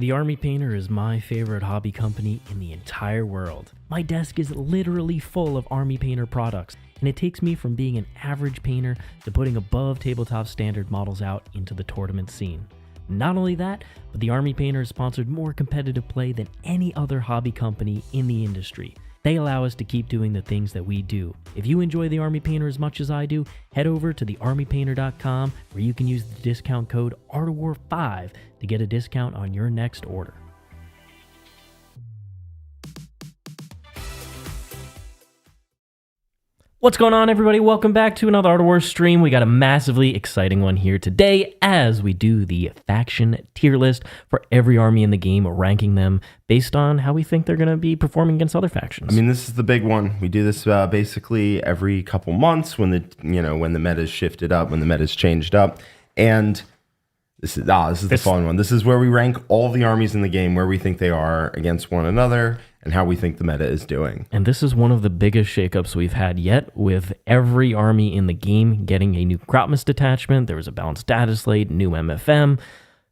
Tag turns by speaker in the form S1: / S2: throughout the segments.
S1: The Army Painter is my favorite hobby company in the entire world. My desk is literally full of Army Painter products, and it takes me from being an average painter to putting above tabletop standard models out into the tournament scene. Not only that, but the Army Painter has sponsored more competitive play than any other hobby company in the industry. They allow us to keep doing the things that we do. If you enjoy the Army Painter as much as I do, head over to thearmypainter.com where you can use the discount code ARTOWAR5 to get a discount on your next order. What's going on, everybody? Welcome back to another Art of War stream. We got a massively exciting one here today as we do the faction tier list for every army in the game, ranking them based on how we think they're going to be performing against other factions.
S2: I mean, this is the big one. We do this basically every couple months when the meta's shifted up, when the meta's changed up, and this is the fun one. This is where we rank all the armies in the game, where we think they are against one another, and how we think the meta is doing.
S1: And this is one of the biggest shakeups we've had yet, with every army in the game getting a new Grotmus detachment. There was a balanced status slate, new MFM.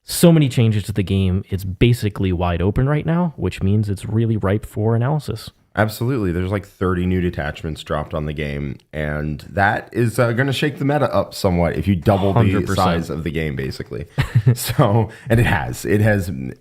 S1: So many changes to the game. It's basically wide open right now, which means it's really ripe for analysis.
S2: Absolutely. There's like 30 new detachments dropped on the game, and that is going to shake the meta up somewhat if you double 100%. The size of the game, basically. And it has.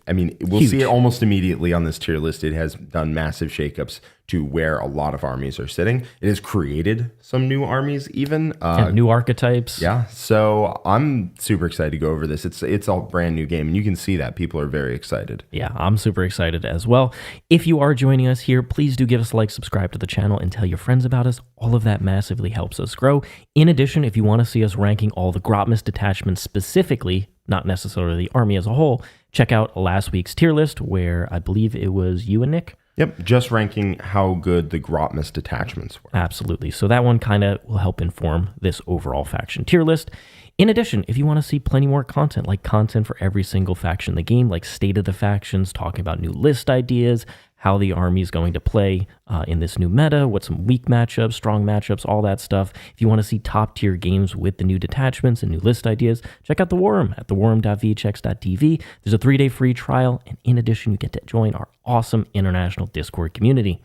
S2: I mean, we'll see it almost immediately on this tier list. It has done massive shakeups to where a lot of armies are sitting. It has created some new armies even.
S1: New archetypes.
S2: Yeah, so I'm super excited to go over this. It's a brand new game, and you can see that people are very excited.
S1: Yeah, I'm super excited as well. If you are joining us here, please do give us a like, subscribe to the channel, and tell your friends about us. All of that massively helps us grow. In addition, if you want to see us ranking all the Grotmus detachments specifically, not necessarily the army as a whole, check out last week's tier list where I believe it was you and Nick.
S2: Yep, just ranking how good the Grotmus detachments were.
S1: Absolutely. So that one kind of will help inform this overall faction tier list. In addition, if you want to see plenty more content, like content for every single faction in the game, like State of the Factions, talking about new list ideas, how the army is going to play in this new meta, what some weak matchups, strong matchups, all that stuff. If you want to see top tier games with the new detachments and new list ideas, check out the War Room at thewarroom.vhx.tv. There's a 3-day free trial, and in addition, you get to join our awesome international Discord community.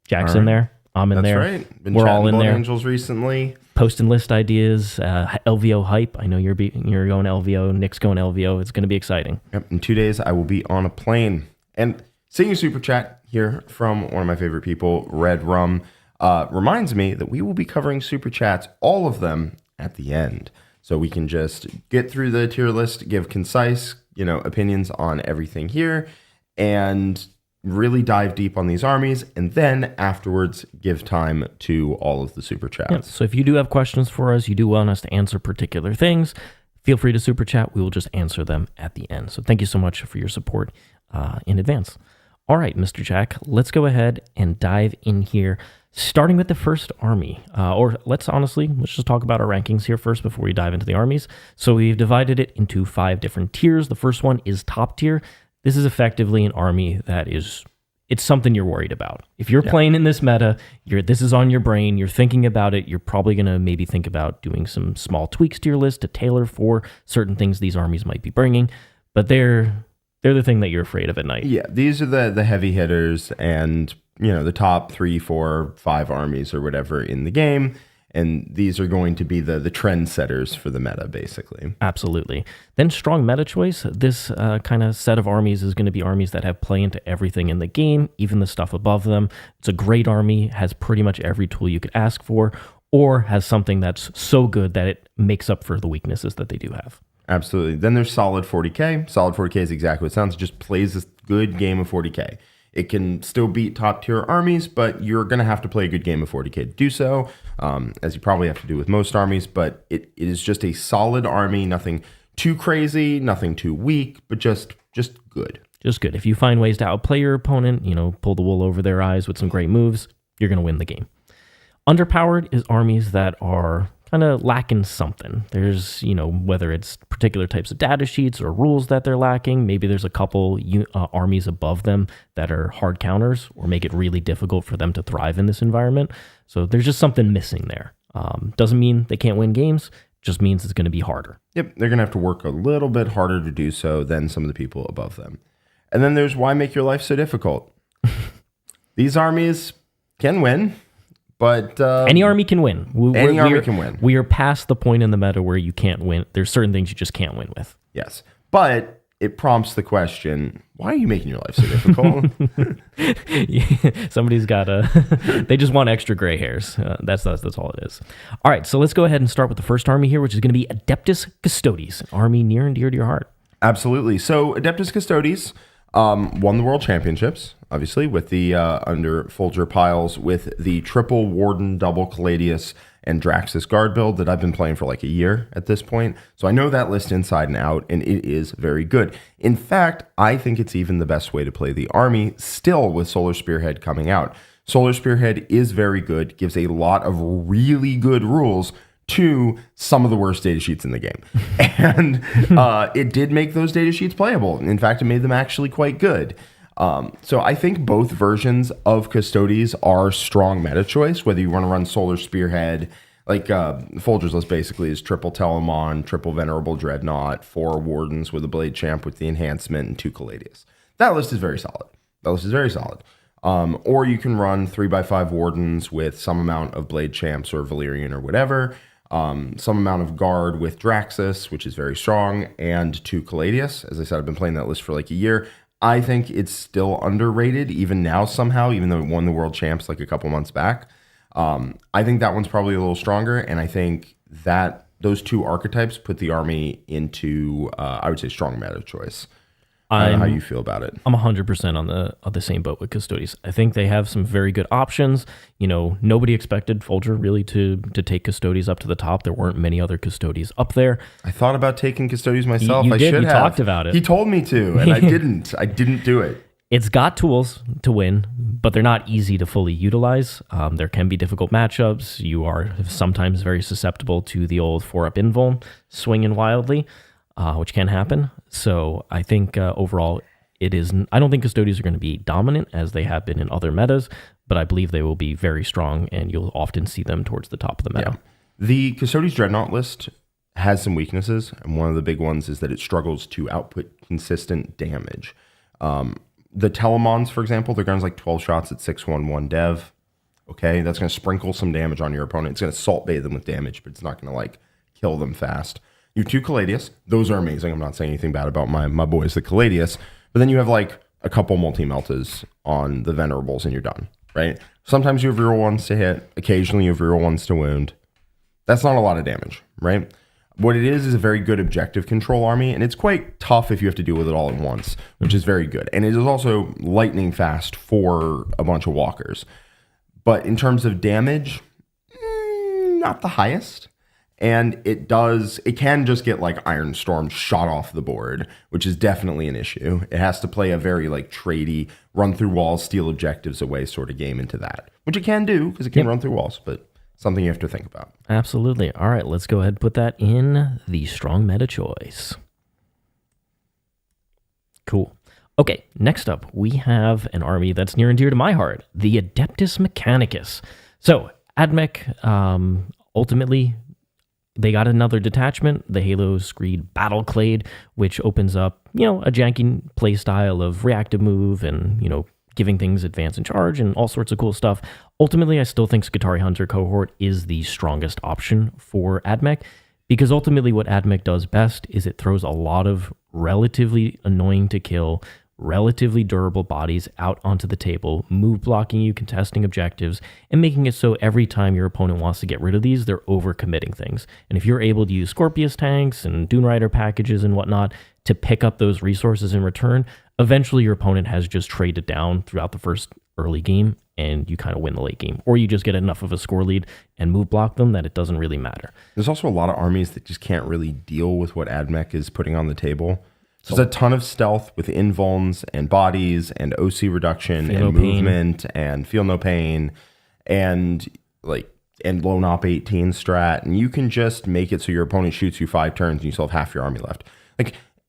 S1: Jack's in there. I'm in there.
S2: That's right.
S1: We're all in there.
S2: Angels recently.
S1: Posting list ideas, LVO hype. I know you're going LVO, Nick's going LVO. It's going to be exciting.
S2: Yep. In 2 days, I will be on a plane. And seeing a super chat here from one of my favorite people, Red Rum, reminds me that we will be covering super chats, all of them, at the end. So we can just get through the tier list, give concise, opinions on everything here, and really dive deep on these armies, and then afterwards give time to all of the super chats.
S1: Yeah, so if you do have questions for us, you do want us to answer particular things, feel free to super chat. We will just answer them at the end. So thank you so much for your support in advance. All right, Mr. Jack, let's go ahead and dive in here, starting with the first army. Let's just talk about our rankings here first before we dive into the armies. So we've divided it into 5 different tiers. The first one is top tier. This is effectively an army that it's something you're worried about. If you're playing in this meta, this is on your brain, you're thinking about it, you're probably going to maybe think about doing some small tweaks to your list to tailor for certain things these armies might be bringing, but they're the thing that you're afraid of at night.
S2: Yeah, these are the heavy hitters and, the top 3, 4, 5 armies or whatever in the game. And these are going to be the trend setters for the meta, basically.
S1: Absolutely. Then strong meta choice. This kind of set of armies is going to be armies that have play into everything in the game, even the stuff above them. It's a great army, has pretty much every tool you could ask for, or has something that's so good that it makes up for the weaknesses that they do have.
S2: Absolutely. Then there's solid 40k. Solid 40k is exactly what it sounds. It just plays a good game of 40k. It can still beat top tier armies, but you're going to have to play a good game of 40k to do so, as you probably have to do with most armies. But it is just a solid army, nothing too crazy, nothing too weak, but just good.
S1: Just good. If you find ways to outplay your opponent, pull the wool over their eyes with some great moves, you're going to win the game. Underpowered is armies that are kind of lacking something. There's, whether it's particular types of data sheets or rules that they're lacking. Maybe there's a couple armies above them that are hard counters or make it really difficult for them to thrive in this environment. So there's just something missing there. Doesn't mean they can't win games. Just means it's going to be harder.
S2: Yep, they're going to have to work a little bit harder to do so than some of the people above them. And then there's why make your life so difficult. These armies can win, but
S1: any army can win.
S2: Any army can win.
S1: We are past the point in the meta where you can't win. There's certain things you just can't win with.
S2: Yes, but it prompts the question: why are you making your life so difficult?
S1: Somebody's got they just want extra gray hairs. That's all it is. All right, so let's go ahead and start with the first army here, which is going to be Adeptus Custodes, an army near and dear to your heart.
S2: Absolutely. So Adeptus Custodes won the World Championships, obviously, with the under Folger piles with the triple Warden, double Caladius, and Draxus guard build that I've been playing for like a year at this point. So I know that list inside and out, and it is very good. In fact, I think it's even the best way to play the army still with Solar Spearhead coming out. Solar Spearhead is very good, gives a lot of really good rules to some of the worst data sheets in the game. And it did make those data sheets playable. In fact, it made them actually quite good. So I think both versions of Custodes are strong meta choice, whether you want to run Solar Spearhead, like Folger's list basically is triple Telemon, triple Venerable Dreadnought, 4 Wardens with a Blade Champ with the enhancement, and 2 Caladius. That list is very solid. Or you can run 3x5 Wardens with some amount of Blade Champs or Valyrian or whatever, some amount of Guard with Draxus, which is very strong, and 2 Caladius. As I said, I've been playing that list for like a year. I think it's still underrated, even now somehow, even though it won the World Champs like a couple months back. I think that one's probably a little stronger, and I think that those two archetypes put the army into, I would say, strong meta choice. I don't know how you feel about it.
S1: I'm 100% on the same boat with Custodes. I think they have some very good options. You know, nobody expected Folger really to take Custodes up to the top. There weren't many other Custodes up there.
S2: I thought about taking Custodes myself.
S1: You
S2: I
S1: did.
S2: should
S1: You
S2: have.
S1: talked about it.
S2: He told me to, and I didn't. I didn't do it.
S1: It's got tools to win, but they're not easy to fully utilize. There can be difficult matchups. You are sometimes very susceptible to the old 4-up invuln swinging wildly, which can happen. So I think overall it is. I don't think Custodes are going to be dominant as they have been in other metas, but I believe they will be very strong, and you'll often see them towards the top of the meta.
S2: Yeah. The Custodes Dreadnought list has some weaknesses, and one of the big ones is that it struggles to output consistent damage. The Telemons, for example, their gun's like 12 shots at 6/1/1 dev. Okay, that's going to sprinkle some damage on your opponent. It's going to salt bathe them with damage, but it's not going to like kill them fast. You have 2 Caladius. Those are amazing. I'm not saying anything bad about my boys, the Caladius. But then you have like a couple multi-meltas on the Venerables and you're done, right? Sometimes you have real ones to hit. Occasionally you have real ones to wound. That's not a lot of damage, right? What it is a very good objective control army, and it's quite tough if you have to deal with it all at once, which is very good. And it is also lightning fast for a bunch of walkers. But in terms of damage, not the highest. And it can just get like Iron Storm shot off the board, which is definitely an issue. It has to play a very like tradey, run through walls, steal objectives away sort of game into that, which it can do because it can run through walls, but something you have to think about.
S1: Absolutely. All right, let's go ahead and put that in the strong meta choice. Cool. Okay, next up, we have an army that's near and dear to my heart, the Adeptus Mechanicus. So, AdMech, ultimately, they got another detachment, the Halo Screed Battleclade, which opens up, a janky playstyle of reactive move and, giving things advance and charge and all sorts of cool stuff. Ultimately, I still think Skitarii Hunter cohort is the strongest option for AdMech, because ultimately what AdMech does best is it throws a lot of relatively annoying to kill, relatively durable bodies out onto the table, move blocking you, contesting objectives, and making it so every time your opponent wants to get rid of these, they're overcommitting things. And if you're able to use Scorpius tanks and Dune Rider packages and whatnot to pick up those resources in return, eventually your opponent has just traded down throughout the first early game and you kind of win the late game. Or you just get enough of a score lead and move block them that it doesn't really matter.
S2: There's also a lot of armies that just can't really deal with what AdMech is putting on the table. There's a ton of stealth with invulns and bodies and OC reduction and movement and feel no pain and lone op 18 strat, and you can just make it so your opponent shoots you 5 turns and you still have half your army left.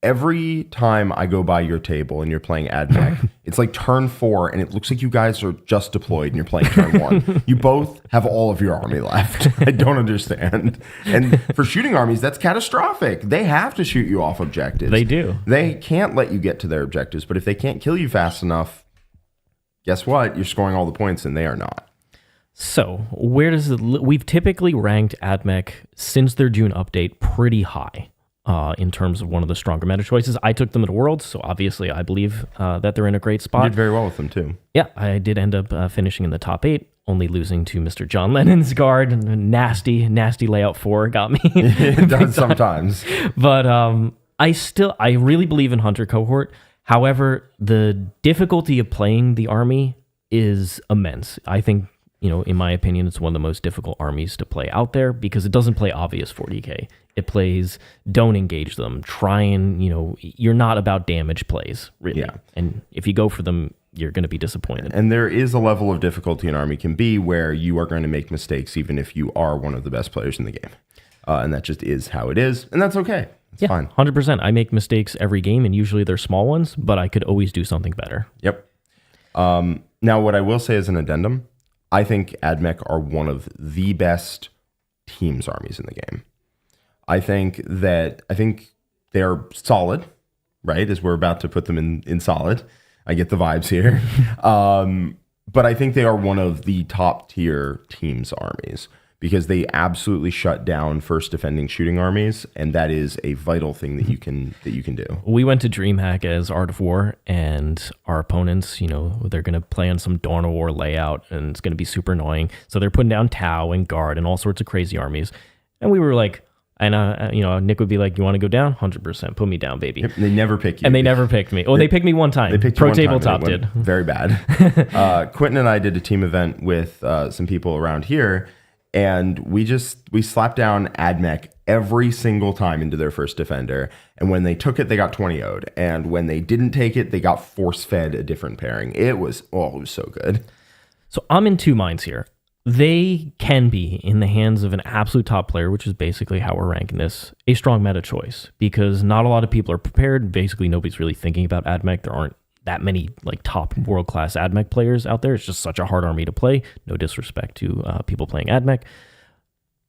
S2: every time I go by your table and you're playing AdMech, it's like turn 4 and it looks like you guys are just deployed and you're playing turn 1. You both have all of your army left. I don't understand. And for shooting armies, that's catastrophic. They have to shoot you off objectives.
S1: They do.
S2: They can't let you get to their objectives, but if they can't kill you fast enough, guess what? You're scoring all the points and they are not.
S1: So we've typically ranked AdMech since their June update pretty high. In terms of one of the stronger meta choices. I took them at Worlds, so obviously I believe that they're in a great spot.
S2: You did very well with them, too.
S1: Yeah, I did end up finishing in the top 8, only losing to Mr. John Lennon's guard. Nasty layout 4 got me.
S2: It does sometimes.
S1: But I really believe in Hunter Cohort. However, the difficulty of playing the army is immense. I think, in my opinion, it's one of the most difficult armies to play out there because it doesn't play obvious 40k. It plays don't engage them, try and, you're not about damage plays, really. Yeah. And if you go for them, you're going to be disappointed.
S2: And there is a level of difficulty an army can be where you are going to make mistakes even if you are one of the best players in the game. And that just is how it is, and that's okay. It's fine.
S1: 100%. I make mistakes every game, and usually they're small ones, but I could always do something better.
S2: Yep. Now, what I will say as an addendum, I think AdMech are one of the best teams armies in the game. I think they're solid, right? As we're about to put them in solid. I get the vibes here. But I think they are one of the top tier teams armies because they absolutely shut down first defending shooting armies, and that is a vital thing that you can do.
S1: We went to DreamHack as Art of War, and our opponents, they're going to play on some Dawn of War layout, and it's going to be super annoying. So they're putting down Tau and Guard and all sorts of crazy armies. And we were like, Nick would be like, you want to go down? 100%. Put me down, baby.
S2: Yep, they never pick you.
S1: And they never picked me. Oh, they picked me one time.
S2: They picked
S1: Pro
S2: you one
S1: Tabletop
S2: time,
S1: did.
S2: Very bad. Quentin and I did a team event with some people around here, and we slapped down AdMech every single time into their first defender. And when they took it, they got 20-0'd. And when they didn't take it, they got force-fed a different pairing. It was so good.
S1: So I'm in two minds here. They can be, in the hands of an absolute top player, which is basically how we're ranking this, a strong meta choice, because not a lot of people are prepared. Basically, nobody's really thinking about AdMech. There aren't that many top world-class AdMech players out there. It's just such a hard army to play. No disrespect to people playing AdMech.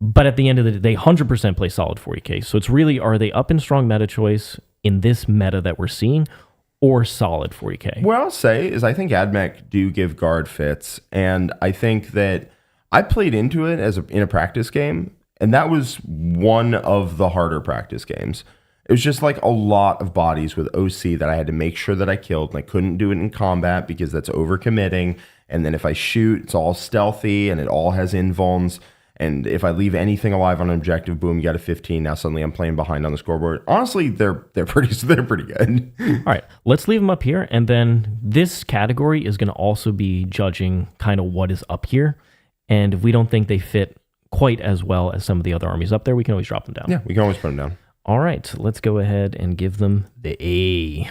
S1: But at the end of the day, they 100% play solid 40k. So it's really, are they up in strong meta choice in this meta that we're seeing, or solid 40k?
S2: What I'll say is I think AdMech do give guard fits, and I think that I played into it in a practice game, and that was one of the harder practice games. It was just like a lot of bodies with OC that I had to make sure that I killed, and I couldn't do it in combat because that's overcommitting. And then if I shoot, it's all stealthy, and it all has invulns. And if I leave anything alive on an objective, boom, you got a 15. Now suddenly I'm playing behind on the scoreboard. Honestly, they're pretty good.
S1: All right, let's leave them up here, and then this category is going to also be judging kind of what is up here. And if we don't think they fit quite as well as some of the other armies up there, we can always drop them down.
S2: Yeah, we can always put them down.
S1: All right, let's go ahead and give them the A.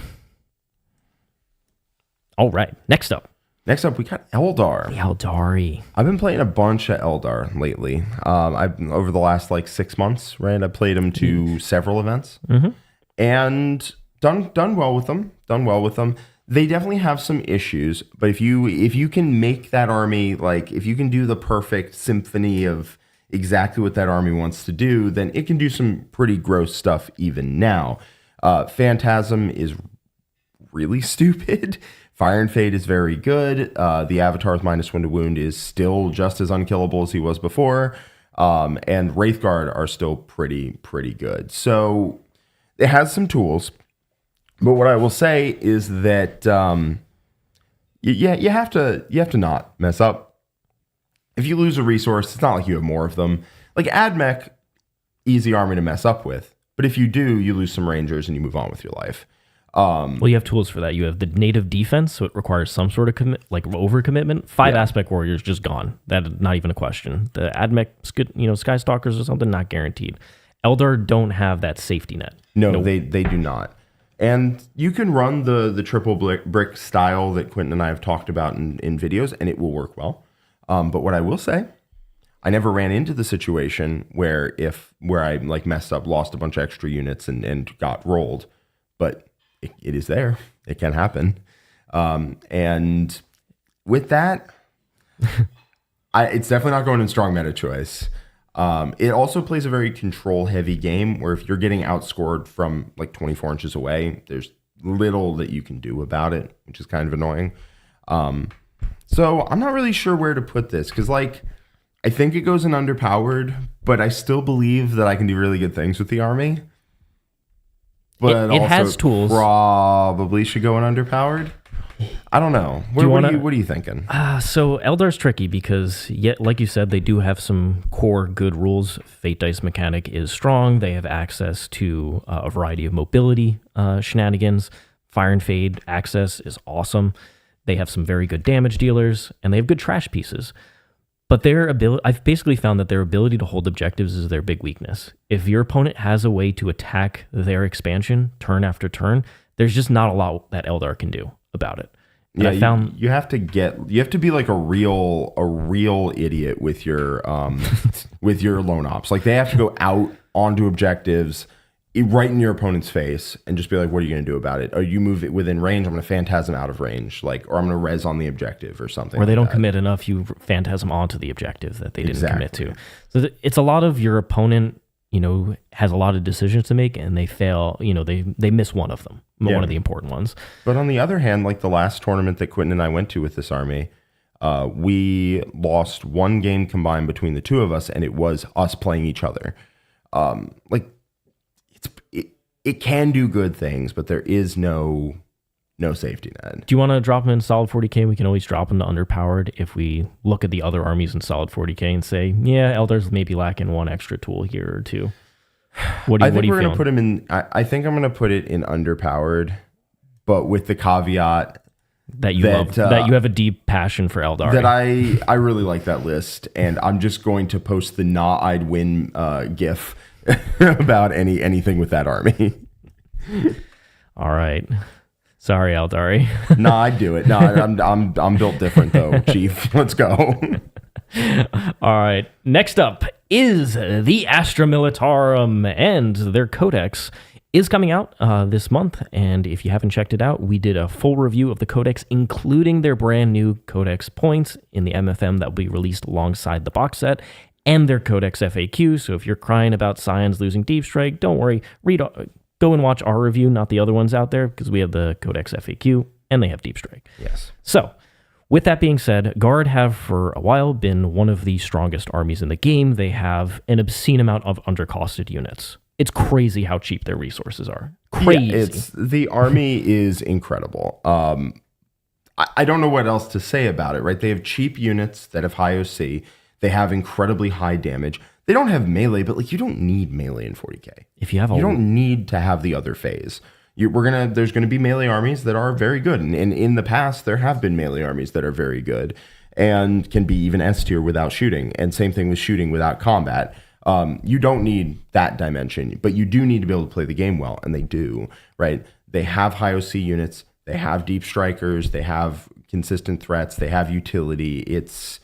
S1: All right, next up,
S2: we got Eldar.
S1: The Aeldari.
S2: I've been playing a bunch of Eldar lately. I've over the last 6 months, right? I played them to several events, and done well with them. They definitely have some issues, but if you can make that army, if you can do the perfect symphony of exactly what that army wants to do, then it can do some pretty gross stuff even now. Phantasm is really stupid. Fire and Fade is very good. The Avatar with -1 to wound is still just as unkillable as he was before. And Wraithguard are still pretty good. So it has some tools. But what I will say is that you have to not mess up. If you lose a resource, it's not like you have more of them. Like AdMech, easy army to mess up with. But if you do, you lose some Rangers and you move on with your life.
S1: Well, you have tools for that. You have the native defense, so it requires some sort of overcommitment. 5 aspect warriors just gone. That not even a question. The AdMech, Sky Stalkers or something, not guaranteed. Eldar don't have that safety net.
S2: No, they do not. And you can run the triple brick style that Quentin and I have talked about in videos, and it will work well. But what I will say, I never ran into the situation where I messed up, lost a bunch of extra units, and got rolled. but it is there. It can happen. And with that, it's definitely not going in strong meta choice. It also plays a very control-heavy game where if you're getting outscored from like 24 inches away, there's little that you can do about it, which is kind of annoying. So I'm not really sure where to put this because, like, I think it goes in underpowered, but I still believe that I can do really good things with the army. But
S1: it has tools.
S2: Probably should go in underpowered. I don't know. What are you thinking?
S1: So Eldar's tricky because, like you said, they do have some core good rules. Fate Dice Mechanic is strong. They have access to a variety of mobility shenanigans. Fire and Fade access is awesome. They have some very good damage dealers, and they have good trash pieces. But I've basically found that their ability to hold objectives is their big weakness. If your opponent has a way to attack their expansion turn after turn, there's just not a lot that Eldar can do about it. And
S2: yeah,
S1: I found
S2: you have to be like a real idiot with your with your lone ops. Like they have to go out onto objectives right in your opponent's face and just be like, what are you going to do about it? Or you move it within range, I'm going to phantasm out of range, or I'm going to res on the objective or something.
S1: Or they don't commit enough, you phantasm onto the objective that they didn't commit to. So it's a lot of your opponent, has a lot of decisions to make and they fail, they miss one of them, one of the important ones.
S2: But on the other hand, like the last tournament that Quentin and I went to with this army, we lost one game combined between the two of us and it was us playing each other. It can do good things, but there is no safety net.
S1: Do you want to drop them in solid 40k? We can always drop them to underpowered if we look at the other armies in solid 40k and say, yeah, Eldar's maybe lacking one extra tool here or two.
S2: I think we're going to put him in. I think I'm going to put it in underpowered, but with the caveat
S1: that you have a deep passion for Aeldari.
S2: That I really like that list, and I'm just going to post the "Nah, I'd win" GIF about anything with that army.
S1: All right. Sorry, Aeldari.
S2: No, I'd do it. No, I'm built different though, Chief. Let's go.
S1: All right. Next up is the Astra Militarum, and their codex is coming out this month. And if you haven't checked it out, we did a full review of the codex, including their brand new codex points in the MFM that will be released alongside the box set, and their codex FAQ. So if you're crying about Scions losing Deep Strike, don't worry. Go and watch our review, not the other ones out there, because we have the codex FAQ and they have Deep Strike.
S2: Yes.
S1: So with that being said, Guard have for a while been one of the strongest armies in the game. They have an obscene amount of undercosted units. It's crazy how cheap their resources are. Crazy.
S2: Yeah, the army is incredible. I don't know what else to say about it, right? They have cheap units that have high OC. They have incredibly high damage. They don't have melee, but you don't need melee in 40k.
S1: If you have
S2: you don't need to have the other phase. There's gonna be melee armies that are very good, and in the past there have been melee armies that are very good and can be even S tier without shooting. And same thing with shooting without combat. You don't need that dimension, but you do need to be able to play the game well, and they do. Right? They have high OC units. They have deep strikers. They have consistent threats. They have utility. It's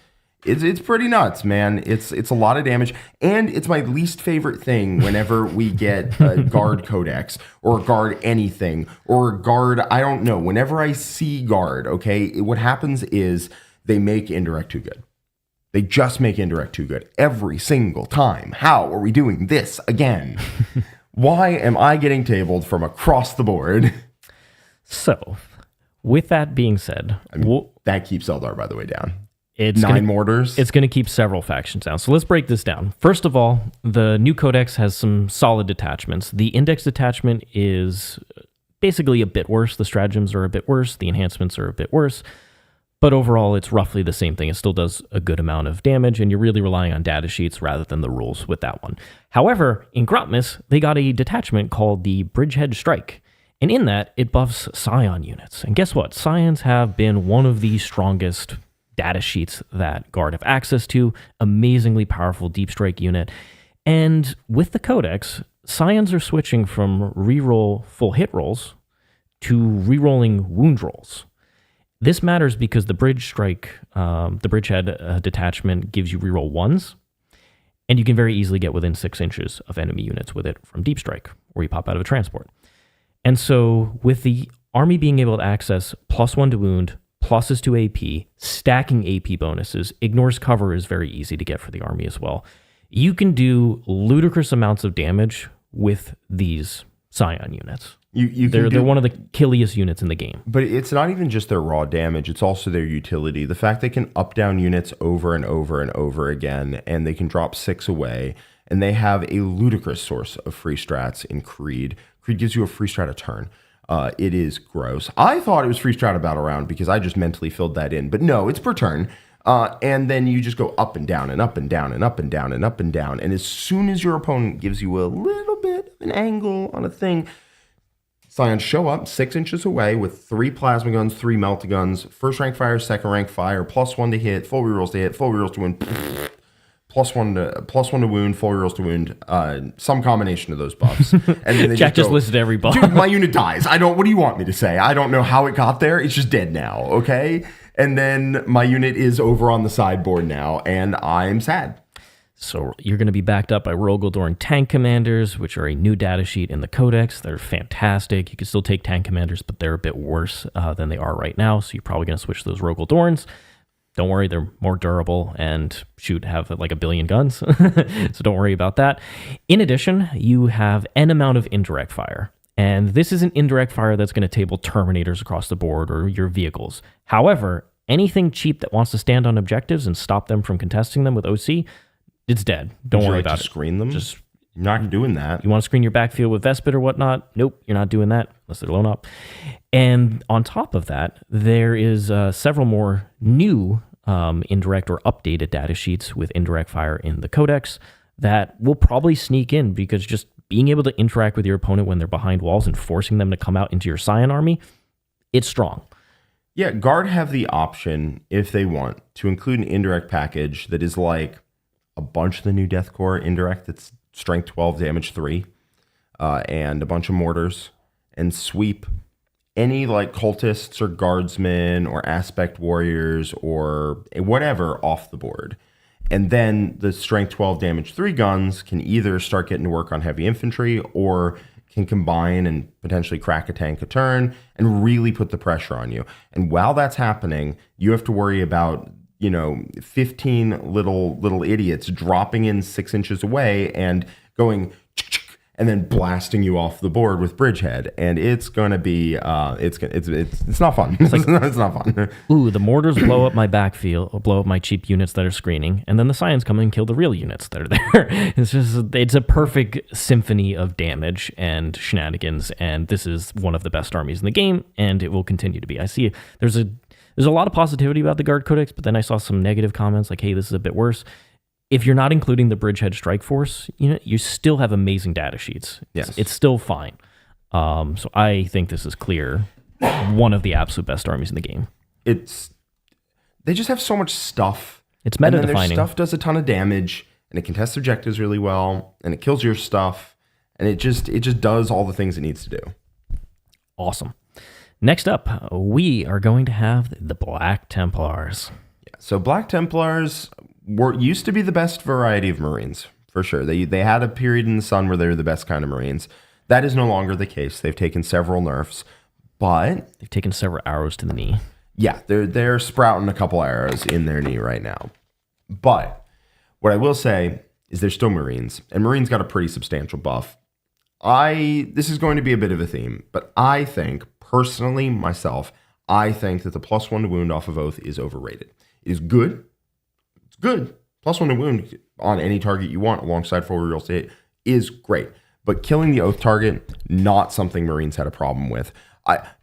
S2: pretty nuts, man. It's a lot of damage, and it's my least favorite thing whenever we get a guard codex or guard anything or guard, I don't know. Whenever I see guard, okay, what happens is they make indirect too good. They just make indirect too good every single time. How are we doing this again? Why am I getting tabled from across the board?
S1: So, with that being said,
S2: that keeps Eldar, by the way, down.
S1: It's
S2: 9 mortars.
S1: It's going to keep several factions down. So let's break this down. First of all, the new codex has some solid detachments. The index detachment is basically a bit worse. The stratagems are a bit worse. The enhancements are a bit worse. But overall, it's roughly the same thing. It still does a good amount of damage, and you're really relying on data sheets rather than the rules with that one. However, in Grotmas, they got a detachment called the Bridgehead Strike. And in that, it buffs Scion units. And guess what? Scions have been one of the strongest data sheets that Guard have access to. Amazingly powerful deep strike unit. And with the codex, Scions are switching from reroll full hit rolls to rerolling wound rolls. This matters because the the Bridgehead detachment gives you reroll 1s, and you can very easily get within 6 inches of enemy units with it from deep strike, or you pop out of a transport. And so with the army being able to access +1 to wound, pluses to AP, stacking AP bonuses, ignores cover is very easy to get for the army as well. You can do ludicrous amounts of damage with these Scion units. They're one of the killiest units in the game.
S2: But it's not even just their raw damage, it's also their utility. The fact they can up down units over and over and over again, and they can drop 6 away, and they have a ludicrous source of free strats in Creed. Creed gives you a free strat a turn. It is gross. I thought it was free strat a battle round because I just mentally filled that in, but no, it's per turn. And then you just go up and down and up and down and up and down and up and down. And as soon as your opponent gives you a little bit of an angle on a thing, Scions show up 6 inches away with 3 plasma guns, 3 melta guns, first rank fire, second rank fire, +1 to hit, full rerolls to hit, full rerolls to win, +1 to wound, full rerolls to wound, some combination of those buffs. And then they
S1: Jack just listed every buff.
S2: Dude, my unit dies. What do you want me to say? I don't know how it got there. It's just dead now, okay? And then my unit is over on the sideboard now, and I'm sad.
S1: So you're going to be backed up by Rogaldorn Tank Commanders, which are a new data sheet in the Codex. They're fantastic. You can still take Tank Commanders, but they're a bit worse than they are right now, so you're probably going to switch those Rogaldorns. Don't worry, they're more durable and have like a billion guns, so don't worry about that. In addition, you have N amount of indirect fire. And this is an indirect fire that's going to table Terminators across the board or your vehicles. However, anything cheap that wants to stand on objectives and stop them from contesting them with OC, it's dead. Don't worry about it.
S2: Screen them? You're not doing that.
S1: You want to screen your backfield with Vespid or whatnot? Nope, you're not doing that unless they're blown up. And on top of that, there is several more new indirect or updated data sheets with indirect fire in the Codex that will probably sneak in because just being able to interact with your opponent when they're behind walls and forcing them to come out into your Scion army, it's strong.
S2: Yeah, Guard have the option, if they want, to include an indirect package that is like a bunch of the new Deathcore indirect that's strength 12, damage 3, and a bunch of mortars, and sweep any like cultists or guardsmen or aspect warriors or whatever off the board. And then the strength 12, damage 3 guns can either start getting to work on heavy infantry or can combine and potentially crack a tank a turn and really put the pressure on you. And while that's happening, you have to worry about 15 little idiots dropping in 6 inches away and going and then blasting you off the board with Bridgehead, and it's gonna be it's not fun. It's not fun.
S1: Ooh, the mortars blow up my backfield, blow up my cheap units that are screening, and then the Scions come in and kill the real units that are there. It's a perfect symphony of damage and shenanigans, and this is one of the best armies in the game, and it will continue to be. I see there's a lot of positivity about the Guard Codex, but then I saw some negative comments like, hey, this is a bit worse. If you're not including the Bridgehead Strike Force, you still have amazing data sheets.
S2: Yes.
S1: It's still fine. So I think this is clear. One of the absolute best armies in the game.
S2: They just have so much stuff.
S1: It's meta defining.
S2: And then their stuff does a ton of damage, and it contests objectives really well, and it kills your stuff, and it just does all the things it needs to do.
S1: Awesome. Next up, we are going to have the Black Templars.
S2: Yeah. So Black Templars used to be the best variety of Marines, for sure. They had a period in the sun where they were the best kind of Marines. That is no longer the case. They've taken several nerfs, but
S1: they've taken several arrows to the knee.
S2: Yeah, they're sprouting a couple arrows in their knee right now. But what I will say is they're still Marines, and Marines got a pretty substantial buff. This is going to be a bit of a theme, but I think, personally, myself, I think that the +1 to wound off of Oath is overrated. It is good. It's good. +1 to wound on any target you want alongside full reroll state is great. But killing the Oath target, not something Marines had a problem with.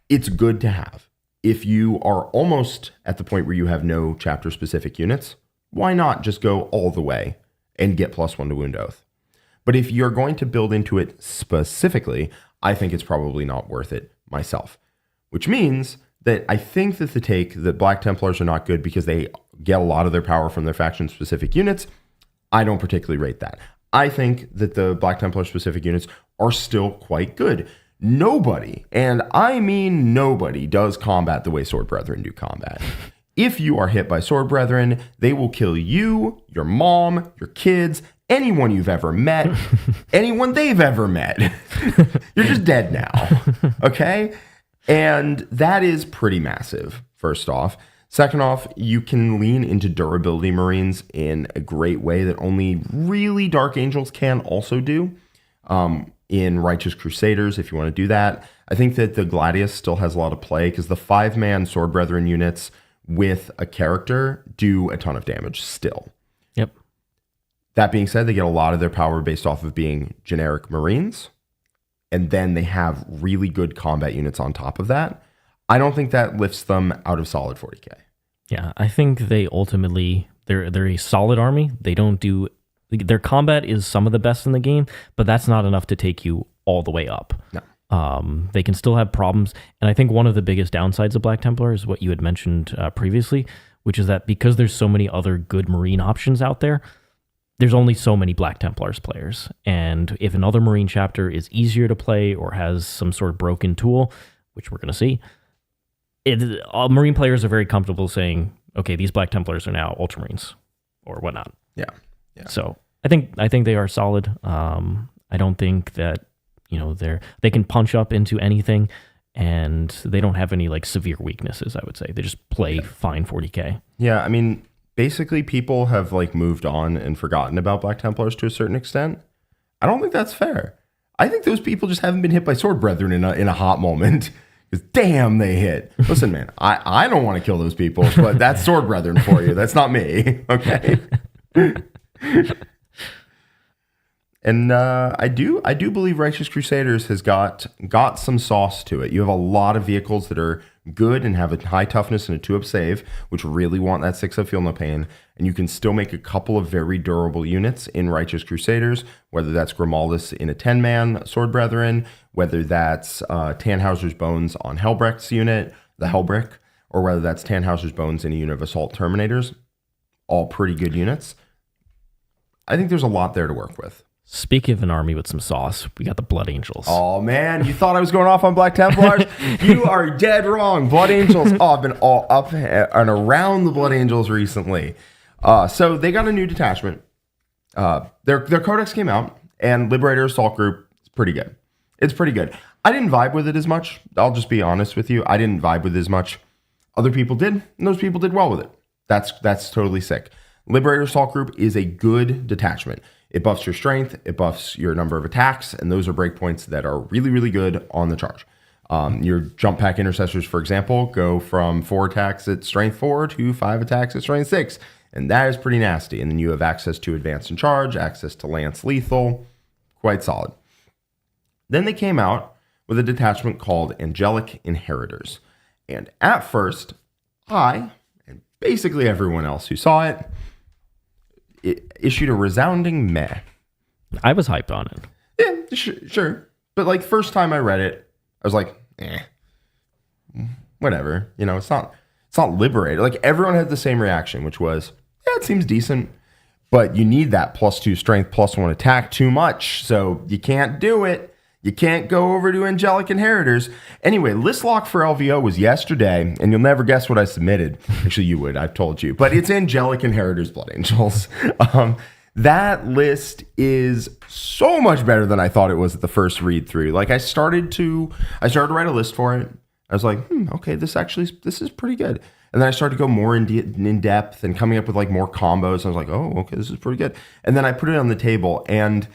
S2: It's good to have. If you are almost at the point where you have no chapter-specific units, why not just go all the way and get +1 to wound Oath? But if you're going to build into it specifically, I think it's probably not worth it myself. Which means that I think that the take that Black Templars are not good because they get a lot of their power from their faction-specific units, I don't particularly rate that. I think that the Black Templar-specific units are still quite good. Nobody, and I mean nobody, does combat the way Sword Brethren do combat. If you are hit by Sword Brethren, they will kill you, your mom, your kids, anyone you've ever met, anyone they've ever met. You're just dead now. Okay? And that is pretty massive, first off. Second off, you can lean into durability Marines in a great way that only really Dark Angels can also do. In Righteous Crusaders, if you want to do that. I think that the Gladius still has a lot of play because the 5-man Sword Brethren units with a character do a ton of damage still.
S1: Yep.
S2: That being said, they get a lot of their power based off of being generic Marines. And then they have really good combat units on top of that. I don't think that lifts them out of solid 40k.
S1: Yeah, I think they ultimately, they're a solid army. They don't do, their combat is some of the best in the game, but that's not enough to take you all the way up.
S2: No.
S1: They can still have problems. And I think one of the biggest downsides of Black Templar is what you had mentioned previously, which is that because there's so many other good Marine options out there, there's only so many Black Templars players. And if another Marine chapter is easier to play or has some sort of broken tool, which we're going to see, Marine players are very comfortable saying, okay, these Black Templars are now Ultramarines or whatnot.
S2: Yeah.
S1: So I think they are solid. I don't think that, they can punch up into anything, and they don't have any like severe weaknesses, I would say. They just play fine 40k.
S2: Yeah, I mean, basically people have like moved on and forgotten about Black Templars to a certain extent. I don't think that's fair. I think those people just haven't been hit by Sword Brethren in a hot moment. Because damn, they hit. Listen, man, I don't want to kill those people, but that's Sword Brethren for you. That's not me. Okay. And I do believe Righteous Crusaders has got some sauce to it. You have a lot of vehicles that are good and have a high toughness and a 2-up save, which really want that 6-up feel no pain. And you can still make a couple of very durable units in Righteous Crusaders, whether that's Grimaldus in a 10-man Sword Brethren, whether that's Tannhauser's Bones on Helbrecht's unit, the Helbrecht, or whether that's Tannhauser's Bones in a unit of Assault Terminators. All pretty good units. I think there's a lot there to work with.
S1: Speaking of an army with some sauce, we got the Blood Angels.
S2: Oh, man. You thought I was going off on Black Templars? You are dead wrong. Blood Angels. Oh, I've been all up and around the Blood Angels recently. So they got a new detachment. Their codex came out, and Liberator Assault Group is pretty good. It's pretty good. I didn't vibe with it as much. I'll just be honest with you. I didn't vibe with it as much. Other people did, and those people did well with it. That's totally sick. Liberator Assault Group is a good detachment. It buffs your strength, it buffs your number of attacks, and those are breakpoints that are really, really good on the charge. Your jump pack intercessors, for example, go from 4 attacks at strength 4 to 5 attacks at strength 6, and that is pretty nasty. And then you have access to advance and charge, access to lance lethal, quite solid. Then they came out with a detachment called Angelic Inheritors. And at first, I, and basically everyone else who saw it issued a resounding meh.
S1: I was hyped on it.
S2: Yeah, sure. But like first time I read it, I was like, whatever. It's not Liberator. Like everyone had the same reaction, which was, yeah, it seems decent, but you need that +2 strength, +1 attack too much. So you can't do it. You can't go over to Angelic Inheritors. Anyway, list lock for LVO was yesterday, and you'll never guess what I submitted. Actually, you would. I've told you. But it's Angelic Inheritors Blood Angels. That list is so much better than I thought it was at the first read through. Like I started to write a list for it. I was like, okay, this is pretty good. And then I started to go more in depth and coming up with like more combos. I was like, oh, okay, this is pretty good. And then I put it on the table, and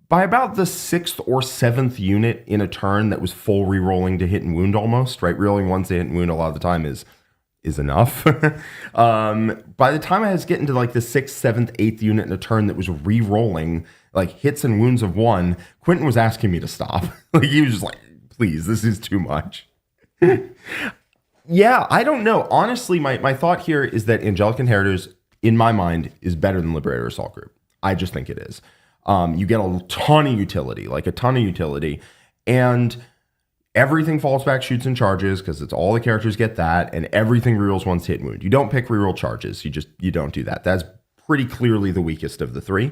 S2: by about the 6th or 7th unit in a turn that was full re-rolling to hit and wound almost, right? Rerolling ones to hit and wound a lot of the time is enough. By the time I was getting to like the 6th, 7th, 8th unit in a turn that was re-rolling like hits and wounds of 1, Quentin was asking me to stop. Like he was just like, please, this is too much. Yeah, I don't know. Honestly, my thought here is that Angelic Inheritors, in my mind, is better than Liberator Assault Group. I just think it is. You get a ton of utility, and everything falls back, shoots, and charges because it's all the characters get that, and everything rerolls one's hit and wound. You don't pick reroll charges. You don't do that. That's pretty clearly the weakest of the 3.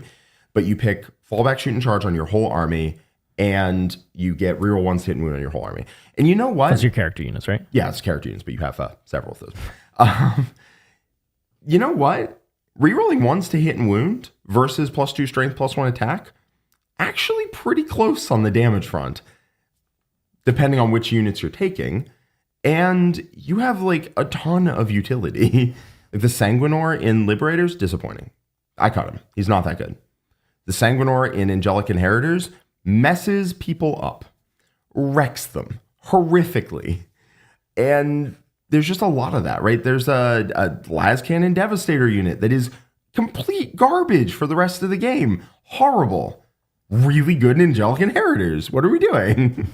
S2: But you pick fallback, shoot, and charge on your whole army, and you get reroll one's hit and wound on your whole army. And you know what?
S1: That's your character units, right?
S2: Yeah, it's character units, but you have several of those. You know what? Rerolling ones to hit and wound versus +2 strength, +1 attack, actually pretty close on the damage front. depending on which units you're taking. And you have like a ton of utility. Like the Sanguinor in Liberators, disappointing. I cut him. He's not that good. The Sanguinor in Angelic Inheritors messes people up, wrecks them horrifically. And there's just a lot of that, right? There's a Las Cannon Devastator unit that is complete garbage for the rest of the game. Horrible. Really good in Angelic Inheritors. What are we doing?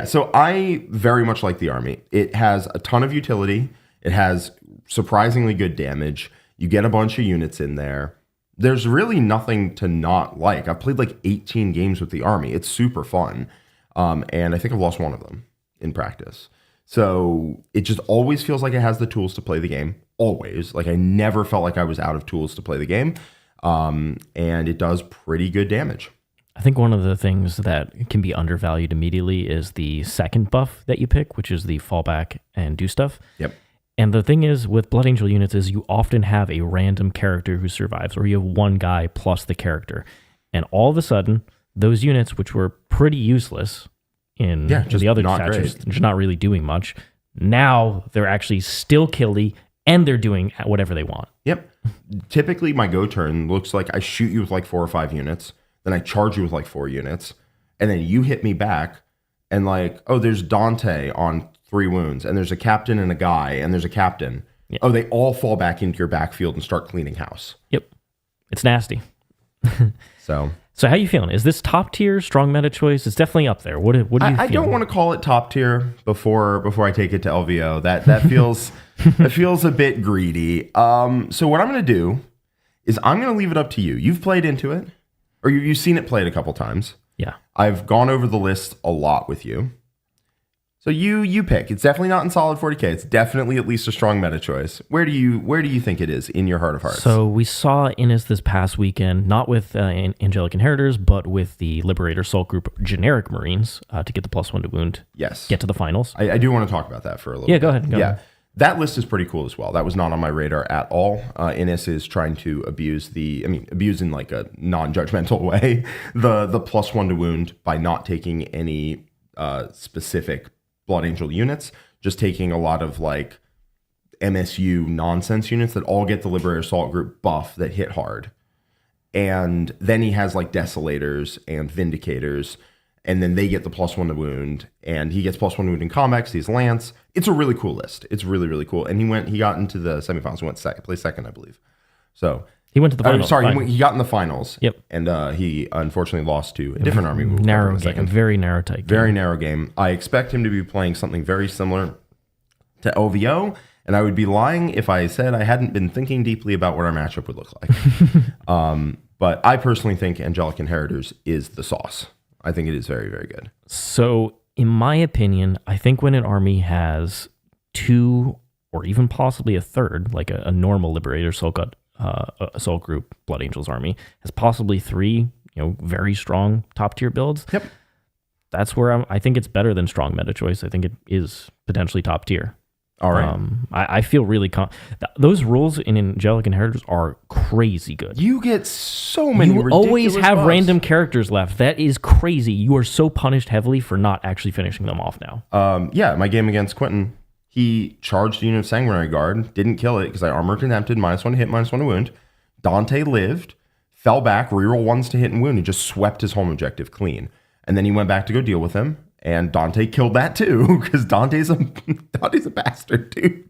S2: So I very much like the army. It has a ton of utility. It has surprisingly good damage. You get a bunch of units in there. There's really nothing to not like. I've played like 18 games with the army. It's super fun. And I think I've lost one of them in practice. So it just always feels like it has the tools to play the game. Always. Like I never felt like I was out of tools to play the game. And it does pretty good damage.
S1: I think one of the things that can be undervalued immediately is the second buff that you pick, which is the fallback and do stuff.
S2: Yep.
S1: And the thing is with Blood Angel units is you often have a random character who survives, or you have one guy plus the character. And all of a sudden, those units, which were pretty useless in the other dispatches, just not really doing much, now they're actually still killy and they're doing whatever they want.
S2: Yep. Typically, my go turn looks like I shoot you with like 4 or 5 units, then I charge you with like 4 units, and then you hit me back, and like, oh, there's Dante on 3 wounds, and there's a captain and a guy, and there's a captain. Yep. Oh, they all fall back into your backfield and start cleaning house.
S1: Yep. It's nasty.
S2: So
S1: how you feeling? Is this top tier, strong meta choice? It's definitely up there. What do you
S2: I don't want to call it top tier before I take it to LVO. That feels that feels a bit greedy. So what I'm going to do is I'm going to leave it up to you. You've played into it, or you've seen it played a couple times.
S1: Yeah.
S2: I've gone over the list a lot with you. So you pick. It's definitely not in solid 40K. It's definitely at least a strong meta choice. Where do you think it is in your heart of hearts?
S1: So we saw Innis this past weekend, not with Angelic Inheritors, but with the Liberator Soul Group generic Marines to get the +1 to wound.
S2: Yes.
S1: Get to the finals.
S2: I do want to talk about that for a little bit.
S1: Yeah, go ahead. Go ahead.
S2: That list is pretty cool as well. That was not on my radar at all. Innis is trying to abuse in like a non-judgmental way, the +1 to wound by not taking any specific Blood Angel units, just taking a lot of like MSU nonsense units that all get the Liberator Assault Group buff that hit hard. And then he has like Desolators and Vindicators, and then they get the +1 to wound, and he gets +1 to wound in combat because he's Lance. It's a really cool list. It's really, really cool. And he got into the semifinals. He placed second, I believe. So
S1: he went to the finals.
S2: He got in the finals.
S1: Yep.
S2: And he unfortunately lost to a different army.
S1: Narrow game. Very narrow type game.
S2: Very narrow game. I expect him to be playing something very similar to LVO, and I would be lying if I said I hadn't been thinking deeply about what our matchup would look like. But I personally think Angelic Inheritors is the sauce. I think it is very, very good. So,
S1: in my opinion, I think when an army has 2 or even possibly a third, like a normal Liberator Soul Group Blood Angels army, has possibly 3, very strong top tier builds.
S2: Yep.
S1: That's where I think it's better than strong meta choice. I think it is potentially top tier.
S2: All right.
S1: I feel really those rules in Angelic Inheritors are crazy good.
S2: You get so many
S1: You
S2: ridiculous
S1: always have
S2: buffs.
S1: random characters left. That is crazy. You are so punished heavily for not actually finishing them off now.
S2: My game against Quentin, he charged a unit of Sanguinary Guard, didn't kill it because I armor contempted, -1 to hit, -1 to wound. Dante lived, fell back, reroll 1s to hit and wound, and just swept his home objective clean. And then he went back to go deal with him. And Dante killed that too, because Dante's a bastard, dude.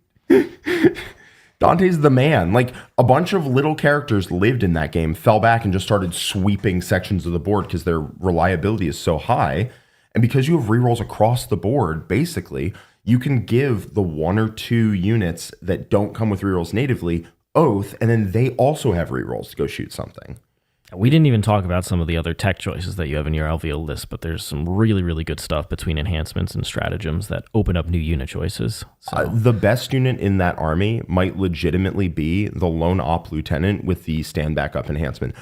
S2: Dante's the man. Like, a bunch of little characters lived in that game, fell back, and just started sweeping sections of the board because their reliability is so high. And because you have rerolls across the board, basically, you can give the 1 or 2 units that don't come with rerolls natively Oath, and then they also have rerolls to go shoot something.
S1: We didn't even talk about some of the other tech choices that you have in your LVO list, but there's some really, really good stuff between enhancements and stratagems that open up new unit choices. So.
S2: The best unit in that army might legitimately be the Lone Op Lieutenant with the stand back up enhancement.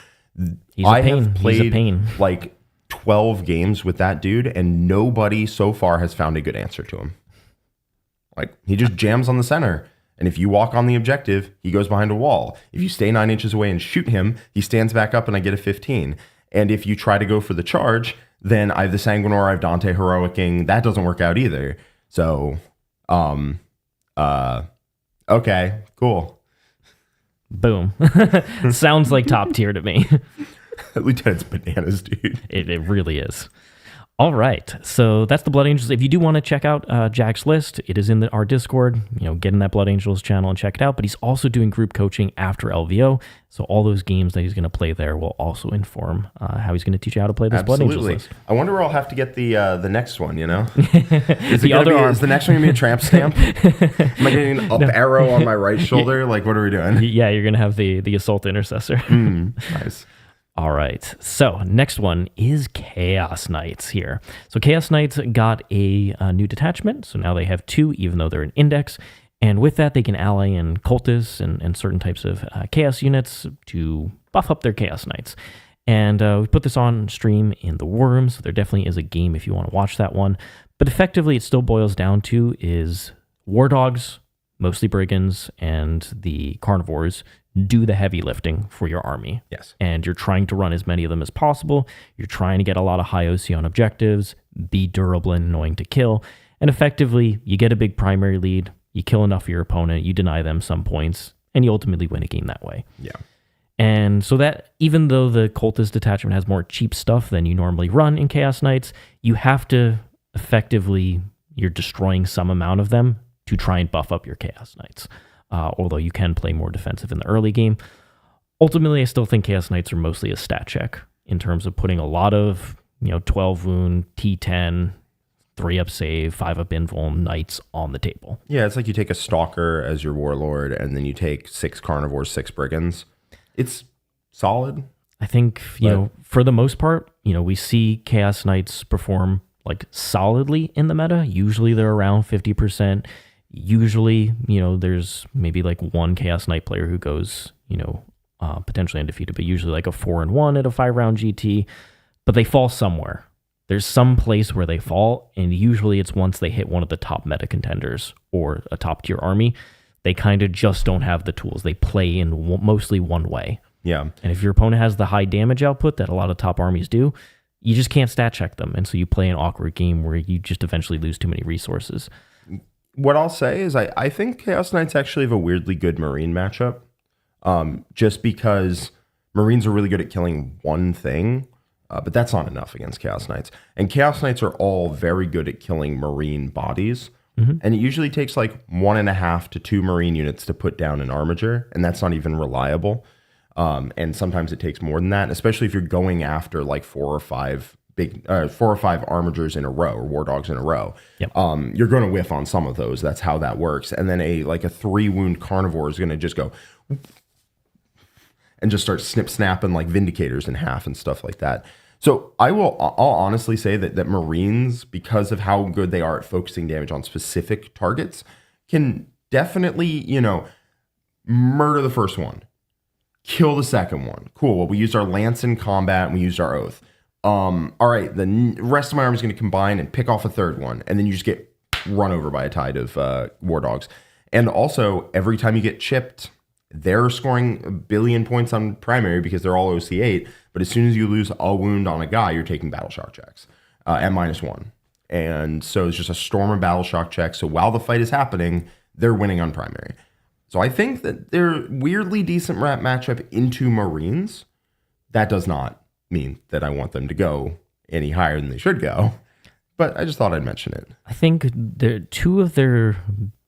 S2: I have played like 12 games with that dude, and nobody so far has found a good answer to him. Like, he just jams on the center. And if you walk on the objective, he goes behind a wall. If you stay 9 inches away and shoot him, he stands back up and I get a 15. And if you try to go for the charge, Then I have the Sanguinor, I have Dante Heroicing. That doesn't work out either. So, okay, cool.
S1: Boom. Sounds like top tier to me.
S2: Lieutenant's bananas, dude.
S1: It really is. All right, so that's the Blood Angels. If you do want to check out Jack's list, it is in our Discord. Get in that Blood Angels channel and check it out. But he's also doing group coaching after LVO, so all those games that he's going to play there will also inform how he's going to teach you how to play this Blood Angels list.
S2: I wonder where I'll have to get the next one. Is
S1: the
S2: next one going to be a tramp stamp? Am I getting an up arrow on my right shoulder? Like, what are we doing?
S1: Yeah, you're going to have the Assault Intercessor.
S2: Nice.
S1: All right, so next one is Chaos Knights here. So Chaos Knights got a new detachment, so now they have 2, even though they're an index. And with that, they can ally in cultists and certain types of chaos units to buff up their Chaos Knights. And we put this on stream in the Worms, so there definitely is a game if you want to watch that one. But effectively, it still boils down to is War Dogs, mostly Brigands, and the Carnivores do the heavy lifting for your army.
S2: Yes.
S1: And you're trying to run as many of them as possible. You're trying to get a lot of high OC on objectives, be durable and annoying to kill. And effectively, you get a big primary lead, you kill enough of your opponent, you deny them some points, and you ultimately win a game that way.
S2: Yeah.
S1: And so that, even though the Cultist detachment has more cheap stuff than you normally run in Chaos Knights, you have to effectively, you're destroying some amount of them to try and buff up your Chaos Knights. Although you can play more defensive in the early game. Ultimately, I still think Chaos Knights are mostly a stat check in terms of putting a lot of 12 wound, T10, 3-up save, 5-up invuln Knights on the table.
S2: Yeah, it's like you take a Stalker as your Warlord, and then you take 6 Carnivores, 6 Brigands. It's solid.
S1: I think, for the most part, we see Chaos Knights perform like solidly in the meta. Usually they're around 50%. Usually, there's maybe like one Chaos Knight player who goes, potentially undefeated, but usually like a 4-1 at a 5-round GT, but they fall somewhere. There's some place where they fall, and usually it's once they hit one of the top meta contenders or a top tier army. They kind of just don't have the tools. They play in mostly one way.
S2: Yeah.
S1: And if your opponent has the high damage output that a lot of top armies do, you just can't stat check them. And so you play an awkward game where you just eventually lose too many resources.
S2: What I'll say is I think Chaos Knights actually have a weirdly good Marine matchup, just because Marines are really good at killing one thing, but that's not enough against Chaos Knights. And Chaos Knights are all very good at killing Marine bodies, and it usually takes like 1.5 to 2 Marine units to put down an Armiger, and that's not even reliable. And sometimes it takes more than that, especially if you're going after like 4 or 5 Armigers in a row or War Dogs in a row.
S1: Yep.
S2: You're going to whiff on some of those. That's how that works. And then a 3-wound Carnivore is going to just go and just start snapping like Vindicators in half and stuff like that. So I'll honestly say that Marines, because of how good they are at focusing damage on specific targets, can definitely, murder the first one, kill the second one. Cool. Well, we used our Lance in combat and we used our Oath. All right, the rest of my army is going to combine and pick off a third one, and then you just get run over by a tide of War Dogs. And also, every time you get chipped, they're scoring 1 billion points on primary because they're all OC8, but as soon as you lose a wound on a guy, you're taking battle shock checks at -1. And so it's just a storm of battle shock checks. So while the fight is happening, they're winning on primary. So I think that they're weirdly decent matchup into Marines. That does not mean that I want them to go any higher than they should go, but I just thought I'd mention it.
S1: I think two of their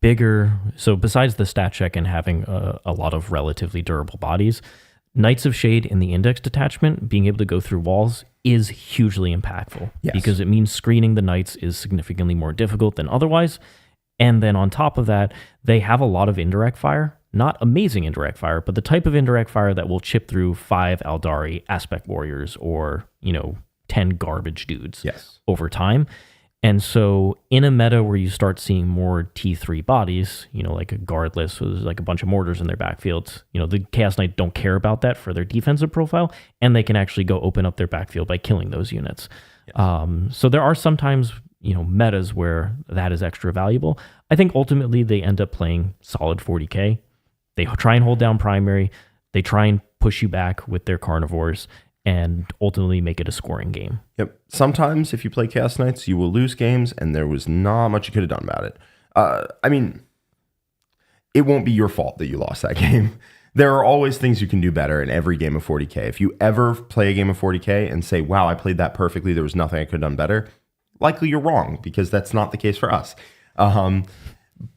S1: bigger, so besides the stat check and having a lot of relatively durable bodies, Knights of Shade in the Index detachment, being able to go through walls is hugely impactful.
S2: Yes.
S1: Because it means screening the Knights is significantly more difficult than otherwise. And then on top of that, they have a lot of indirect fire. Not amazing indirect fire, but the type of indirect fire that will chip through 5 Aeldari Aspect Warriors or, 10 garbage dudes over time. And so in a meta where you start seeing more T3 bodies, like a Guardless with like a bunch of mortars in their backfields, the Chaos Knight don't care about that for their defensive profile, and they can actually go open up their backfield by killing those units. Yes. So there are sometimes metas where that is extra valuable. I think ultimately they end up playing solid 40k. They try and hold down primary. They try and push you back with their Carnivores. and ultimately make it a scoring game.
S2: Yep. Sometimes if you play Chaos Knights, you will lose games, and there was not much you could have done about it. I mean, it won't be your fault that you lost that game. There are always things you can do better in every game of 40K. If you ever play a game of 40K and say, wow, I played that perfectly, there was nothing I could have done better, likely you're wrong, because that's not the case for us.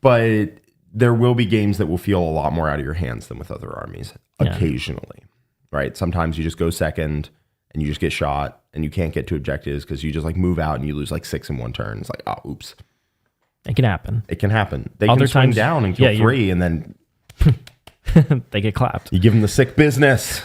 S2: But there will be games that will feel a lot more out of your hands than with other armies, occasionally, right? Sometimes you just go second and you just get shot and you can't get to objectives because you just like move out and you lose like 6 in one turn. It's like, oh, oops.
S1: It can happen.
S2: It can happen. They
S1: Other
S2: can swing
S1: times,
S2: down and kill 3 and then
S1: they get clapped.
S2: You give them the sick business.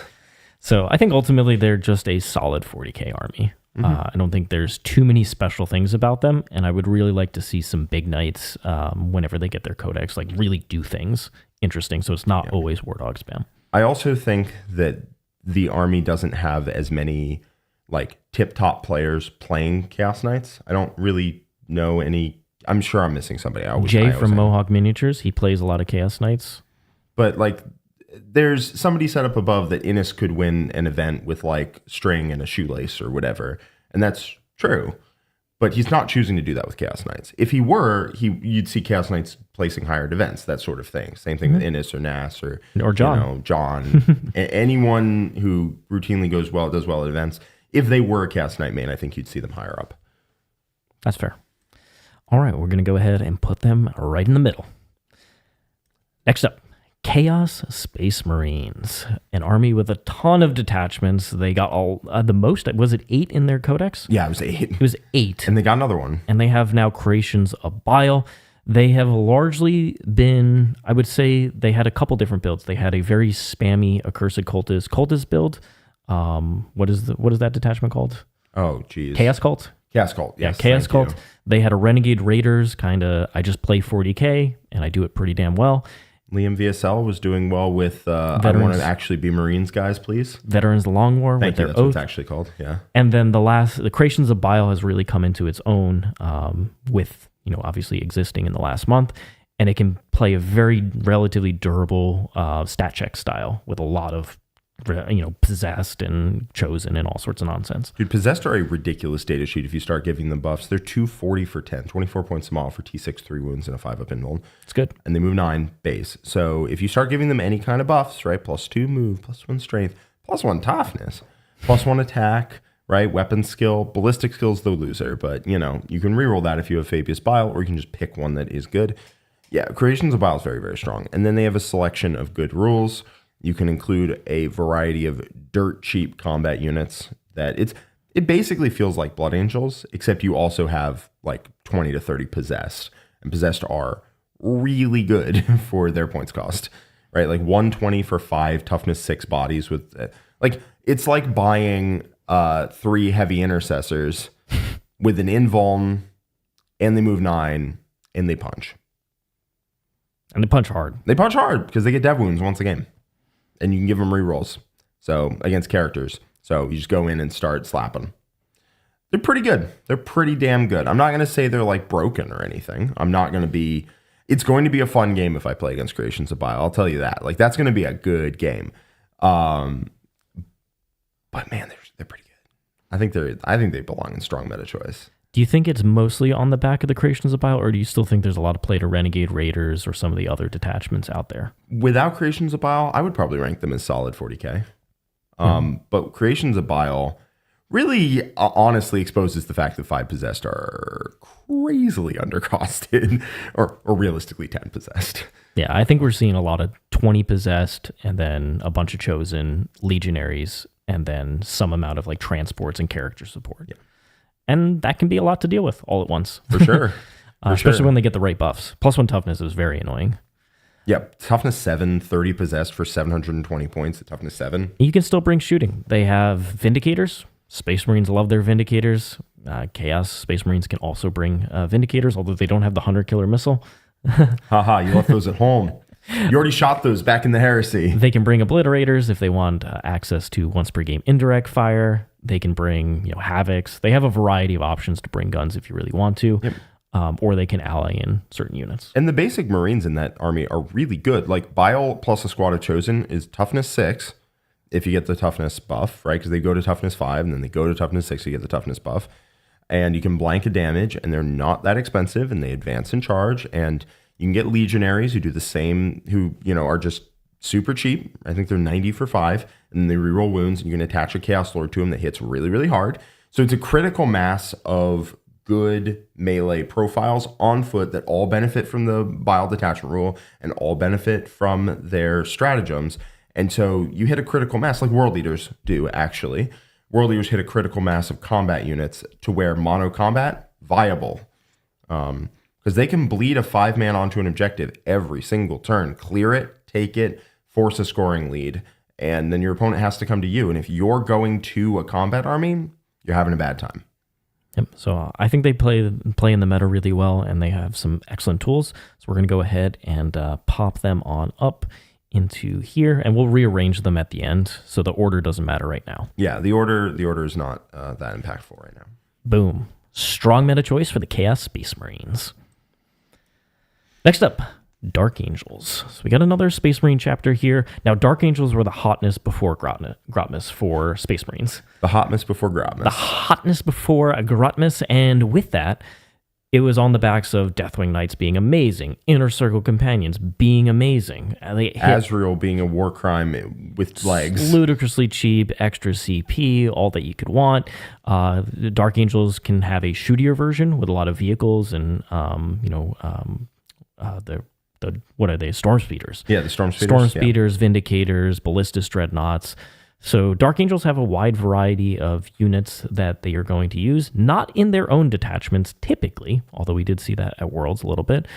S1: So I think ultimately they're just a solid 40K army. I don't think there's too many special things about them, and I would really like to see some big knights whenever they get their codex, like really do things interesting, so it's not always War Dog spam.
S2: I also think that the army doesn't have as many like tip-top players playing Chaos Knights. I don't really know any. I'm sure I'm missing somebody.
S1: Jay from Mohawk Miniatures, he plays a lot of Chaos Knights.
S2: But like, there's somebody set up above that Innis could win an event with like string and a shoelace or whatever, and that's true. But he's not choosing to do that with Chaos Knights. If he were, you'd see Chaos Knights placing higher events, that sort of thing. Same thing with Innis or Nass or
S1: John.
S2: John. Anyone who routinely does well at events. If they were a Chaos Knight main, I think you'd see them higher up.
S1: That's fair. All right, we're going to go ahead and put them right in the middle. Next up, Chaos Space Marines, an army with a ton of detachments. They got all the most. Was it 8 in their codex?
S2: Yeah, it was 8.
S1: It was 8,
S2: and they got another one.
S1: And they have now Creations of Bile. They have largely been, I would say, they had a couple different builds. They had a very spammy Accursed Cultist build. What is that detachment called?
S2: Oh, geez,
S1: Chaos Cult.
S2: Chaos Cult. Yes,
S1: yeah, Chaos Cult. You. They had a Renegade Raiders. Kind of. I just play 40K and I do it pretty damn well.
S2: Liam VSL was doing well with, I want to actually be Marines, guys, please.
S1: Veterans the Long War with their
S2: that's
S1: oath.
S2: What it's actually called, yeah.
S1: And then the Creations of Bile has really come into its own with, obviously existing in the last month. And it can play a very relatively durable stat check style with a lot of, possessed and chosen and all sorts of nonsense.
S2: Dude, possessed are a ridiculous data sheet if you start giving them buffs. They're 240 for 10, 24 points small for T6, 3 wounds, and a 5 up invuln.
S1: It's good.
S2: And they move 9 base. So if you start giving them any kind of buffs, right, +2 move, +1 strength, +1 toughness, +1 attack, right, weapon skill, ballistic skill's the loser, but you can reroll that if you have Fabius Bile, or you can just pick one that is good. Yeah, Creations of Bile is very, very strong. And then they have a selection of good rules. You can include a variety of dirt cheap combat units that it basically feels like Blood Angels, except you also have like 20 to 30 possessed. And possessed are really good for their points cost, right? Like 120 for 5, toughness 6 bodies with it's like buying 3 heavy intercessors with an invuln, and they move 9 and they punch.
S1: And they punch hard.
S2: They punch hard because they get dev wounds once a game. And you can give them rerolls. So against characters. So you just go in and start slapping. They're pretty good. They're pretty damn good. I'm not going to say they're like broken or anything. It's going to be a fun game if I play against Creations of Bile. I'll tell you that. Like that's going to be a good game. But man, they're pretty good. I think they belong in strong meta choice.
S1: Do you think it's mostly on the back of the Creations of Bile, or do you still think there's a lot of play to Renegade Raiders or some of the other detachments out there?
S2: Without Creations of Bile, I would probably rank them as solid 40K. But Creations of Bile really honestly exposes the fact that 5 possessed are crazily undercosted, or realistically 10 possessed.
S1: Yeah, I think we're seeing a lot of 20 possessed and then a bunch of chosen legionaries and then some amount of like transports and character support. Yeah. And that can be a lot to deal with all at once.
S2: For sure.
S1: Especially when they get the right buffs. +1 toughness is very annoying.
S2: Yep. Toughness 7, 30 possessed for 720 points at toughness 7.
S1: You can still bring shooting. They have Vindicators. Space Marines love their Vindicators. Chaos Space Marines can also bring Vindicators, although they don't have the Hunter Killer Missile.
S2: Haha, you left those at home. You already shot those back in the Heresy.
S1: They can bring Obliterators if they want access to once per game indirect fire. They can bring Havocs. They have a variety of options to bring guns if you really want to. Yep. Or they can ally in certain units.
S2: And the basic Marines in that army are really good. Like Bile plus a squad of Chosen is toughness 6. if you get the toughness buff, right? Because they go to toughness 5 and then they go to toughness 6, you get the toughness buff. And you can blank a damage, and they're not that expensive, and they advance in charge. And you can get legionaries who do the same, who, are just super cheap. I think they're 90 for 5, and they reroll wounds, and you can attach a Chaos Lord to them that hits really, really hard. So it's a critical mass of good melee profiles on foot that all benefit from the Bile Detachment rule and all benefit from their stratagems. And so you hit a critical mass like World Leaders do, actually. World Leaders hit a critical mass of combat units to where mono combat, viable. Because they can bleed a 5-man onto an objective every single turn. Clear it, take it, force a scoring lead. And then your opponent has to come to you. And if you're going to a combat army, you're having a bad time.
S1: Yep. So I think they play in the meta really well, and they have some excellent tools. So we're going to go ahead and pop them on up into here, and we'll rearrange them at the end, so the order doesn't matter right now.
S2: Yeah, the order is not that impactful right now.
S1: Boom. Strong meta choice for the Chaos Space Marines. Next up, Dark Angels. So we got another Space Marine chapter here. Now, Dark Angels were the hotness before Grotmas for Space Marines.
S2: The hotness before Grotmas.
S1: The hotness before Grotmas, and with that, it was on the backs of Deathwing Knights being amazing, Inner Circle Companions being amazing.
S2: Azrael being a war crime with legs.
S1: Ludicrously cheap, extra CP, all that you could want. The Dark Angels can have a shootier version with a lot of vehicles and, what are they? Storm Speeders.
S2: Yeah, the Storm Speeders.
S1: Storm Speeders, Vindicators, Ballistas Dreadnoughts. So Dark Angels have a wide variety of units that they are going to use, not in their own detachments typically, although we did see that at Worlds a little bit,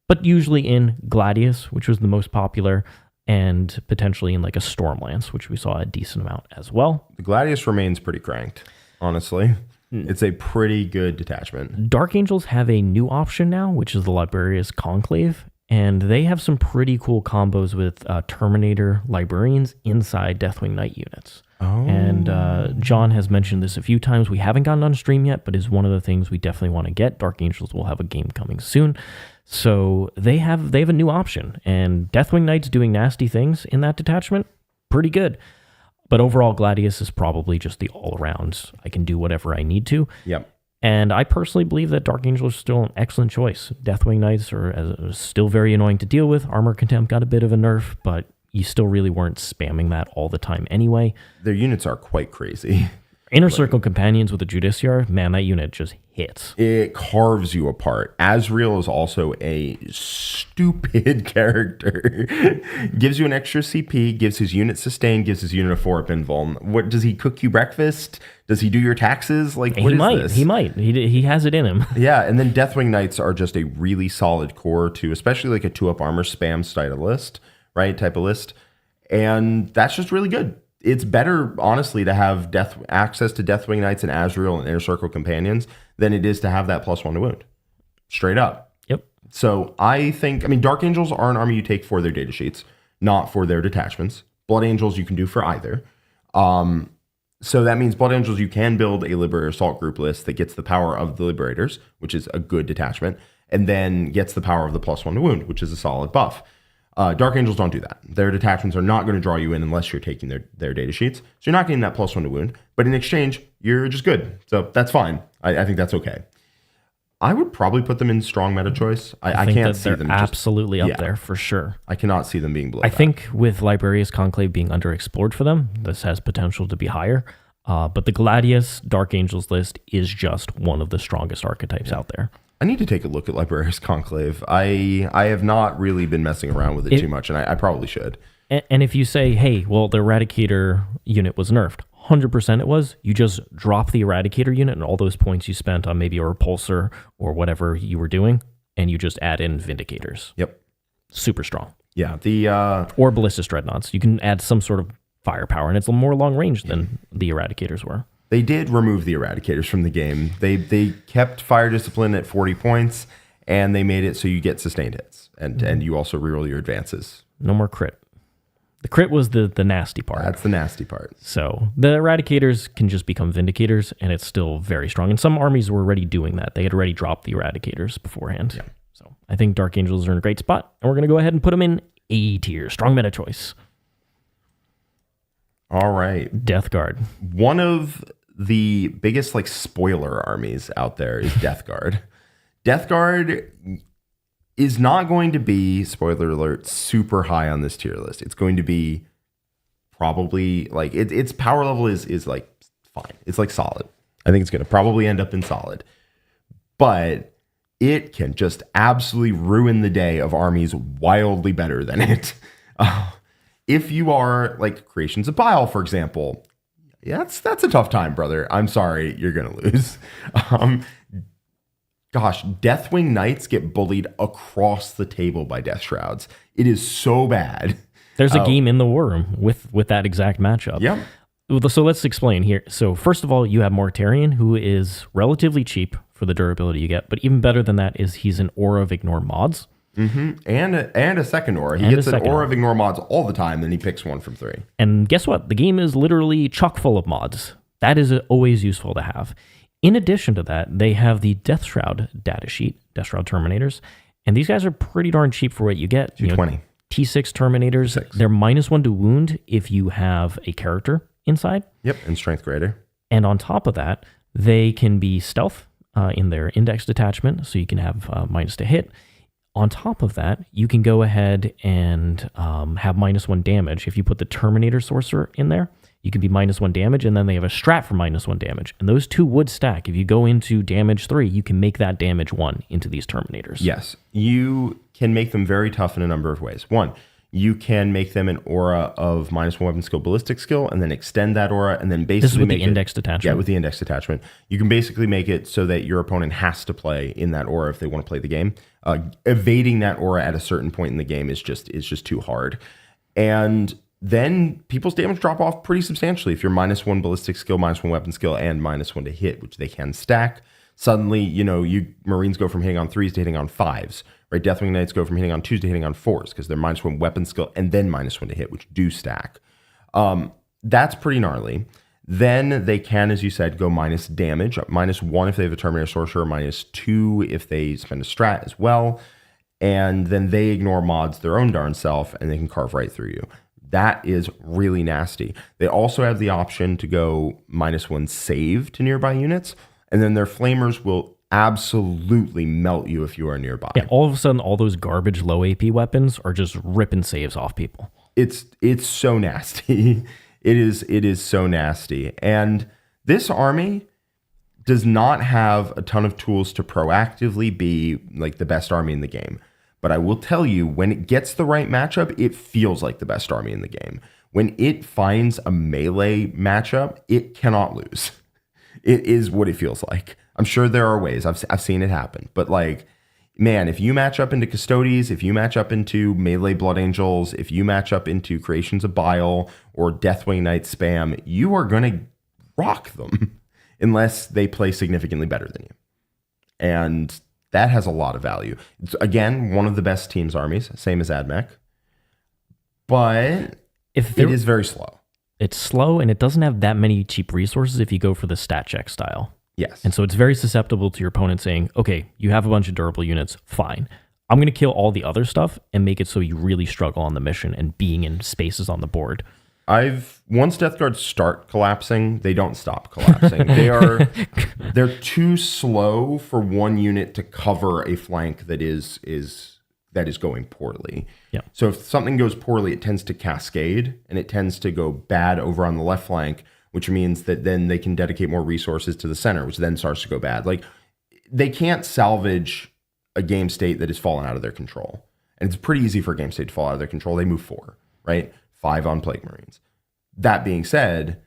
S1: but usually in Gladius, which was the most popular, and potentially in like a Stormlance, which we saw a decent amount as well.
S2: The Gladius remains pretty cranked, honestly. It's a pretty good detachment.
S1: Dark Angels have a new option now, which is the Librarius Conclave. And they have some pretty cool combos with Terminator Librarians inside Deathwing Knight units.
S2: Oh.
S1: And John has mentioned this a few times. We haven't gotten on stream yet, but is one of the things we definitely want to get. Dark Angels will have a game coming soon. So they have a new option. And Deathwing Knights doing nasty things in that detachment, pretty good. But overall, Gladius is probably just the all-around, I can do whatever I need to.
S2: Yep.
S1: And I personally believe that Dark Angels are still an excellent choice. Deathwing Knights are still very annoying to deal with. Armor Contempt got a bit of a nerf, but you still really weren't spamming that all the time anyway.
S2: Their units are quite crazy.
S1: Inner Circle Companions with a Judiciar, man, that unit just hits.
S2: It carves you apart. Azrael is also a stupid character. Gives you an extra CP, gives his unit sustain, gives his unit a 4-up invuln. What does he cook you breakfast? Does he do your taxes? Like, what is this?
S1: He might. He has it in him.
S2: Yeah, and then Deathwing Knights are just a really solid core to, especially like a 2-up armor spam style list, right? Type of list. And that's just really good. It's better, honestly, to have access to Deathwing Knights and Azrael and Inner Circle Companions than it is to have that +1 to wound. Straight up.
S1: Yep.
S2: So I think, Dark Angels are an army you take for their data sheets, not for their detachments. Blood Angels you can do for either. So that means Blood Angels, you can build a Liberator Assault group list that gets the power of the Liberators, which is a good detachment, and then gets the power of the +1 to wound, which is a solid buff. Dark Angels don't do that. Their detachments are not going to draw you in unless you're taking their data sheets. So you're not getting that +1 to wound, but in exchange, you're just good. So that's fine. I think that's okay. I would probably put them in strong meta choice. I can't see them
S1: absolutely up there for sure.
S2: I cannot see them being below
S1: I think with Librarius Conclave being underexplored for them, this has potential to be higher. But the Gladius Dark Angels list is just one of the strongest archetypes out there.
S2: I need to take a look at Librarius Conclave. I have not really been messing around with it too much, and I probably should.
S1: And if you say, hey, well, the Eradicator unit was nerfed, 100% it was. You just drop the Eradicator unit and all those points you spent on maybe a Repulsor or whatever you were doing, and you just add in Vindicators.
S2: Yep.
S1: Super strong.
S2: Yeah.
S1: Or Ballistas Dreadnoughts. You can add some sort of firepower, and it's more long range than the Eradicators were.
S2: They did remove the Eradicators from the game. They kept Fire Discipline at 40 points, and they made it so you get sustained hits, and you also reroll your advances.
S1: No more crit. The crit was the nasty part.
S2: That's the nasty part.
S1: So the Eradicators can just become Vindicators, and it's still very strong. And some armies were already doing that. They had already dropped the Eradicators beforehand. Yeah. So I think Dark Angels are in a great spot, and we're going to go ahead and put them in A tier. Strong meta choice.
S2: All right.
S1: Death Guard.
S2: One of the biggest like spoiler armies out there is Death Guard. Death Guard is not going to be, spoiler alert, super high on this tier list. It's going to be probably like its power level is like fine. It's like solid. I think it's going to probably end up in solid. But it can just absolutely ruin the day of armies wildly better than it. If you are like Creations of Bile, for example, yeah, that's a tough time, brother. I'm sorry, you're going to lose. Gosh, Deathwing Knights get bullied across the table by Death Shrouds. It is so bad.
S1: There's a game in the War Room with that exact matchup.
S2: Yep.
S1: So let's explain here. So first of all, you have Mortarion, who is relatively cheap for the durability you get, but even better than that is he's an Aura of Ignore mods.
S2: Mm-hmm. And a second Aura. He gets an Aura of Ignore mods all the time, then he picks one from 3.
S1: And guess what? The game is literally chock full of mods. That is always useful to have. In addition to that, they have the Death Shroud datasheet, Death Shroud Terminators, and these guys are pretty darn cheap for what you get.
S2: 220.
S1: T6 Terminators,
S2: 6.
S1: They're -1 to wound if you have a character inside.
S2: Yep, and strength greater.
S1: And on top of that, they can be stealth in their index detachment, so you can have minus to hit. On top of that, you can go ahead and have -1 damage. If you put the Terminator Sorcerer in there, you can be -1 damage, and then they have a strat for -1 damage. And those two would stack. If you go into damage 3, you can make that damage 1 into these Terminators.
S2: Yes, you can make them very tough in a number of ways. One, you can make them an aura of -1 weapon skill, ballistic skill, and then extend that aura, and then basically
S1: This is with
S2: make
S1: the index detachment.
S2: Yeah, with the index detachment. You can basically make it so that your opponent has to play in that aura if they want to play the game. Evading that aura at a certain point in the game is just too hard. And then people's damage drop off pretty substantially if you're -1 ballistic skill, -1 weapon skill, and -1 to hit, which they can stack. Suddenly, you Marines go from hitting on 3s to hitting on 5s, right? Deathwing Knights go from hitting on 2s to hitting on 4s because they're -1 weapon skill and then -1 to hit, which do stack. That's pretty gnarly. Then they can, as you said, go minus damage, -1 if they have a Terminator Sorcerer, -2 if they spend a strat as well. And then they ignore mods their own darn self and they can carve right through you. That is really nasty. They also have the option to go -1 save to nearby units, and then their flamers will absolutely melt you if you are nearby.
S1: Yeah, all of a sudden, all those garbage low AP weapons are just ripping saves off people.
S2: It's so nasty. It is so nasty. And this army does not have a ton of tools to proactively be like the best army in the game. But I will tell you, when it gets the right matchup, it feels like the best army in the game. When it finds a melee matchup, it cannot lose. It is what it feels like. I'm sure there are ways. I've seen it happen. But like, man, if you match up into Custodes, if you match up into melee Blood Angels, if you match up into Creations of Bile or Deathwing Knight spam, you are going to rock them unless they play significantly better than you. And that has a lot of value. It's, again, one of the best teams armies, same as AdMech. But it is very slow.
S1: It's slow, and it doesn't have that many cheap resources if you go for the stat check style.
S2: Yes.
S1: And so it's very susceptible to your opponent saying, okay, you have a bunch of durable units, fine. I'm going to kill all the other stuff and make it so you really struggle on the mission and being in spaces on the board.
S2: Once Death Guards start collapsing, they don't stop collapsing. They're too slow for one unit to cover a flank that is going poorly.
S1: Yeah.
S2: So if something goes poorly, it tends to cascade and it tends to go bad over on the left flank, which means that then they can dedicate more resources to the center, which then starts to go bad. Like, they can't salvage a game state that has fallen out of their control. And it's pretty easy for a game state to fall out of their control. They move 4, right? 5 on Plague Marines. That being said,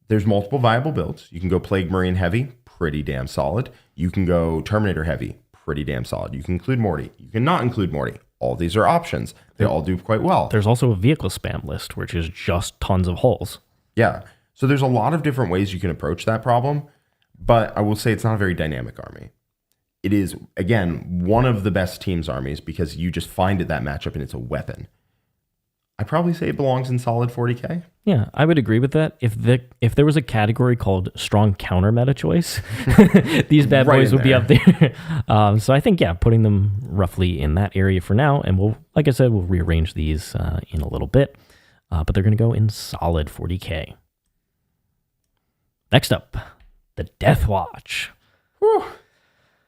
S2: there's multiple viable builds. You can go Plague Marine heavy, pretty damn solid. You can go Terminator heavy, pretty damn solid. You can include Morty. You can not include Morty. All these are options. They all do quite well.
S1: There's also a vehicle spam list, which is just tons of holes.
S2: Yeah. So there's a lot of different ways you can approach that problem, but I will say it's not a very dynamic army. It is, again, one of the best teams armies because you just find it that matchup and it's a weapon. I'd probably say it belongs in solid 40K.
S1: Yeah, I would agree with that. If there was a category called strong counter meta choice, these bad boys would be up there. So I think, yeah, putting them roughly in that area for now, and we'll, like I said, we'll rearrange these in a little bit. but they're going to go in solid 40k. Next up, the Deathwatch.
S2: Whew.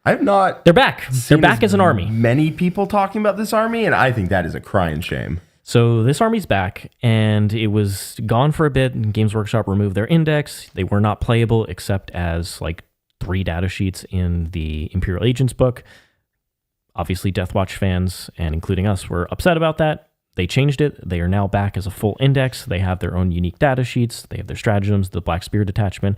S2: I've not.
S1: They're back. They're back as an army.
S2: Many people talking about this army, and I think that is a crying shame.
S1: So this army's back, and it was gone for a bit, and Games Workshop removed their index. They were not playable except as like 3 data sheets in the Imperial Agents book. Obviously, Deathwatch fans, and including us, were upset about that. They changed it. They are now back as a full index. They have their own unique data sheets. They have their stratagems, the Black Spear detachment.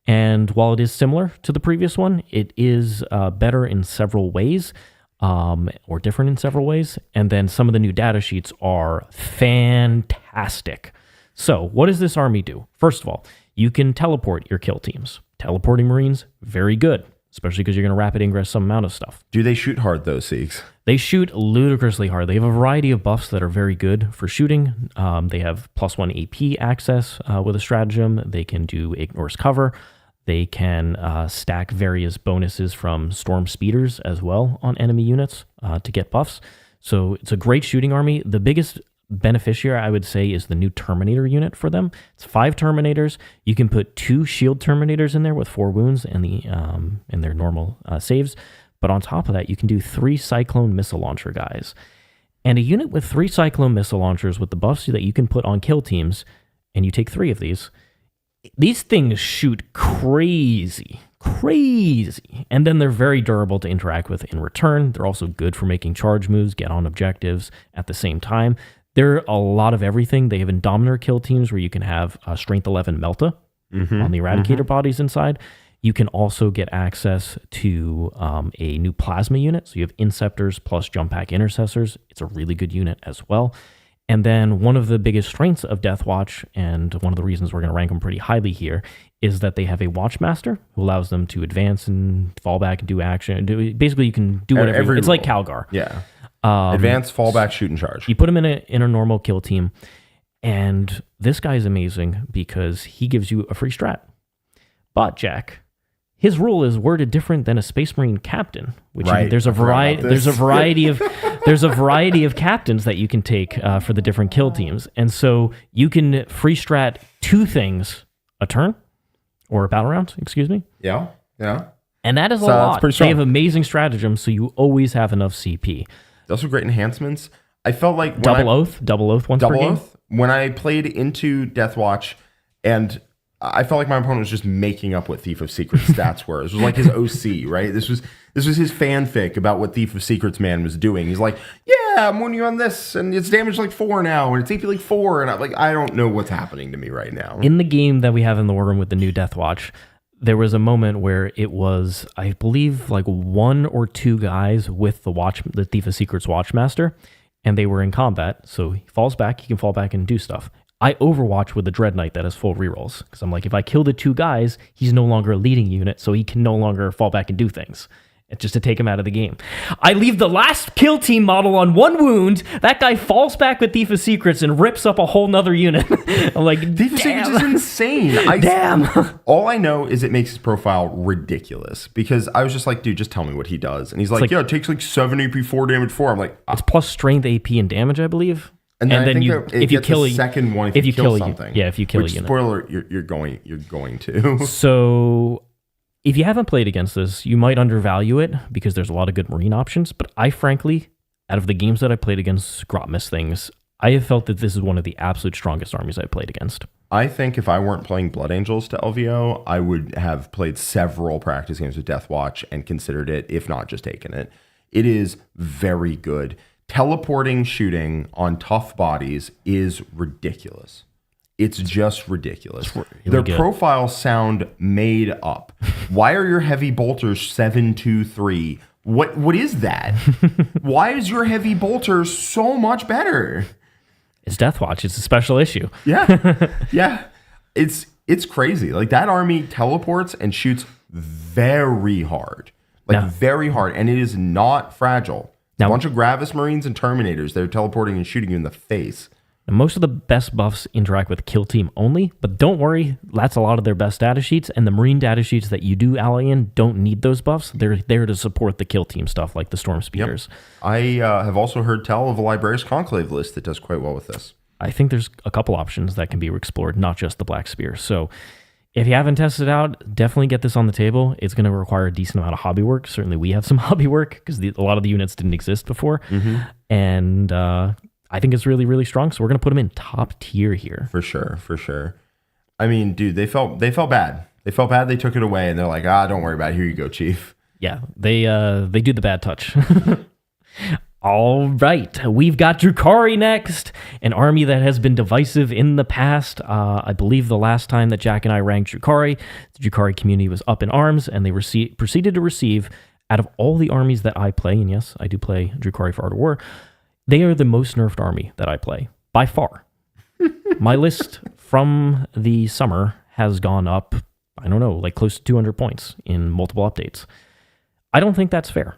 S1: And while it is similar to the previous one, it is better in several ways, or different in several ways. And then some of the new data sheets are fantastic. So what does this army do? First of all, you can teleport your kill teams. Teleporting Marines, very good, especially because you're going to rapid ingress some amount of stuff.
S2: Do they shoot hard, though, Siegs?
S1: They shoot ludicrously hard. They have a variety of buffs that are very good for shooting. They have +1 AP access with a stratagem. They can do ignores cover. They can stack various bonuses from storm speeders as well on enemy units to get buffs. So it's a great shooting army. The biggest beneficiary, I would say, is the new Terminator unit for them. It's 5 Terminators. You can put 2 shield Terminators in there with 4 wounds and their normal saves. But on top of that, you can do 3 Cyclone missile launcher guys. And a unit with 3 Cyclone missile launchers with the buffs that you can put on kill teams, and you take 3 of these things shoot crazy. And then they're very durable to interact with in return. They're also good for making charge moves, get on objectives at the same time. They're a lot of everything. They have Indominator kill teams where you can have Strength 11 Melta on the Eradicator bodies inside. You can also get access to a new Plasma unit. So you have Inceptors plus Jump Pack Intercessors. It's a really good unit as well. And then one of the biggest strengths of Deathwatch, and one of the reasons we're going to rank them pretty highly here, is that they have a Watchmaster who allows them to advance and fall back and do action. Basically, you can do whatever. It's like Calgar.
S2: Yeah. Advance, fall back, shoot, and charge.
S1: You put him in a normal kill team, and this guy is amazing because he gives you a free strat. But, Jack, his rule is worded different than a Space Marine captain, which
S2: right.
S1: There's a variety of captains that you can take for the different kill teams, and so you can free strat 2 things a turn or a battle round. Excuse me.
S2: Yeah.
S1: And that is a lot. They have amazing stratagems, so you always have enough CP.
S2: Also great enhancements. I felt like
S1: double oath once per game.
S2: When I played into Deathwatch, and I felt like my opponent was just making up what Thief of Secrets stats were. This was like his OC, right? This was his fanfic about what Thief of Secrets man was doing. He's like, yeah, I'm winning you on this, and it's damage like 4 now, and it's AP like 4, and I'm like, I don't know what's happening to me right now.
S1: In the game that we have in the war room with the new Deathwatch, there was a moment where it was, I believe, like 1 or 2 guys with the Thief of Secrets Watchmaster, and they were in combat. So he falls back, he can fall back and do stuff. I overwatch with the Dread Knight that has full rerolls, because I'm like, if I kill the 2 guys, he's no longer a leading unit, so he can no longer fall back and do things. It's just to take him out of the game. I leave the last kill team model on 1 wound. That guy falls back with Thief of Secrets and rips up a whole nother unit. I'm like,
S2: Thief of Secrets is insane.
S1: Damn.
S2: All I know is it makes his profile ridiculous, because I was just like, dude, just tell me what he does. And he's like, yeah, it takes like 7 AP, 4 damage, 4. I'm like,
S1: it's plus strength, AP, and damage, I believe.
S2: And then if you kill a second one, if you kill something.
S1: If you kill a unit.
S2: Spoiler, you're going to.
S1: So if you haven't played against this, you might undervalue it because there's a lot of good Marine options. But I frankly, out of the games that I played against Grotmus things, I have felt that this is one of the absolute strongest armies I've played against.
S2: I think if I weren't playing Blood Angels to LVO, I would have played several practice games with Deathwatch and considered it, if not just taken it. It is very good. Teleporting shooting on tough bodies is ridiculous. It's just ridiculous. Really Their good. Profiles sound made up. Why are your heavy bolters 723? What is that? Why is your heavy bolter so much better?
S1: It's Deathwatch. It's a special issue.
S2: Yeah. It's crazy. Like, that army teleports and shoots very hard. Very hard. And it is not fragile. Now, a bunch of Gravis Marines and Terminators. They're teleporting and shooting you in the face.
S1: Most of the best buffs interact with kill team only, but don't worry, that's a lot of their best data sheets, and the Marine data sheets that you do ally in don't need those buffs. They're there to support the kill team stuff, like the Storm Speeders.
S2: Yep. I have also heard tell of a Librarius Conclave list that does quite well with this.
S1: I think there's a couple options that can be explored, not just the Black Spear. So if you haven't tested it out, definitely get this on the table. It's going to require a decent amount of hobby work. Certainly we have some hobby work because a lot of the units didn't exist before. And I think it's really, really strong. So we're going to put them in top tier here.
S2: For sure. I mean, dude, they felt bad. They felt bad. They took it away and they're like, don't worry about it. Here you go, Chief.
S1: Yeah, they do the bad touch. All right, we've got Drukhari next, an army that has been divisive in the past. I believe the last time that Jack and I ranked Drukhari, the Drukhari community was up in arms, and they proceeded to receive, out of all the armies that I play, and yes, I do play Drukhari for Art of War, they are the most nerfed army that I play, by far. My list from the summer has gone up, I don't know, like close to 200 points in multiple updates. I don't think that's fair.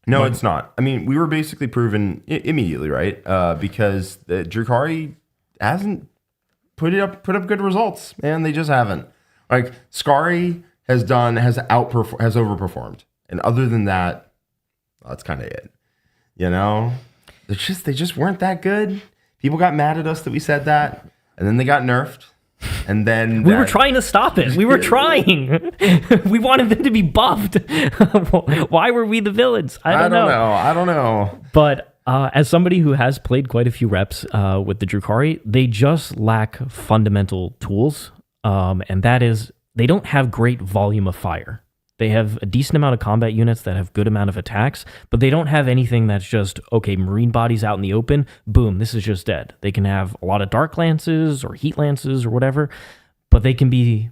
S2: No, it's not. I mean, we were basically proven immediately, right? Because the Drukhari hasn't put up good results, man. They just haven't. Like Skari has overperformed, and other than that, that's kind of it. You know, they just weren't that good. People got mad at us that we said that, and then they got nerfed. And then
S1: we were trying to stop it. We were trying. We wanted them to be buffed. Why were we the villains? I don't know. But as somebody who has played quite a few reps with the Drukhari, they just lack fundamental tools. And that is, they don't have great volume of fire. They have a decent amount of combat units that have good amount of attacks, but they don't have anything that's just, okay, marine bodies out in the open, boom, this is just dead. They can have a lot of dark lances or heat lances or whatever, but they can be,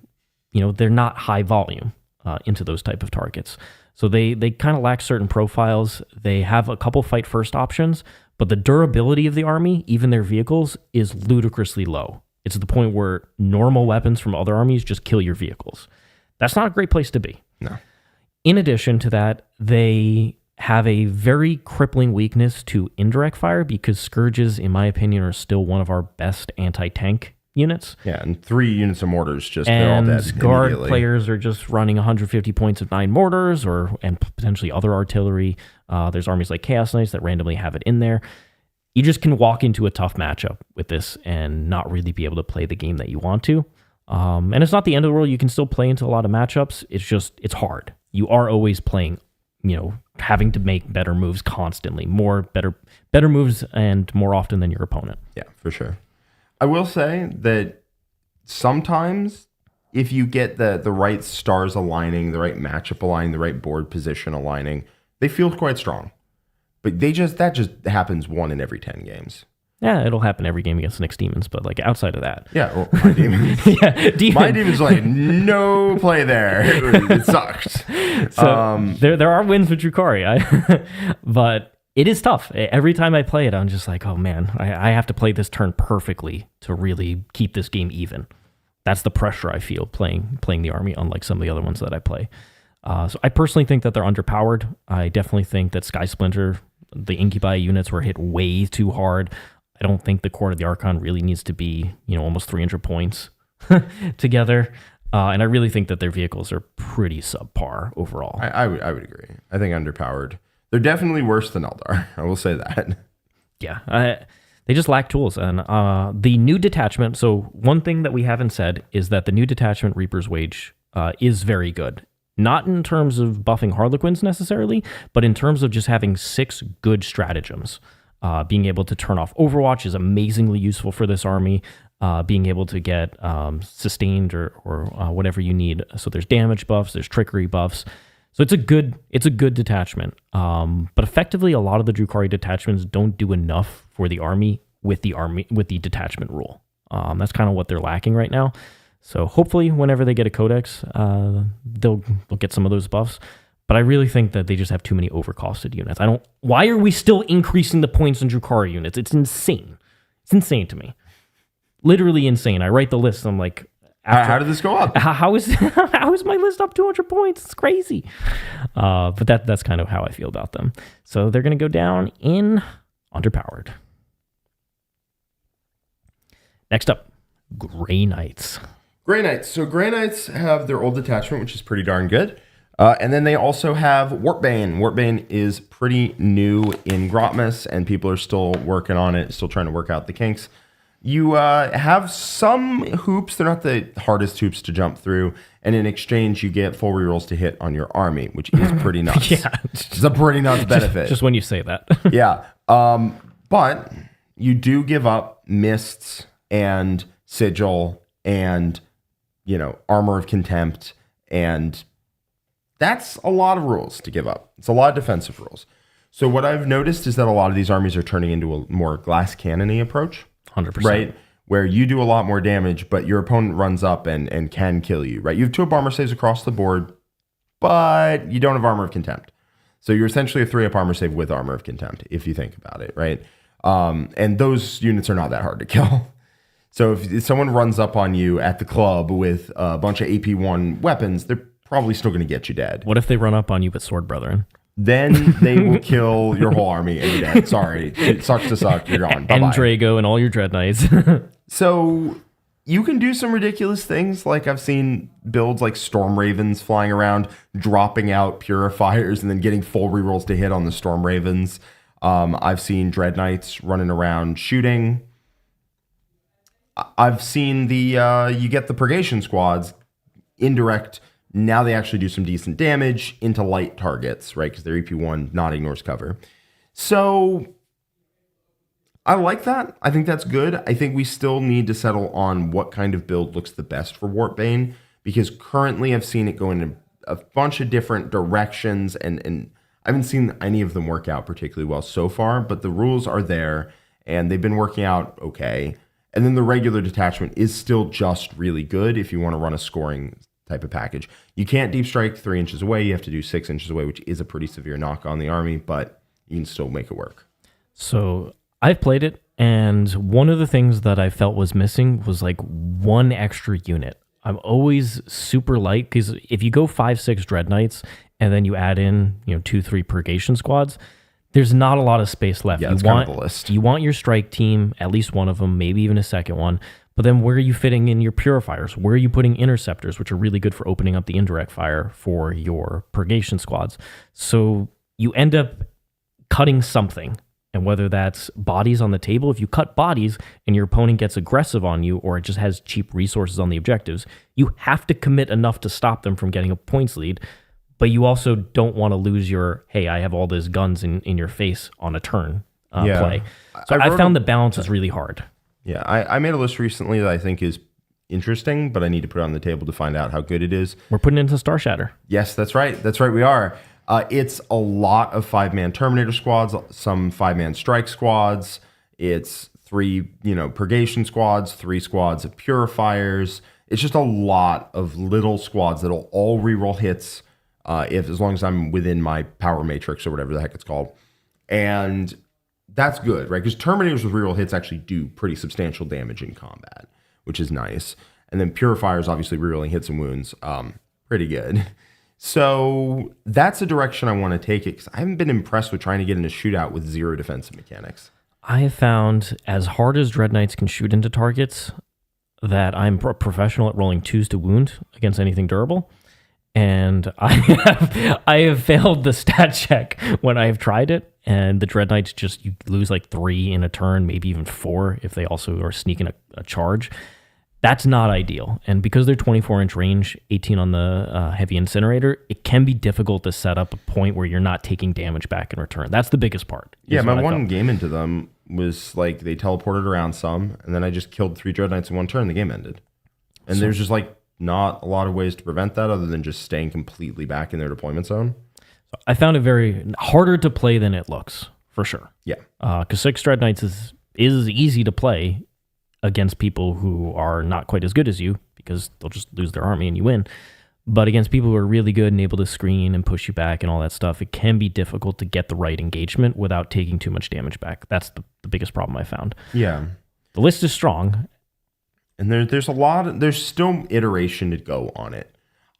S1: they're not high volume into those type of targets. So they kind of lack certain profiles. They have a couple fight first options, but the durability of the army, even their vehicles, is ludicrously low. It's to the point where normal weapons from other armies just kill your vehicles. That's not a great place to be.
S2: No.
S1: In addition to that, they have a very crippling weakness to indirect fire because Scourges, in my opinion, are still one of our best anti-tank units.
S2: Yeah, and 3 units of mortars, they're all dead.
S1: And guard players are just running 150 points of 9 mortars and potentially other artillery. There's armies like Chaos Knights that randomly have it in there. You just can walk into a tough matchup with this and not really be able to play the game that you want to. And it's not the end of the world. You can still play into a lot of matchups. It's hard. You are always playing, having to make better moves constantly, better moves and more often than your opponent.
S2: Yeah, for sure. I will say that sometimes if you get the right stars aligning, the right matchup aligning, the right board position aligning, they feel quite strong. But that just happens 1 in every 10 games.
S1: Yeah, it'll happen every game against Nyx Demons, but like outside of that.
S2: Yeah, well, my Demons. My Demons like no play there. It sucked.
S1: So there are wins with Drukhari, but it is tough. Every time I play it, I'm just like, oh man, I have to play this turn perfectly to really keep this game even. That's the pressure I feel playing the army, unlike some of the other ones that I play. So I personally think that they're underpowered. I definitely think that Sky Splinter, the Incubi units were hit way too hard. I don't think the Court of the Archon really needs to be, almost 300 points together. And I really think that their vehicles are pretty subpar overall.
S2: I would agree. I think underpowered. They're definitely worse than Eldar. I will say that.
S1: Yeah. They just lack tools. And the new detachment, so one thing that we haven't said is that the new detachment, Reaper's Wage, is very good. Not in terms of buffing Harlequins necessarily, but in terms of just having 6 good stratagems. Being able to turn off Overwatch is amazingly useful for this army. Being able to get sustained or whatever you need. So there's damage buffs, there's trickery buffs. So it's a good detachment. But effectively, a lot of the Drukhari detachments don't do enough for the army with the detachment rule. That's kind of what they're lacking right now. So hopefully, whenever they get a codex, they'll get some of those buffs. But I really think that they just have too many overcosted units. Why are we still increasing the points in Drukhari units? It's insane. It's insane to me. Literally insane. I write the list. I'm like,
S2: how did this go up?
S1: How is my list up 200 points? It's crazy. But that's kind of how I feel about them. So they're going to go down in underpowered. Next up, Grey Knights.
S2: Grey Knights. So Grey Knights have their old detachment, which is pretty darn good. And then they also have Warpbane. Warpbane is pretty new in Grotmas, and people are still working on it, still trying to work out the kinks. You have some hoops. They're not the hardest hoops to jump through. And in exchange, you get full rerolls to hit on your army, which is pretty nuts. It's a pretty nuts benefit.
S1: Just when you say that.
S2: Yeah. But you do give up mists and sigil and, armor of contempt. And that's a lot of rules to give up. It's a lot of defensive rules. So what I've noticed is that a lot of these armies are turning into a more glass cannon-y approach.
S1: 100%.
S2: Right? Where you do a lot more damage, but your opponent runs up and can kill you, right? You have 2 armor saves across the board, but you don't have armor of contempt. So you're essentially a 3-up armor save with armor of contempt, if you think about it, right? And those units are not that hard to kill. So if someone runs up on you at the club with a bunch of AP1 weapons, they're probably still going to get you dead.
S1: What if they run up on you with sword brethren?
S2: Then they will kill your whole army and you're dead. Sorry. It sucks to suck. You're gone. Bye-bye.
S1: And Drago and all your Dread Knights.
S2: So you can do some ridiculous things. Like I've seen builds like Storm Ravens flying around, dropping out purifiers, and then getting full rerolls to hit on the Storm Ravens. I've seen Dread Knights running around shooting. I've seen you get the Purgation Squads, indirect. Now they actually do some decent damage into light targets, right? Because their EP1 not ignores cover. So I like that. I think that's good. I think we still need to settle on what kind of build looks the best for Warpbane, because currently I've seen it go in a bunch of different directions, and I haven't seen any of them work out particularly well so far, but the rules are there, and they've been working out okay. And then the regular detachment is still just really good if you want to run a scoring type of package. You can't deep strike 3 inches away. You have to do 6 inches away, which is a pretty severe knock on the army, but you can still make it work.
S1: So I've played it, and one of the things that I felt was missing was like 1 extra unit. I'm always super light, because if you go 5-6 Dread Knights and then you add in 2-3 Purgation Squads, there's not a lot of space left.
S2: Yeah, it's kind of the list.
S1: You want your strike team, at least one of them, maybe even a second one. But then where are you fitting in your purifiers? Where are you putting interceptors, which are really good for opening up the indirect fire for your Purgation Squads? So you end up cutting something. And whether that's bodies on the table, if you cut bodies and your opponent gets aggressive on you, or it just has cheap resources on the objectives, you have to commit enough to stop them from getting a points lead. But you also don't want to lose your, hey, I have all those guns in your face on a turn play. So I found the balance is really hard.
S2: Yeah, I made a list recently that I think is interesting, but I need to put it on the table to find out how good it is.
S1: We're putting it into Star Shatter.
S2: Yes, that's right. That's right, we are. It's a lot of 5-man Terminator squads, some 5-man strike squads. It's 3, Purgation squads, 3 squads of Purifiers. It's just a lot of little squads that'll all reroll hits as long as I'm within my power matrix or whatever the heck it's called. And that's good, right? Because Terminators with reroll hits actually do pretty substantial damage in combat, which is nice. And then Purifiers, obviously, rerolling hits and wounds, pretty good. So that's a direction I want to take it, because I haven't been impressed with trying to get in a shootout with 0 defensive mechanics.
S1: I have found, as hard as Dread Knights can shoot into targets, that I'm professional at rolling 2s to wound against anything durable. And I have failed the stat check when I have tried it. And the Dread Knights you lose like 3 in a turn, maybe even 4 if they also are sneaking a charge. That's not ideal. And because they're 24-inch range, 18 on the heavy incinerator, it can be difficult to set up a point where you're not taking damage back in return. That's the biggest part.
S2: Yeah, my one game into them was like they teleported around some, and then I just killed 3 Dread Knights in 1 turn, the game ended. And there's just like not a lot of ways to prevent that other than just staying completely back in their deployment zone.
S1: I found it very harder to play than it looks, for sure.
S2: Yeah.
S1: Because 6 Dread Knights is easy to play against people who are not quite as good as you, because they'll just lose their army and you win. But against people who are really good and able to screen and push you back and all that stuff, it can be difficult to get the right engagement without taking too much damage back. That's the biggest problem I found.
S2: Yeah.
S1: The list is strong.
S2: And there's still iteration to go on it.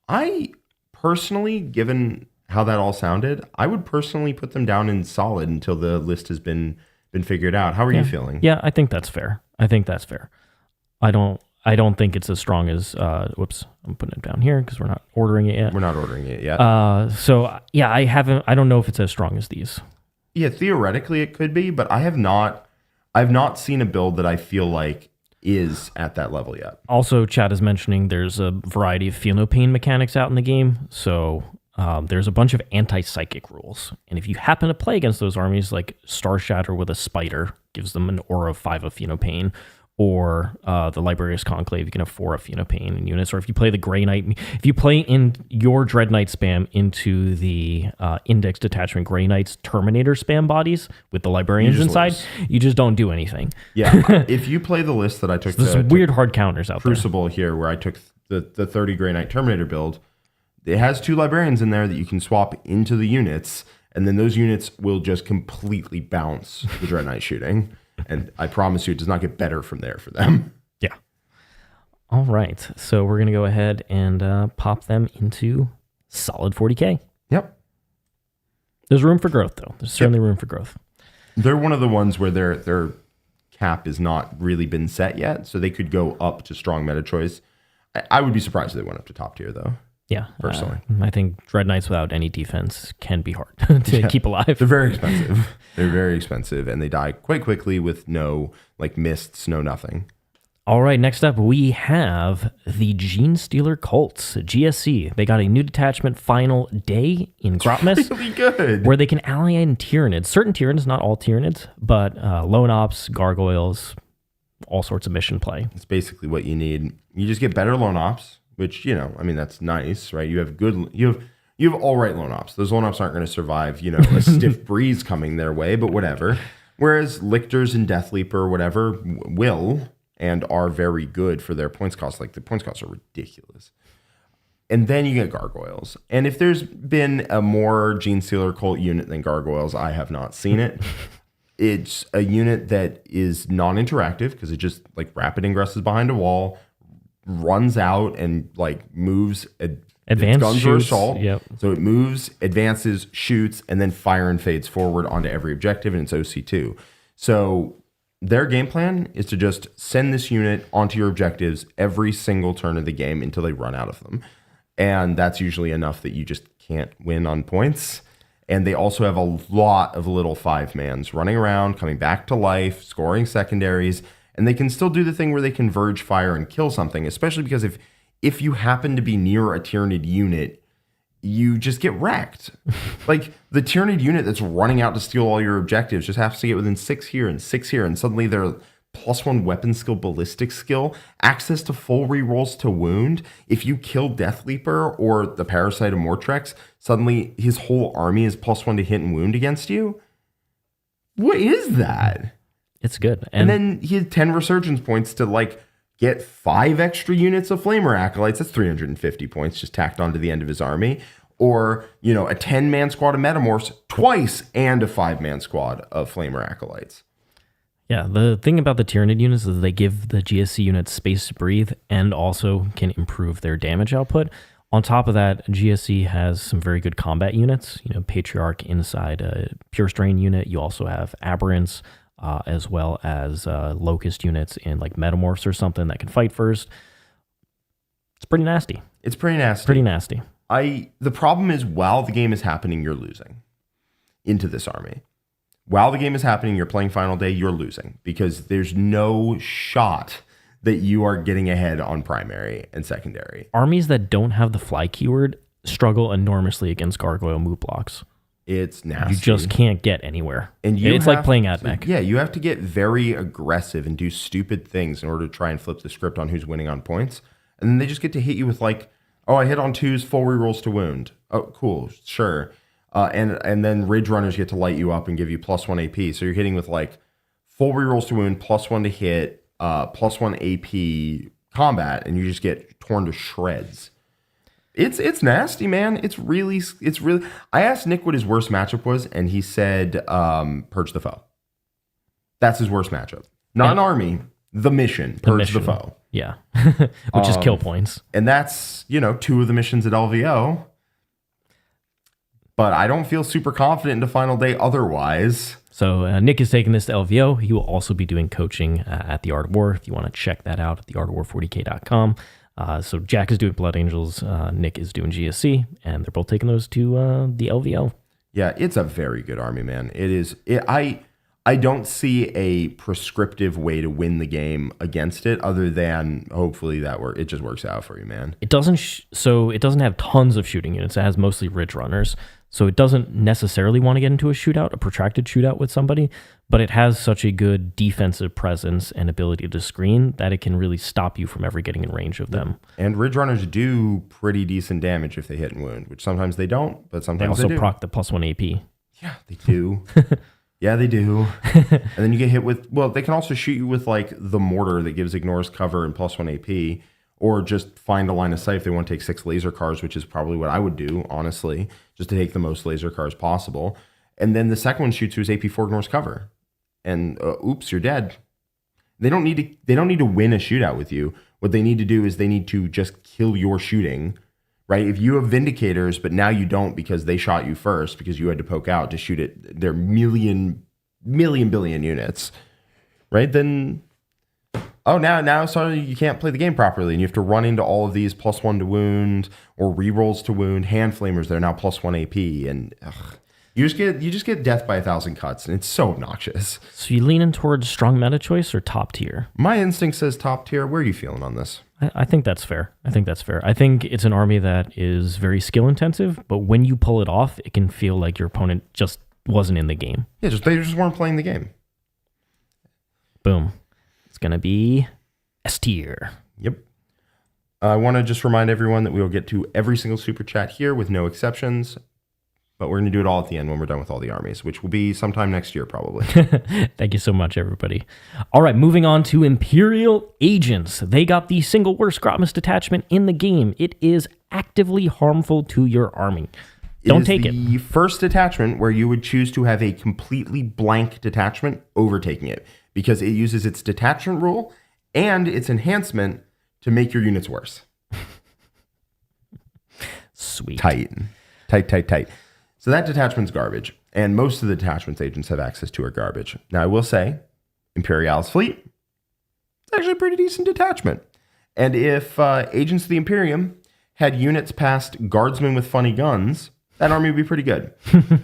S2: I personally, given how that all sounded, I would personally put them down in solid until the list has been figured out. How are you feeling?
S1: Yeah, I think that's fair. I don't think it's as strong as whoops, I'm putting it down here because we're not ordering it yet. So yeah, I don't know if it's as strong as these.
S2: Yeah, theoretically it could be, but I've not seen a build that I feel like is at that level yet.
S1: Also, Chad is mentioning there's a variety of feel no pain mechanics out in the game. So there's a bunch of anti-psychic rules. And if you happen to play against those armies, like Star Shatter with a spider gives them an aura of 5 of feel no pain, or the Librarius Conclave, you can have 4 of feel no pain in units. Or if you play the Grey Knight, if you play in your Dread Knight spam into the Index Detachment Grey Knight's Terminator spam bodies with the Librarians inside, you just don't do anything.
S2: Yeah, if you play the list that I took,
S1: there's some weird hard counters out
S2: Crucible here, where I took the 30 Grey Knight Terminator build, it has 2 Librarians in there that you can swap into the units, and then those units will just completely bounce the Dread Knight shooting. And I promise you, it does not get better from there for them.
S1: Yeah. All right. So we're going to go ahead and pop them into solid 40K.
S2: Yep.
S1: There's room for growth, though. There's certainly room for growth.
S2: They're one of the ones where their cap has not really been set yet, so they could go up to strong meta choice. I would be surprised if they went up to top tier, though.
S1: Yeah.
S2: Personally.
S1: I think Dread Knights without any defense can be hard to keep alive.
S2: They're very expensive. They're very expensive, and they die quite quickly with no mists, no nothing.
S1: All right, next up we have the Genestealer Cults, GSC. They got a new detachment final day in Grotmas.
S2: Really good.
S1: Where they can ally in Tyranids. Certain Tyranids, not all Tyranids, but Lone Ops, Gargoyles, all sorts of mission play.
S2: It's basically what you need. You just get better Lone Ops, which, that's nice, right? You have all right Lone Ops. Those Lone Ops aren't going to survive, a stiff breeze coming their way, but whatever. Whereas Lictors and Death Leaper or whatever will and are very good for their points cost. Like, the points costs are ridiculous. And then you get Gargoyles. And if there's been a more Genestealer Cult unit than Gargoyles, I have not seen it. It's a unit that is non-interactive because it just rapid ingresses behind a wall, runs out and moves
S1: advanced
S2: guns
S1: shoots,
S2: or assault.
S1: Yep.
S2: So it moves, advances, shoots, and then fire and fades forward onto every objective, and it's OC2. So their game plan is to just send this unit onto your objectives every single turn of the game until they run out of them. And that's usually enough that you just can't win on points. And they also have a lot of little 5-mans running around, coming back to life, scoring secondaries. And they can still do the thing where they converge fire and kill something, especially because if you happen to be near a Tyranid unit, you just get wrecked. The Tyranid unit that's running out to steal all your objectives just has to get within 6 here and 6 here, and suddenly they're +1 weapon skill, ballistic skill, access to full rerolls to wound. If you kill Death Leaper or the Parasite of Mortrex, suddenly his whole army is +1 to hit and wound against you. What is that?
S1: It's good.
S2: And then he had 10 resurgence points to get 5 extra units of Flamer Acolytes. That's 350 points just tacked onto the end of his army. Or, a 10-man squad of Metamorphs twice and a 5-man squad of Flamer Acolytes.
S1: Yeah, the thing about the Tyranid units is they give the GSC units space to breathe and also can improve their damage output. On top of that, GSC has some very good combat units. Patriarch inside a Pure Strain unit. You also have Aberrants, as well as Locust units in Metamorphs or something that can fight first. It's pretty nasty.
S2: The problem is, while the game is happening, you're losing into this army. While the game is happening, you're playing Final Day, you're losing because there's no shot that you are getting ahead on primary and secondary.
S1: Armies that don't have the fly keyword struggle enormously against Gargoyle move blocks.
S2: It's nasty.
S1: You just can't get anywhere.
S2: And
S1: it's like playing AdMech.
S2: Yeah, you have to get very aggressive and do stupid things in order to try and flip the script on who's winning on points. And then they just get to hit you with I hit on 2s, full rerolls to wound. Oh, cool, sure. And then Ridge Runners get to light you up and give you +1 AP. So you're hitting with full rerolls to wound, +1 to hit, +1 AP combat, and you just get torn to shreds. It's nasty, man. It's really. I asked Nick what his worst matchup was, and he said Purge the Foe. That's his worst matchup. Not an army, the mission. Purge the Foe.
S1: Yeah, which is kill points.
S2: And that's 2 of the missions at LVO. But I don't feel super confident into Final Day otherwise.
S1: So Nick is taking this to LVO. He will also be doing coaching at the Art of War. If you want to check that out at theartofwar40k.com. So Jack is doing Blood Angels, Nick is doing GSC, and they're both taking those to the LVO.
S2: Yeah, it's a very good army, man. It is. I don't see a prescriptive way to win the game against it, other than hopefully it just works out for you, man.
S1: It doesn't. So it doesn't have tons of shooting units. It has mostly Ridge Runners. So it doesn't necessarily want to get into a protracted shootout with somebody, but it has such a good defensive presence and ability to screen that it can really stop you from ever getting in range of them.
S2: And Ridge Runners do pretty decent damage if they hit and wound, which sometimes they don't, but sometimes
S1: they also
S2: do.
S1: proc the +1 AP.
S2: Yeah, they do. Yeah, they do. And then you get hit with, well, they can also shoot you with like the mortar that gives ignores cover and +1 AP, or just find a line of sight if they want to take 6 laser cars, which is probably what I would do, honestly, just to take the most laser cars possible. And then the second one shoots you as AP4 ignores cover. And oops, you're dead. They don't need to win a shootout with you. What they need to do is they need to just kill your shooting, right? If you have Vindicators, but now you don't because they shot you first because you had to poke out to shoot at their million billion units, right? Then, oh, now sorry, you can't play the game properly, and you have to run into all of these +1 to wound or rerolls to wound, hand flamers that are now +1 AP, and you just get death by 1,000 cuts, and it's so obnoxious.
S1: So you leaning towards strong meta choice or top tier?
S2: My instinct says top tier. Where are you feeling on this?
S1: I think that's fair. I think it's an army that is very skill intensive, but when you pull it off, it can feel like your opponent just wasn't in the game.
S2: Yeah, they just weren't playing the game.
S1: Boom. It's going to be S tier.
S2: Yep. I want to just remind everyone that we will get to every single super chat here with no exceptions, but we're going to do it all at the end when we're done with all the armies, which will be sometime next year, probably.
S1: Thank you so much, everybody. All right, moving on to Imperial Agents. They got the single worst Grotmus detachment in the game. It is actively harmful to your army. Don't take it.
S2: The first detachment where you would choose to have a completely blank detachment overtaking it, because it uses its detachment rule and its enhancement to make your units worse.
S1: Sweet.
S2: Tight. So that detachment's garbage, and most of the detachments agents have access to are garbage. Now, I will say, Imperial's fleet, it's actually a pretty decent detachment. And if Agents of the Imperium had units past Guardsmen with funny guns, that army would be pretty good.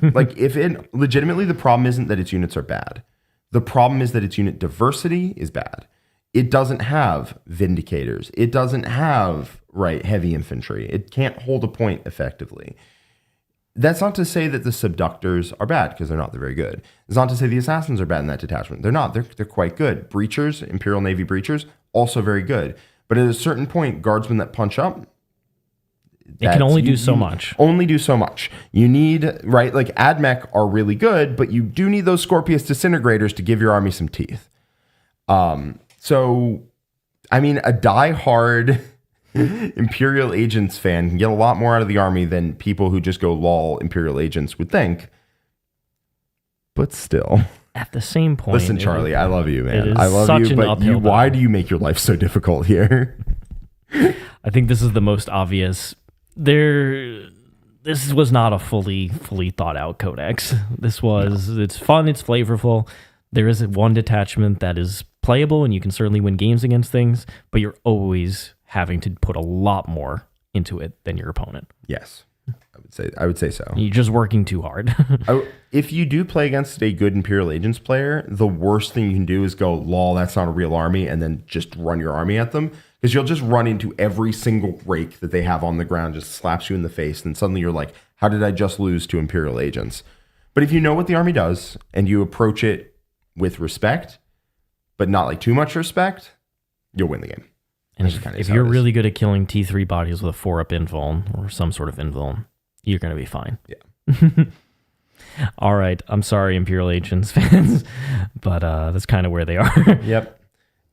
S2: Like, if it legitimately, the problem isn't that its units are bad. The problem is that its unit diversity is bad. It doesn't have Vindicators. It doesn't have, heavy infantry. It can't hold a point effectively. That's not to say that the Subductors are bad, because they're not. They're very good. It's not to say the Assassins are bad in that detachment. They're not. They're quite good. Breachers, Imperial Navy Breachers, also very good. But at a certain point, Guardsmen that punch up,
S1: it can only do so much.
S2: Only do so much. You need, like AdMech are really good, but you do need those Scorpius Disintegrators to give your army some teeth. So, I mean, a die-hard Imperial Agents fan can get a lot more out of the army than people who just go lol Imperial Agents would think. But still,
S1: at the same point,
S2: listen, Charlie, I love you, man.
S1: I
S2: love you, but why do you make your life so difficult here?
S1: I think this is the most obvious. This was not a fully thought out codex. It's fun, it's flavorful. There is one detachment that is playable, and you can certainly win games against things, but you're always having to put a lot more into it than your opponent.
S2: Yes, I would say so.
S1: You're just working too hard.
S2: If you do play against a good Imperial Agents player, the worst thing you can do is go, lol, that's not a real army, and then just run your army at them, because you'll just run into every single rake that they have on the ground, just slaps you in the face, and suddenly you're like, how did I just lose to Imperial Agents? But if you know what the army does, and you approach it with respect, but not like too much respect, you'll win the game.
S1: And if you're really good at killing T3 bodies with a 4-up invuln or some sort of invuln, you're going to be fine.
S2: Yeah.
S1: All right. I'm sorry, Imperial Agents fans, but that's kind of where they are.
S2: Yep.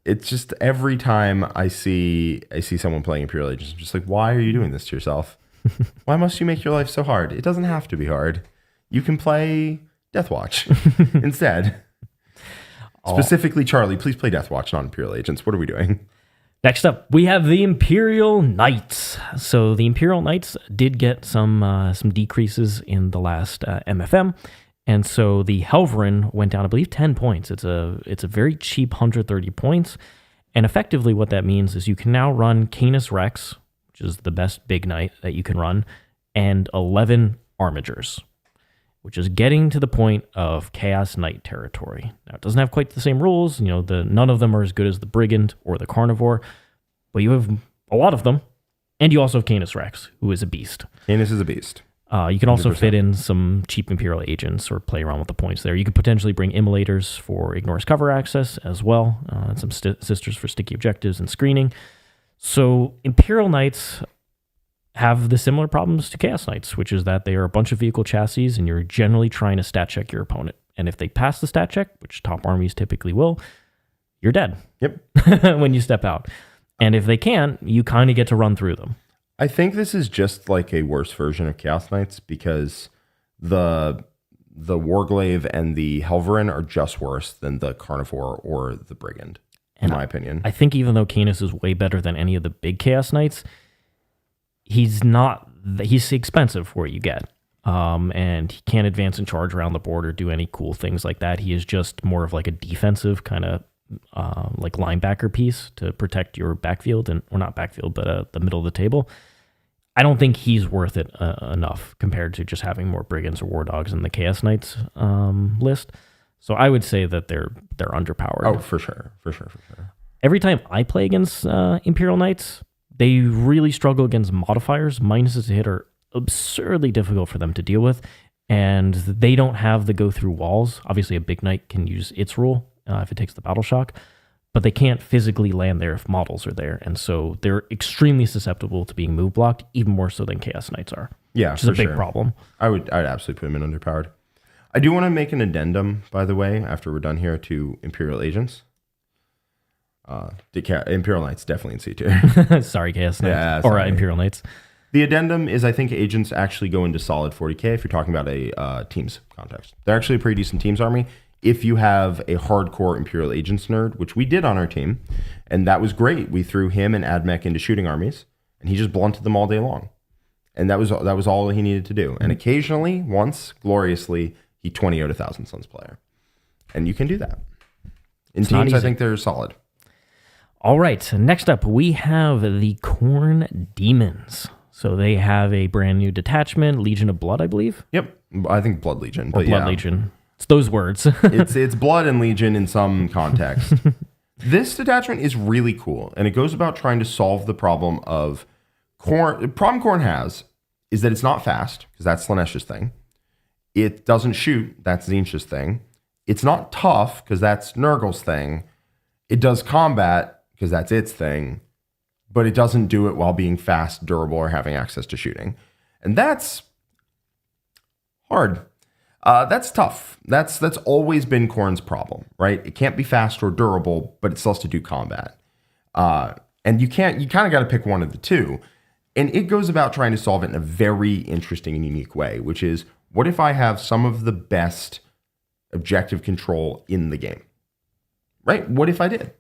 S2: It's just every time I see someone playing Imperial Agents, I'm just like, why are you doing this to yourself? Why must you make your life so hard? It doesn't have to be hard. You can play Deathwatch instead. Specifically, Charlie, please play Deathwatch, not Imperial Agents. What are we doing?
S1: Next up, we have the Imperial Knights. So the Imperial Knights did get some decreases in the last MFM, and so the Helverin went down, I believe, 10 points. It's a very cheap 130 points, and effectively what that means is you can now run Canis Rex, which is the best big knight that you can run, and 11 Armigers. which is getting to the point of Chaos Knight territory. Now, it doesn't have quite the same rules. None of them are as good as the Brigand or the Carnivore, but you have a lot of them. And you also have Canis Rex, who is a beast.
S2: Canis is a beast.
S1: You can also
S2: 100%.
S1: fit in some cheap Imperial Agents or play around with the points there. You could potentially bring Immolators for Ignores Cover access as well, and some Sisters for sticky objectives and screening. So Imperial Knights have the similar problems to Chaos Knights, which is that they are a bunch of vehicle chassis, and you're generally trying to stat check your opponent. And if they pass the stat check, which top armies typically will, you're dead.
S2: Yep.
S1: when you step out. And if they can't, you kind of get to run through them.
S2: I think this is just like a worse version of Chaos Knights because the Warglaive and the Helverin are just worse than the Carnivore or the Brigand, in my opinion.
S1: I think even though Canis is way better than any of the big Chaos Knights, he's expensive for what you get. And he can't advance and charge around the board or do any cool things like that. He is just more of like a defensive kind of like linebacker piece to protect your backfield, or not backfield, but the middle of the table. I don't think he's worth it enough compared to just having more Brigands or War Dogs in the Chaos Knights list. So I would say that they're underpowered.
S2: Oh, for sure.
S1: Every time I play against Imperial Knights, they really struggle against modifiers. Minuses to hit are absurdly difficult for them to deal with, and they don't have the go through walls. Obviously, a big knight can use its rule if it takes the battle shock, but they can't physically land there if models are there, and so they're extremely susceptible to being move blocked, even more so than Chaos Knights are.
S2: Yeah,
S1: which is a big problem.
S2: I'd absolutely put them in underpowered. I do want to make an addendum, by the way, after we're done here, to Imperial Agents. Imperial Knights definitely in C tier.
S1: Sorry, Chaos Knights.
S2: Yeah,
S1: or
S2: sorry.
S1: Imperial Knights.
S2: The addendum is I think Agents actually go into solid 40k if you're talking about a teams context. They're actually a pretty decent teams army. If you have a hardcore Imperial Agents nerd, which we did on our team, and that was great. We threw him and Admech into shooting armies, and he just blunted them all day long. And that was all he needed to do. And occasionally, once, gloriously, he 20-0'd a Thousand Suns player. And you can do that. In teams, I think they're solid.
S1: All right, next up, we have the Khorne Demons. So they have a brand new detachment, Legion of Blood, I believe.
S2: Yep, I think Blood Legion.
S1: Or Blood Legion. It's those words.
S2: it's Blood and Legion in some context. This detachment is really cool, and it goes about trying to solve the problem of Khorne. The problem Khorne has is that it's not fast, because that's Slaanesh's thing. It doesn't shoot, that's Tzeentch's thing. It's not tough, because that's Nurgle's thing. It does combat, because that's its thing. But it doesn't do it while being fast, durable, or having access to shooting. And that's hard. That's tough. That's always been Khorne's problem, right? It can't be fast or durable, but it still has to do combat. And you kind of got to pick one of the two. And it goes about trying to solve it in a very interesting and unique way, which is, what if I have some of the best objective control in the game? Right? What if I did?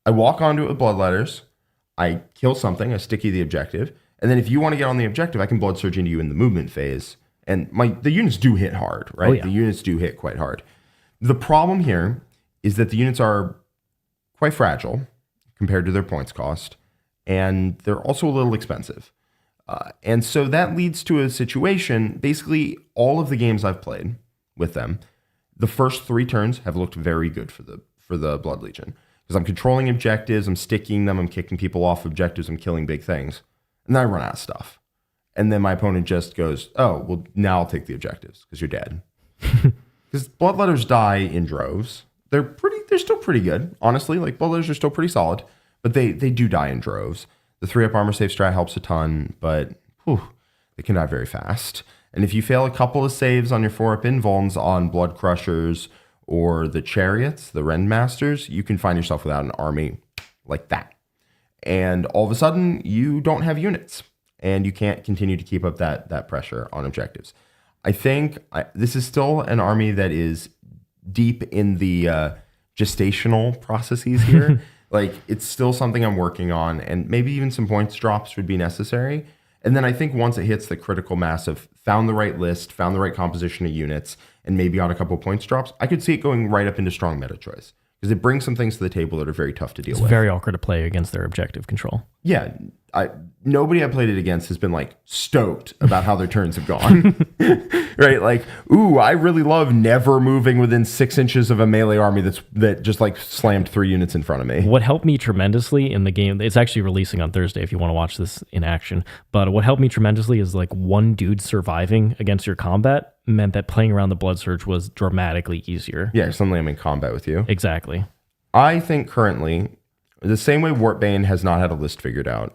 S2: I walk onto it with Bloodletters, I kill something, I sticky the objective, and then if you want to get on the objective, I can Blood Surge into you in the movement phase. And the units do hit hard, right?
S1: Oh, yeah.
S2: The units do hit quite hard. The problem here is that the units are quite fragile compared to their points cost, and they're also a little expensive. And so that leads to a situation, basically all of the games I've played with them, the first 3 turns have looked very good for the Blood Legion. Because I'm controlling objectives, I'm sticking them, I'm kicking people off objectives, I'm killing big things. And then I run out of stuff. And then my opponent just goes, oh, well, now I'll take the objectives because you're dead. Because Bloodletters die in droves. They're still pretty good, honestly. Like, Bloodletters are still pretty solid, but they do die in droves. The 3-up armor save strat helps a ton, but they can die very fast. And if you fail a couple of saves on your 4-up invulns on Blood Crushers or the Chariots, the Rendmasters, you can find yourself without an army like that. And all of a sudden, you don't have units, and you can't continue to keep up that pressure on objectives. I think this is still an army that is deep in the gestational processes here. Like, it's still something I'm working on, and maybe even some points drops would be necessary. And then I think once it hits the critical mass of found the right list, found the right composition of units, and maybe on a couple of points drops, I could see it going right up into strong meta choice. because it brings some things to the table that are very tough to deal
S1: It's
S2: with.
S1: very awkward to play against their objective control.
S2: Yeah, nobody I played it against has been like stoked about how their turns have gone. Right? Like, ooh, I really love never moving within 6 inches of a melee army that just like slammed 3 units in front of me.
S1: What helped me tremendously in the game, it's actually releasing on Thursday if you want to watch this in action, but what helped me tremendously is like one dude surviving against your combat meant that playing around the Blood Surge was dramatically easier.
S2: Yeah, suddenly I'm in combat with you.
S1: Exactly.
S2: I think currently, the same way Wartbane has not had a list figured out,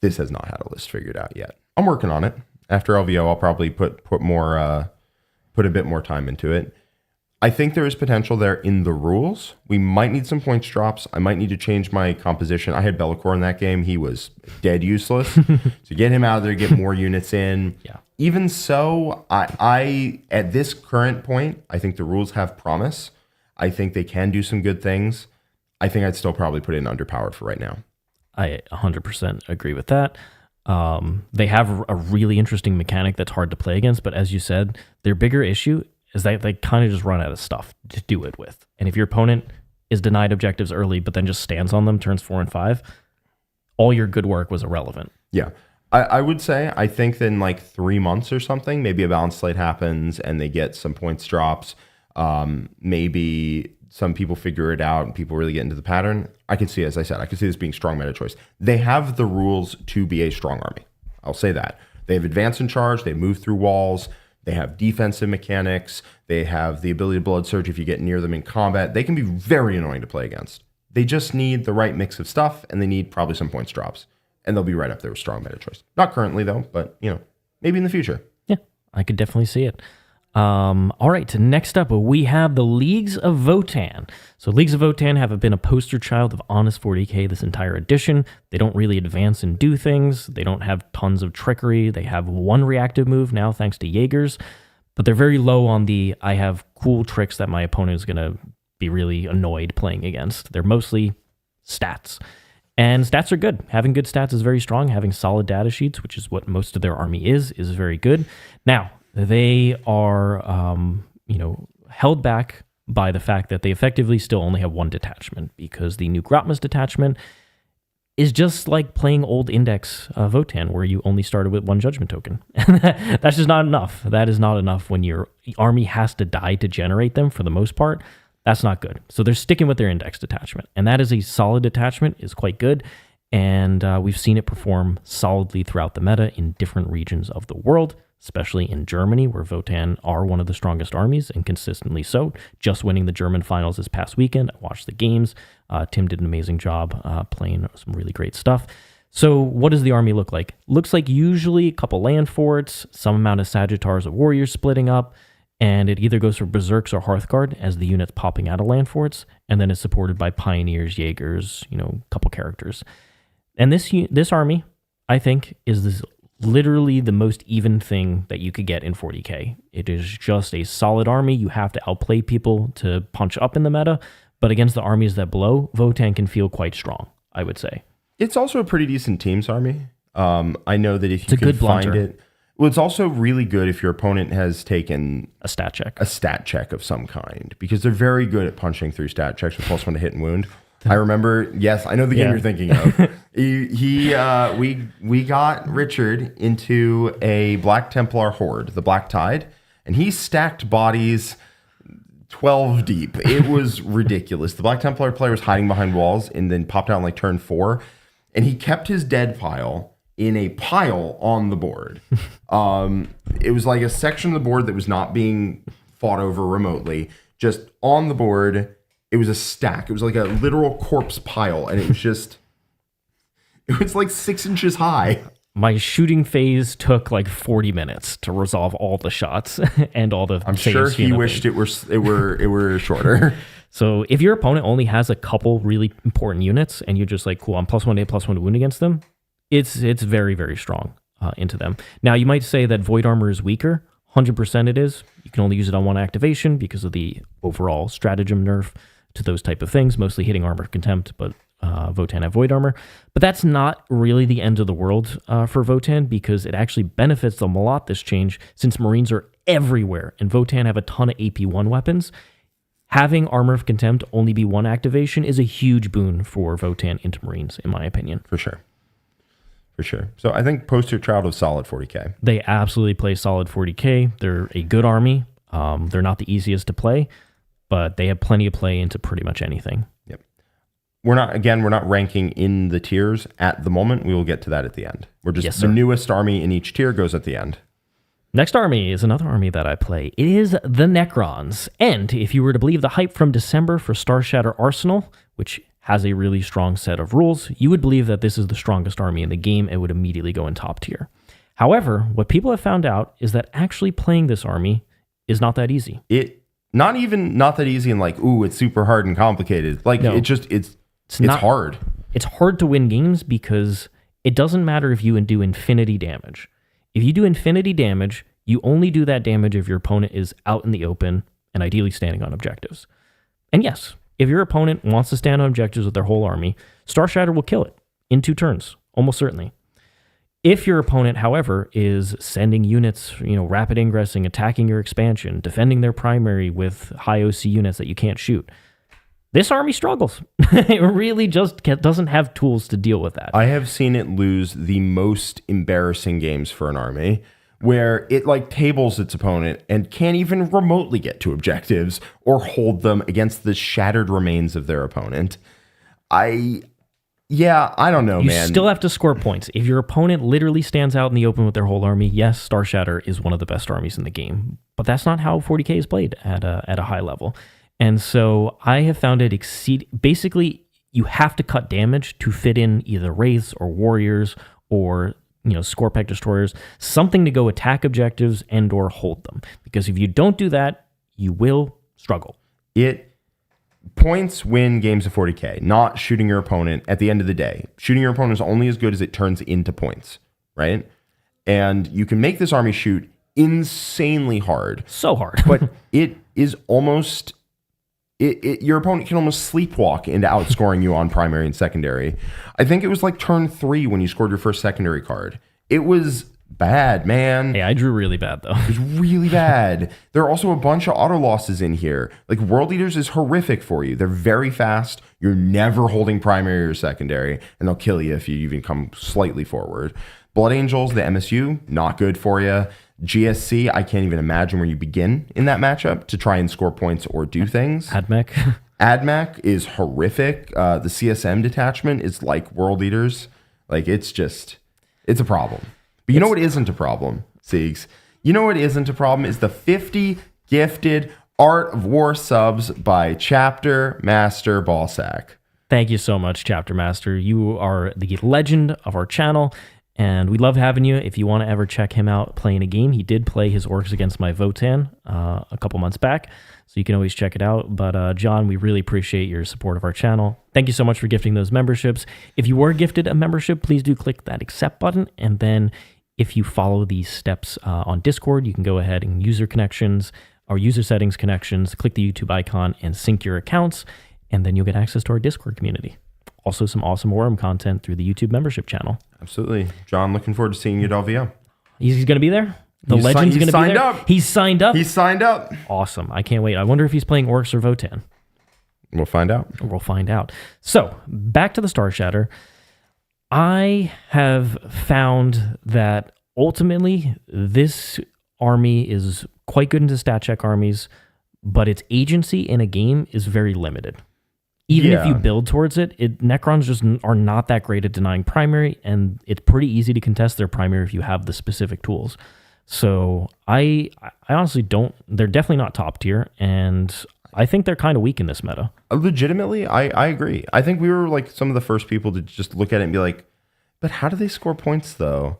S2: this has not had a list figured out yet. I'm working on it. After LVO, I'll probably put a bit more time into it. I think there is potential there in the rules. We might need some points drops. I might need to change my composition. I had Be'lakor in that game. He was dead useless. So get him out of there, get more units in.
S1: Yeah.
S2: Even so, I at this current point, I think the rules have promise. I think they can do some good things. I think I'd still probably put it in underpowered for right now.
S1: I 100% agree with that. They have a really interesting mechanic that's hard to play against, but as you said, their bigger issue is that they kind of just run out of stuff to do it with. And if your opponent is denied objectives early, but then just stands on them turns 4 and 5, all your good work was irrelevant.
S2: Yeah. I would say, I think that in like 3 months or something, maybe a balance slate happens and they get some points drops. Maybe some people figure it out and people really get into the pattern. I could see, as I said, I could see this being strong meta choice. They have the rules to be a strong army. I'll say that. They have advance and charge. They move through walls. They have defensive mechanics. They have the ability to blood surge if you get near them in combat. They can be very annoying to play against. They just need the right mix of stuff, and they need probably some points drops. And they'll be right up there with strong meta choice. Not currently, though, but, maybe in the future.
S1: Yeah, I could definitely see it. All right, next up, we have the Leagues of Votann. So Leagues of Votann have been a poster child of honest 40k this entire edition. They don't really advance and do things. They don't have tons of trickery. They have one reactive move now, thanks to Jaegers. But they're very low on the, I have cool tricks that my opponent is going to be really annoyed playing against. They're mostly stats. And stats are good. Having good stats is very strong. Having solid data sheets, which is what most of their army is very good. Now, they are, held back by the fact that they effectively still only have one detachment, because the new Grotmus detachment is just like playing old Index Votann, where you only started with one judgment token. That's just not enough. That is not enough when your army has to die to generate them for the most part. That's not good. So they're sticking with their Index detachment, and that is a solid detachment, is quite good. And we've seen it perform solidly throughout the meta in different regions of the world, especially in Germany, where Votann are one of the strongest armies, and consistently so. Just winning the German finals this past weekend. I watched the games. Tim did an amazing job playing some really great stuff. So what does the army look like? Looks like usually a couple land forts, some amount of Sagittars of Warriors splitting up, and it either goes for Berserks or Hearthguard as the units popping out of land forts, and then it's supported by Pioneers, Jaegers, a couple characters. And this army, I think, is literally the most even thing that you could get in 40k. It is just a solid army. You have to outplay people to punch up in the meta, but against the armies that blow, Votann can feel quite strong, I would say.
S2: It's also a pretty decent teams army. I know that if you can
S1: good
S2: find
S1: blunter.
S2: it, well, it's also really good if your opponent has taken
S1: A stat check.
S2: of some kind, because they're very good at punching through stat checks with +1 to hit and wound. I remember, yes, I know the game you're thinking of. We got Richard into a Black Templar horde, the Black Tide, and he stacked bodies 12 deep. It was ridiculous. The Black Templar player was hiding behind walls and then popped out on like turn 4, and he kept his dead pile in a pile on the board. It was like a section of the board that was not being fought over remotely, just on the board. It was a stack. It was like a literal corpse pile, and it was like 6 inches high.
S1: My shooting phase took like 40 minutes to resolve all the shots and all the.
S2: I'm sure he wished it were shorter.
S1: So if your opponent only has a couple really important units, and you're just like, cool, I'm +1 to hit, +1 to wound against them, it's very, very strong into them. Now you might say that Void Armor is weaker. 100% it is. You can only use it on one activation because of the overall stratagem nerf to those type of things, mostly hitting Armor of Contempt, but Votann have Void Armor. But that's not really the end of the world for Votann, because it actually benefits them a lot, this change, since Marines are everywhere, and Votann have a ton of AP1 weapons. having Armor of Contempt only be one activation is a huge boon for Votann into Marines, in my opinion.
S2: For sure. So I think Poster Child was solid 40k.
S1: They absolutely play solid 40k. They're a good army. They're not the easiest to play, but they have plenty of play into pretty much anything.
S2: Yep. We're not ranking in the tiers at the moment. We will get to that at the end. We're just the newest army in each tier goes at the end.
S1: Next army is another army that I play. It is the Necrons. And if you were to believe the hype from December for Starshatter Arsenal, which has a really strong set of rules, you would believe that this is the strongest army in the game and would immediately go in top tier. However, what people have found out is that actually playing this army is not that easy.
S2: Not that easy and like, ooh, it's super hard and complicated. Like, no, it's hard.
S1: It's hard to win games because it doesn't matter if you do infinity damage. If you do infinity damage, you only do that damage if your opponent is out in the open and ideally standing on objectives. And yes, if your opponent wants to stand on objectives with their whole army, Starshatter will kill it in 2 turns, almost certainly. If your opponent, however, is sending units, rapid ingressing, attacking your expansion, defending their primary with high OC units that you can't shoot, this army struggles. It really just doesn't have tools to deal with that.
S2: I have seen it lose the most embarrassing games for an army, where it like tables its opponent and can't even remotely get to objectives or hold them against the shattered remains of their opponent. I don't know, man.
S1: You still have to score points. If your opponent literally stands out in the open with their whole army, yes, Starshatter is one of the best armies in the game. But that's not how 40k is played at a high level. And so I have found it basically, you have to cut damage to fit in either Wraiths or Warriors or Scorpec Destroyers, something to go attack objectives and or hold them. Because if you don't do that, you will struggle.
S2: Points win games of 40k, not shooting your opponent at the end of the day. Shooting your opponent is only as good as it turns into points, right? And you can make this army shoot insanely hard.
S1: So hard.
S2: But it is almost... your opponent can almost sleepwalk into outscoring you on primary and secondary. I think it was like turn 3 when you scored your first secondary card. It was bad, man.
S1: Yeah, I drew really bad, though.
S2: It was really bad. There are also a bunch of auto losses in here. Like, World Eaters is horrific for you. They're very fast. You're never holding primary or secondary, and they'll kill you if you even come slightly forward. Blood Angels, the MSU, not good for you. GSC, I can't even imagine where you begin in that matchup to try and score points or do things. AdMech is horrific. The CSM detachment is like World Eaters. Like, it's a problem. But you know what isn't a problem, Siegs? You know what isn't a problem is the 50 gifted Art of War subs by Chapter Master Ballsack.
S1: Thank you so much, Chapter Master. You are the legend of our channel. And we love having you. If you want to ever check him out playing a game, he did play his Orks against my Votann a couple months back. So you can always check it out. But John, we really appreciate your support of our channel. Thank you so much for gifting those memberships. If you were gifted a membership, please do click that accept button. And then if you follow these steps on Discord, you can go ahead and user connections or user settings connections, click the YouTube icon and sync your accounts. And then you'll get access to our Discord community. Also some awesome Warhammer content through the YouTube membership channel.
S2: Absolutely. John, looking forward to seeing you at LVO.
S1: He's going to be there? The legend's going to be there? He's signed up?
S2: He's signed up.
S1: Awesome. I can't wait. I wonder if he's playing Orks or Votann.
S2: We'll find out.
S1: We'll find out. So, back to the Starshatter. I have found that ultimately this army is quite good into stat check armies, but its agency in a game is very limited. Even if you build towards it, Necrons just are not that great at denying primary, and it's pretty easy to contest their primary if you have the specific tools. So I honestly don't... They're definitely not top tier, and I think they're kind of weak in this meta.
S2: Legitimately, I agree. I think we were like some of the first people to just look at it and be like, but how do they score points, though?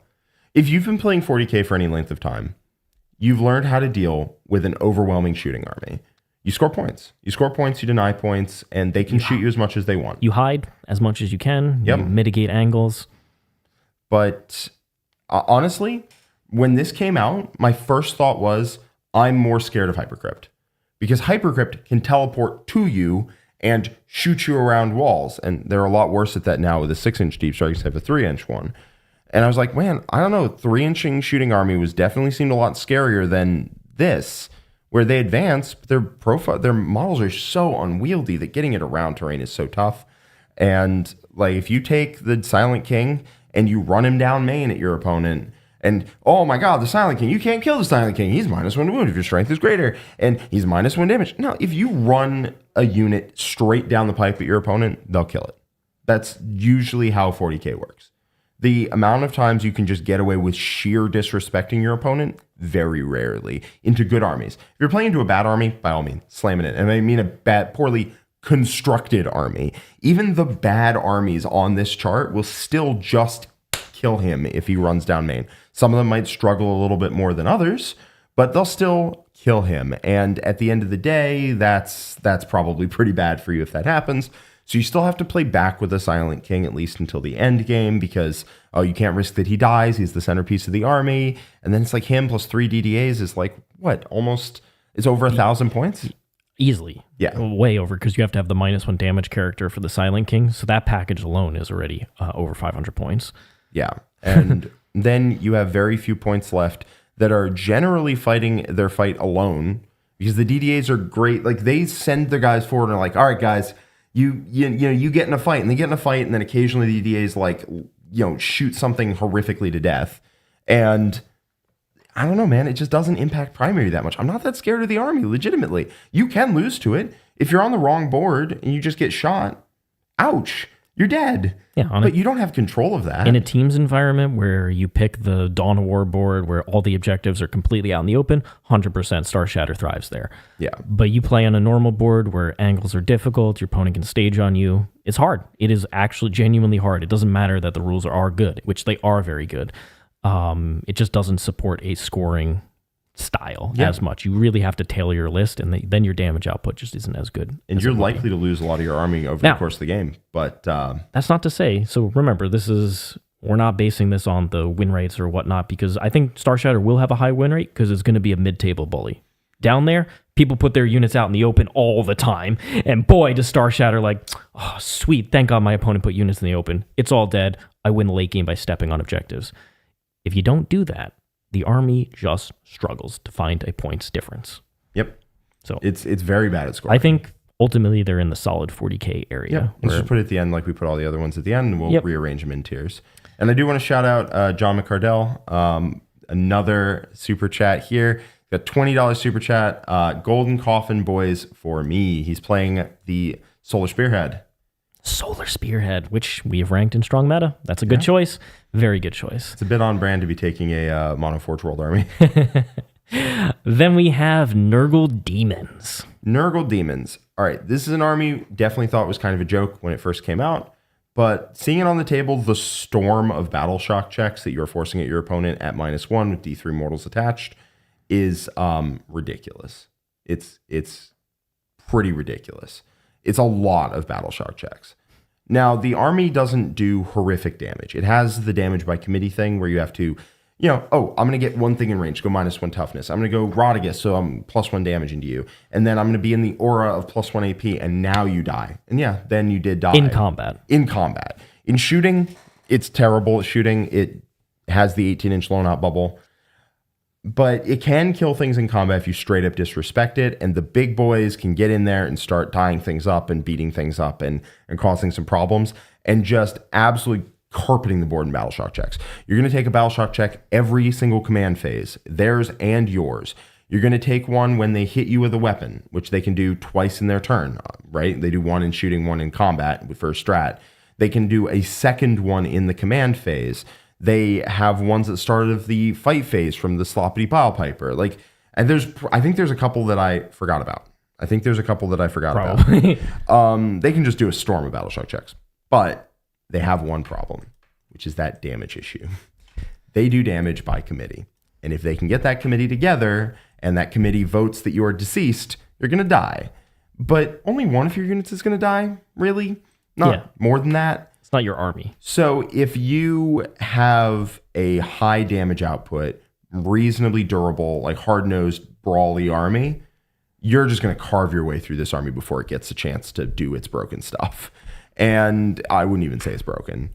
S2: If you've been playing 40k for any length of time, you've learned how to deal with an overwhelming shooting army. You score points. You score points, you deny points, and they can shoot you as much as they want.
S1: You hide as much as you can. Yep. You mitigate angles.
S2: But honestly, when this came out, my first thought was, I'm more scared of Hypercrypt. Because Hypercrypt can teleport to you and shoot you around walls. And they're a lot worse at that now with a 6-inch deep strike instead of a 3-inch one. And I was like, man, I don't know. 3-inching shooting army definitely seemed a lot scarier than this. where they advance, but their models are so unwieldy that getting it around terrain is so tough. And like if you take the Silent King and you run him down main at your opponent, and oh my god, the Silent King, you can't kill the Silent King. He's -1 wound if your strength is greater, and he's -1 damage. No, if you run a unit straight down the pipe at your opponent, they'll kill it. That's usually how 40k works. The amount of times you can just get away with sheer disrespecting your opponent, very rarely, into good armies. If you're playing into a bad army, by all means, slamming it. And I mean a bad, poorly constructed army. Even the bad armies on this chart will still just kill him if he runs down main. Some of them might struggle a little bit more than others, but they'll still kill him. And at the end of the day, that's probably pretty bad for you if that happens. So you still have to play back with the Silent King at least until the end game because, you can't risk that he dies. He's the centerpiece of the army. And then it's like him plus 3 DDAs is like, what, almost, it's over 1,000 points?
S1: Easily.
S2: Yeah.
S1: Way over because you have to have the -1 damage character for the Silent King. So that package alone is already over 500 points.
S2: Yeah. And then you have very few points left that are generally fighting their fight alone because the DDAs are great. Like they send their guys forward and are like, all right, guys, you get in a fight, and they get in a fight, and then occasionally the DDAs like, shoot something horrifically to death. And I don't know, man, it just doesn't impact primary that much. I'm not that scared of the army, legitimately. You can lose to it. If you're on the wrong board and you just get shot, ouch, you're dead.
S1: Yeah,
S2: but you don't have control of that.
S1: In a team's environment where you pick the Dawn of War board where all the objectives are completely out in the open, 100% Star Shatter thrives there.
S2: Yeah.
S1: But you play on a normal board where angles are difficult, your opponent can stage on you. It's hard. It is actually genuinely hard. It doesn't matter that the rules are good, which they are very good. It just doesn't support a scoring style as much. You really have to tailor your list, and then your damage output just isn't as good.
S2: And you're likely to lose a lot of your army over the course of the game. But
S1: that's not to say. So remember, we're not basing this on the win rates or whatnot, because I think Star Shatter will have a high win rate because it's going to be a mid-table bully. Down there, people put their units out in the open all the time, and boy, does Star Shatter like, oh, sweet, thank God my opponent put units in the open. It's all dead. I win the late game by stepping on objectives. If you don't do that, the army just struggles to find a points difference.
S2: Yep.
S1: So
S2: it's very bad at scoring.
S1: I think ultimately they're in the solid 40k area.
S2: Yeah. Let's just put it at the end like we put all the other ones at the end, and we'll rearrange them in tiers. And I do want to shout out John McCardell, another super chat here. Got $20 super chat. Golden Coffin Boys for me. He's playing the Solar Spearhead.
S1: Solar Spearhead, which we have ranked in strong meta. That's a good choice. Very good choice.
S2: It's a bit on brand to be taking a Mono Forge World army.
S1: Then we have Nurgle Demons.
S2: Nurgle Demons. All right, this is an army definitely thought was kind of a joke when it first came out, but seeing it on the table, the storm of battle shock checks that you're forcing at your opponent at -1 with D3 mortals attached is ridiculous. It's pretty ridiculous. It's a lot of battle shock checks. Now, the army doesn't do horrific damage. It has the damage by committee thing where you have to, I'm going to get one thing in range, go -1 toughness. I'm going to go Rodigus, so I'm +1 damage into you. And then I'm going to be in the aura of +1 AP, and now you die. And yeah, then you did die.
S1: In combat.
S2: In shooting, it's terrible at shooting. It has the 18-inch loan-out bubble. But it can kill things in combat if you straight up disrespect it, and the big boys can get in there and start tying things up and beating things up and causing some problems and just absolutely carpeting the board in battle shock checks. You're going to take a battle shock check every single command phase, theirs and yours. You're going to take one when they hit you with a weapon, which they can do twice in their turn, right? They do one in shooting, one in combat for strat. They can do a second one in the command phase. They have ones that start of the fight phase from the Sloppity Pile Piper. And I think there's a couple that I forgot about.
S1: Probably.
S2: They can just do a storm of battle shock checks. But they have one problem, which is that damage issue. They do damage by committee. And if they can get that committee together and that committee votes that you are deceased, you're going to die. But only one of your units is going to die, really? Not more than that.
S1: It's not your army.
S2: So if you have a high damage output, reasonably durable, like hard-nosed, brawly army, you're just going to carve your way through this army before it gets a chance to do its broken stuff. And I wouldn't even say it's broken,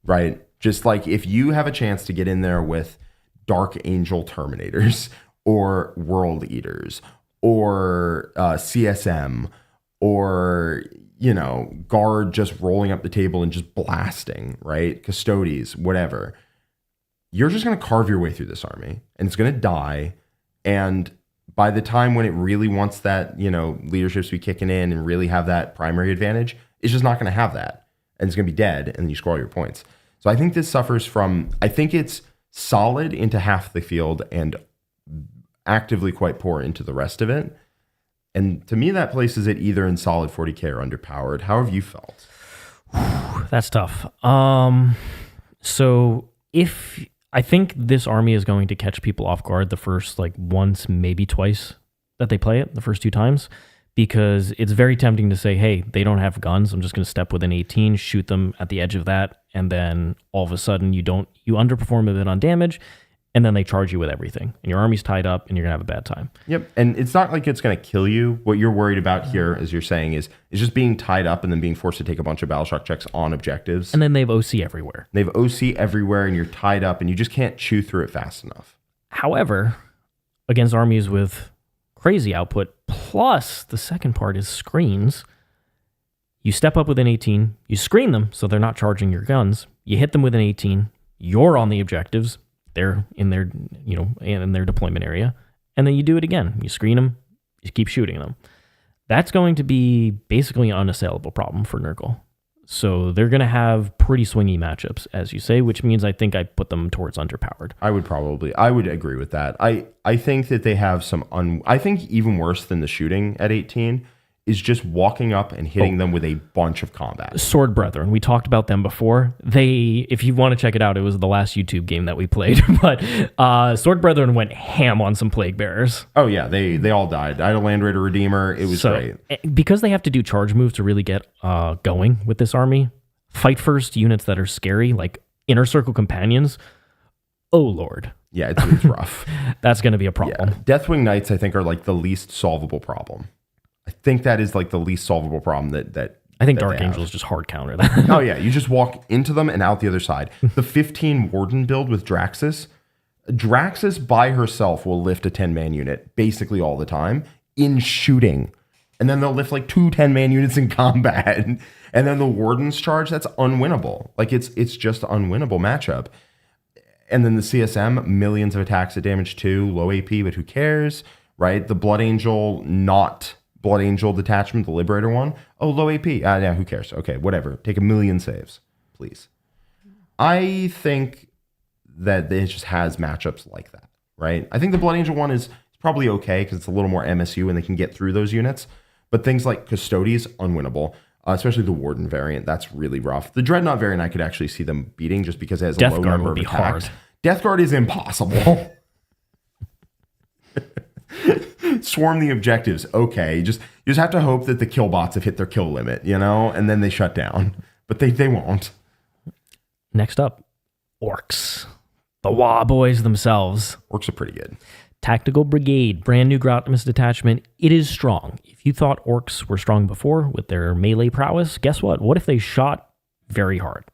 S2: right? Just like if you have a chance to get in there with Dark Angel Terminators or World Eaters or CSM, or, guard just rolling up the table and just blasting, right? Custodes, whatever. You're just going to carve your way through this army, and it's going to die. And by the time when it really wants that, leadership to be kicking in and really have that primary advantage, it's just not going to have that. And it's going to be dead, and then you score all your points. So I think this suffers from, I think it's solid into half the field and actively quite poor into the rest of it. And to me, that places it either in solid 40k or underpowered. How have you felt?
S1: That's tough. So if I think this army is going to catch people off guard the first once, maybe twice that they play it, the first 2 times, because it's very tempting to say, hey, they don't have guns. I'm just going to step within 18, shoot them at the edge of that. And then all of a sudden you underperform a bit on damage, and then they charge you with everything, and your army's tied up, and you're gonna have a bad time. Yep,
S2: and it's not like it's gonna kill you. What you're worried about here, as you're saying, is just being tied up and then being forced to take a bunch of Battleshock checks on objectives.
S1: And then they have OC everywhere.
S2: They have OC everywhere, and you're tied up, and you just can't chew through it fast enough.
S1: However, against armies with crazy output, plus the second part is screens, you step up within 18, you screen them so they're not charging your guns, you hit them within 18, you're on the objectives, they're in their, in their deployment area, and then you do it again. You screen them, you keep shooting them. That's going to be basically an unassailable problem for Nurgle. So they're going to have pretty swingy matchups, as you say, which means I think I put them towards underpowered.
S2: I would agree with that. I think that they have I think even worse than the shooting at 18 is just walking up and hitting them with a bunch of combat.
S1: Sword Brethren, we talked about them before. If you want to check it out, it was the last YouTube game that we played. But Sword Brethren went ham on some Plague Bearers.
S2: Oh yeah, they all died. I had a Land Raider Redeemer. It was great.
S1: Because they have to do charge moves to really get going with this army, fight first units that are scary, like Inner Circle Companions. Oh Lord.
S2: Yeah, it's rough.
S1: That's going to be a problem.
S2: Yeah. Deathwing Knights, I think, are the least solvable problem. I think that is the least solvable problem that
S1: I think Dark Angels just hard counter that.
S2: Oh yeah, you just walk into them and out the other side. The 15 Warden build with Draxus by herself will lift a 10-man unit basically all the time in shooting. And then they'll lift 2 10-man units in combat. And then the Wardens charge, that's unwinnable. It's just an unwinnable matchup. And then the CSM, millions of attacks at damage 2, low AP, but who cares, right? The Blood Angel, not Blood Angel detachment, the Liberator one. Oh, low AP. Yeah, who cares? Okay, whatever. Take 1,000,000 saves, please. I think that it just has matchups like that, right? I think the Blood Angel one is probably okay because it's a little more MSU and they can get through those units. But things like Custodes, unwinnable. Especially the Warden variant, that's really rough. The Dreadnought variant, I could actually see them beating just because it has a low number of attacks. Death Guard is impossible. Swarm the objectives. Okay, you just have to hope that the kill bots have hit their kill limit, and then they shut down. But they won't.
S1: Next up, Orks. The Wah boys themselves.
S2: Orks are pretty good.
S1: Tactical Brigade, brand new Grotmus detachment. It is strong. If you thought Orks were strong before with their melee prowess, guess what? What if they shot very hard?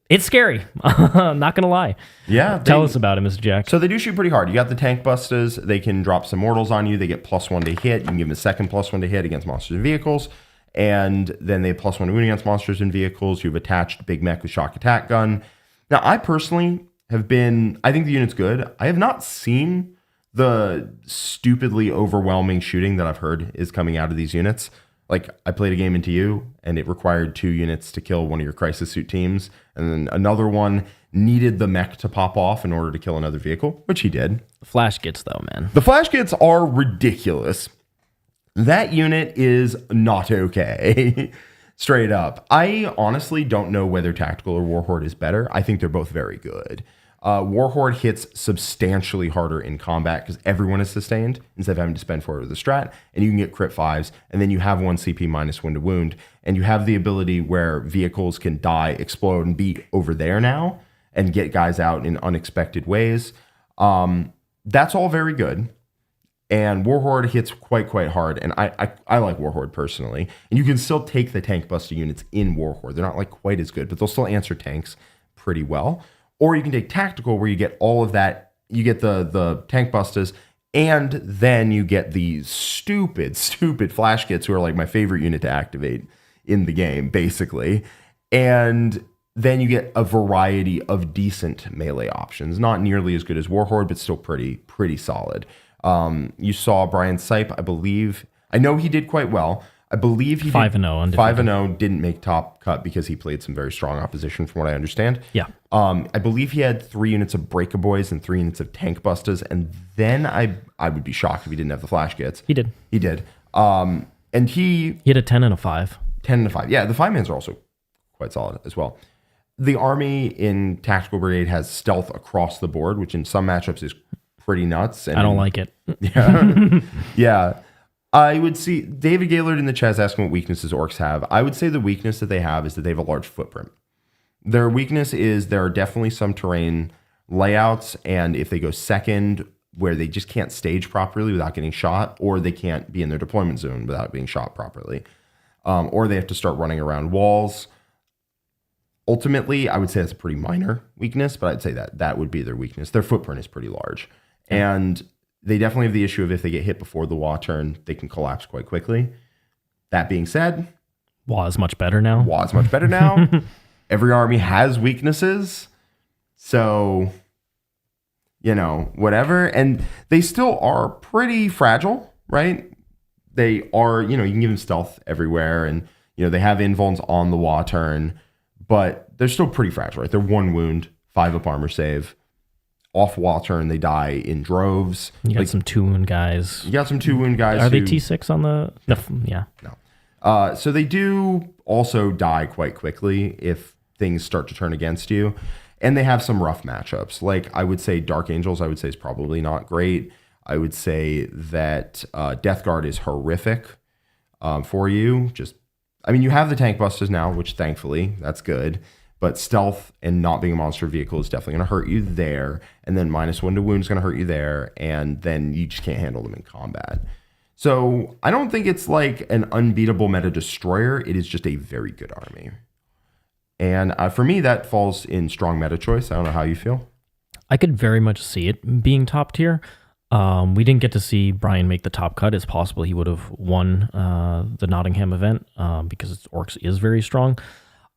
S1: It's scary. I'm not going to lie.
S2: Yeah.
S1: Tell us about it, Mr. Jack.
S2: So they do shoot pretty hard. You got the Tank Busters. They can drop some mortals on you. They get +1 to hit. You can give them a second +1 to hit against monsters and vehicles. And then they have +1 to wound against monsters and vehicles. You've attached Big Mech with Shock Attack Gun. Now, I personally I think the unit's good. I have not seen the stupidly overwhelming shooting that I've heard is coming out of these units. I played a game into you, and it required 2 units to kill one of your Crisis Suit teams, and then another one needed the mech to pop off in order to kill another vehicle, which he did.
S1: The Flash Gits, though, man.
S2: The Flash Gits are ridiculous. That unit is not okay. Straight up. I honestly don't know whether Tactical or Warhorde is better. I think they're both very good. Warhorde hits substantially harder in combat because everyone is sustained instead of having to spend for it with a strat, and you can get crit 5s, and then you have 1 CP minus 1 to wound, and you have the ability where vehicles can die, explode, and be over there now, and get guys out in unexpected ways. That's all very good. And Warhorde hits quite hard, and I like Warhorde personally. And you can still take the tank buster units in Warhorde. They're not quite as good, but they'll still answer tanks pretty well. Or you can take Tactical, where you get all of that. You get the tank busters And then you get these stupid flash kits who are like my favorite unit to activate in the game, basically. And then you get a variety of decent melee options. Not nearly as good as Warhorde, but still pretty solid. You saw Brian Sipe, I believe. I know he did quite well. I believe he
S1: 5-0.
S2: 5-0, didn't make top cut because he played some very strong opposition, from what I understand.
S1: Yeah.
S2: I believe he had 3 units of Breakaboys and 3 units of Tank Busters, and then I would be shocked if he didn't have the flash kits.
S1: He did.
S2: And he
S1: had a 10 and a 5.
S2: 10 and a 5. Yeah, the 5-mans are also quite solid as well. The army in Tactical Brigade has stealth across the board, which in some matchups is pretty nuts. And
S1: I don't like it.
S2: Yeah. Yeah. I would see David Gaylord in the chat asking what weaknesses Orks have. I would say the weakness that they have is that they have a large footprint. Their weakness is there are definitely some terrain layouts, and if they go second, where they just can't stage properly without getting shot, or they can't be in their deployment zone without being shot properly, or they have to start running around walls. Ultimately, I would say that's a pretty minor weakness, but I'd say that would be their weakness. Their footprint is pretty large, and they definitely have the issue of if they get hit before the Wa turn, they can collapse quite quickly. That being said,
S1: Wa is much better now.
S2: Every army has weaknesses. So, whatever. And they still are pretty fragile, right? They are, you can give them stealth everywhere. And, they have invulns on the Wa turn. But they're still pretty fragile, right? They're 1 wound, 5 up armor save. Off Wa turn, they die in droves.
S1: You got some 2-wound guys.
S2: You got some 2-wound guys.
S1: Are they T6 on the... Yeah.
S2: No. So they do also die quite quickly if things start to turn against you. And they have some rough matchups. Like, I would say Dark Angels, is probably not great. I would say that Death Guard is horrific for you. You have the Tank Busters now, which thankfully, that's good. But stealth and not being a monster vehicle is definitely going to hurt you there. And then -1 to wound is going to hurt you there. And then you just can't handle them in combat. So I don't think it's like an unbeatable meta destroyer. It is just a very good army. And for me, that falls in strong meta choice. I don't know how you feel.
S1: I could very much see it being top tier. We didn't get to see Brian make the top cut. It's possible he would have won the Nottingham event because Orks is very strong.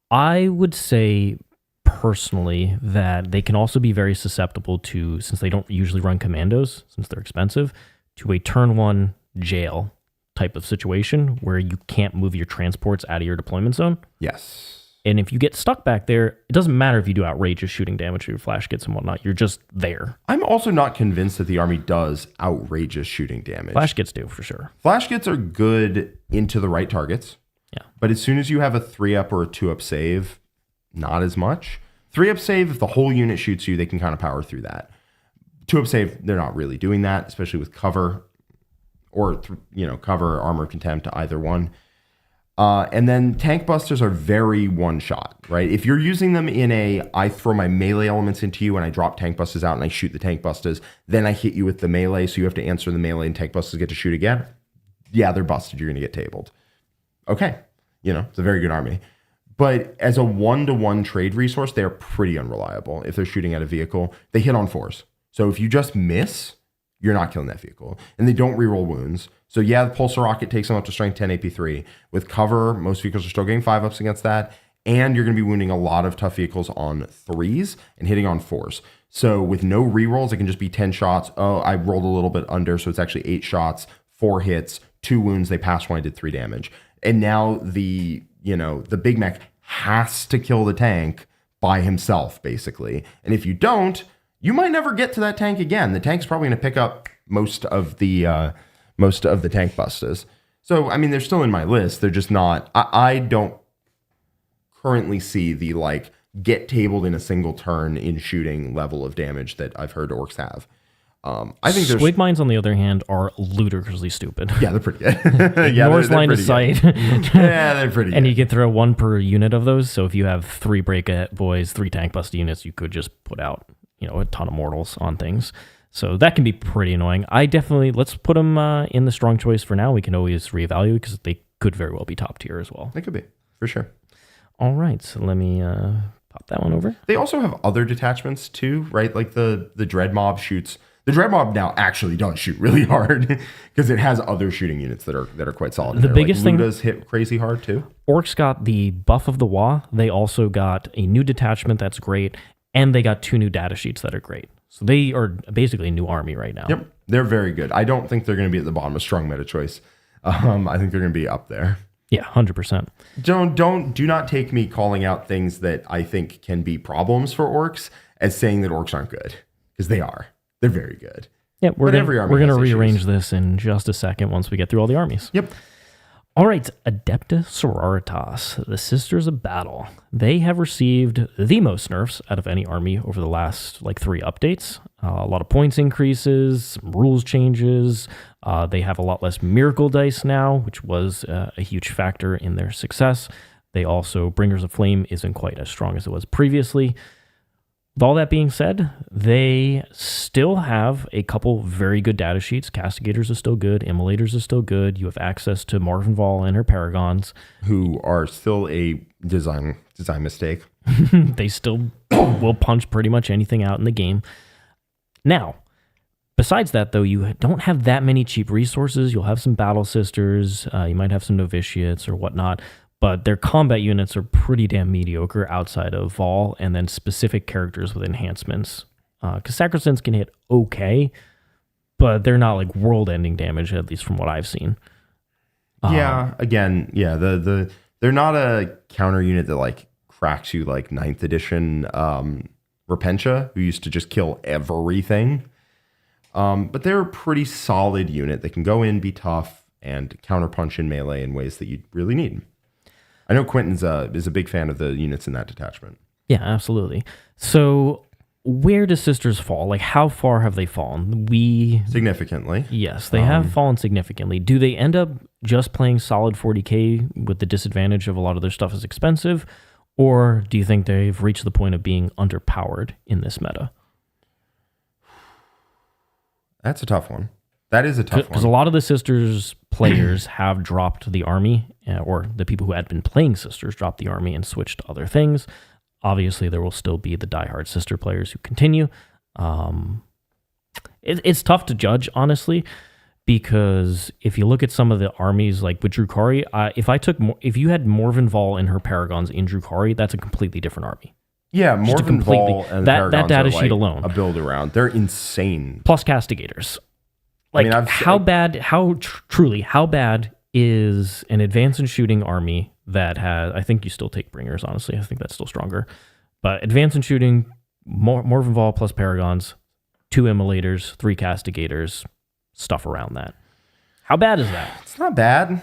S1: I would say personally that they can also be very susceptible to, since they don't usually run commandos, since they're expensive, to a turn 1 jail type of situation where you can't move your transports out of your deployment zone.
S2: Yes.
S1: And if you get stuck back there, it doesn't matter if you do outrageous shooting damage to your flash kits and whatnot. You're just there.
S2: I'm also not convinced that the army does outrageous shooting damage.
S1: Flash kits do, for sure.
S2: Flash kits are good into the right targets.
S1: Yeah.
S2: But as soon as you have a 3-up or a 2-up save, not as much. 3-up save, if the whole unit shoots you, they can kind of power through that. 2-up save, they're not really doing that, especially with cover or, cover, armor, contempt, either one. And then tank busters are very one-shot, right? If you're using them in I throw my melee elements into you and I drop tank busters out and I shoot the tank busters, then I hit you with the melee, so you have to answer the melee and tank busters get to shoot again. Yeah, they're busted. You're going to get tabled. Okay. It's a very good army. But as a 1-to-1 trade resource, they're pretty unreliable. If they're shooting at a vehicle, they hit on 4s. So if you just miss, you're not killing that vehicle. And they don't reroll wounds. So yeah, the Pulsar Rocket takes them up to strength 10 AP3. With cover, most vehicles are still getting 5-ups against that. And you're going to be wounding a lot of tough vehicles on 3s and hitting on 4s. So with no rerolls, it can just be 10 shots. Oh, I rolled a little bit under, so it's actually 8 shots, 4 hits, 2 wounds. They passed when I did 3 damage. And now the Big Mech has to kill the tank by himself, basically. And if you don't, you might never get to that tank again. The tank's probably going to pick up most of the tank busters. So, they're still in my list. They're just not... I don't currently see the, get tabled in a single turn in shooting level of damage that I've heard Orks have. I think
S1: Squig Mines, on the other hand, are ludicrously stupid.
S2: Yeah, they're pretty good.
S1: Ignores line of sight.
S2: Yeah, they're pretty good.
S1: And you can throw 1 per unit of those. So if you have 3 boys, 3 tank bust units, you could just put out, a ton of mortals on things. So that can be pretty annoying. let's put them in the strong choice for now. We can always reevaluate because they could very well be top tier as well.
S2: They could be, for sure.
S1: All right, so let me pop that one over.
S2: They also have other detachments too, right? Like the Dread Mob shoots The Dreadmob now actually does shoot really hard because it has other shooting units that are quite solid.
S1: The biggest thing
S2: does hit crazy hard too.
S1: Orks got the buff of the Wa. They also got a new detachment that's great, and they got 2 new data sheets that are great. So they are basically a new army right now.
S2: Yep, they're very good. I don't think they're going to be at the bottom of strong meta choice. I think they're going to be up there.
S1: Yeah, 100%.
S2: Do not take me calling out things that I think can be problems for Orks as saying that Orks aren't good, because they are. They're very good.
S1: Yeah, we're going to
S2: has
S1: rearrange
S2: issues.
S1: this in just a second once we get through all the armies.
S2: Yep.
S1: All right, Adeptus Sororitas, the Sisters of Battle. They have received the most nerfs out of any army over the last 3 updates. A lot of points increases, some rules changes. They have a lot less miracle dice now, which was a huge factor in their success. They also, Bringers of Flame isn't quite as strong as it was previously. With all that being said, they still have a couple very good data sheets. Castigators are still good. Immolators are still good. You have access to Marvinval and her Paragons.
S2: Who are still a design mistake.
S1: They still will punch pretty much anything out in the game. Now, besides that, though, you don't have that many cheap resources. You'll have some Battle Sisters. You might have some Novitiates or whatnot. But their combat units are pretty damn mediocre outside of Vol and then specific characters with enhancements. Because Sacrosands can hit okay, but they're not world-ending damage, at least from what I've seen.
S2: They're not a counter unit that cracks you like 9th edition Repentia, who used to just kill everything. But they're a pretty solid unit that can go in, be tough, and counterpunch in melee in ways that you really need. I know Quentin's is a big fan of the units in that detachment.
S1: Yeah, absolutely. So where do Sisters fall? How far have they fallen?
S2: Significantly.
S1: Yes, they have fallen significantly. Do they end up just playing solid 40k with the disadvantage of a lot of their stuff is expensive? Or do you think they've reached the point of being underpowered in this meta?
S2: That's a tough one. That is a tough one.
S1: Because a lot of the Sisters players have dropped the army, or the people who had been playing Sisters dropped the army and switched to other things. Obviously, there will still be the diehard Sister players who continue. It's tough to judge, honestly, because if you look at some of the armies, like with Drukhari, if you had Morvenval and her Paragons in Drukhari, that's a completely different army.
S2: Yeah, Morvenval and
S1: that
S2: Paragons
S1: data
S2: are
S1: sheet alone,
S2: a build around. They're insane.
S1: Plus Castigators. How bad is an advance in shooting army that has, I think you still take Bringers, honestly. I think that's still stronger. But advance in shooting, Morvenval plus Paragons, 2 Immolators, 3 Castigators, stuff around that. How bad is that?
S2: It's not bad.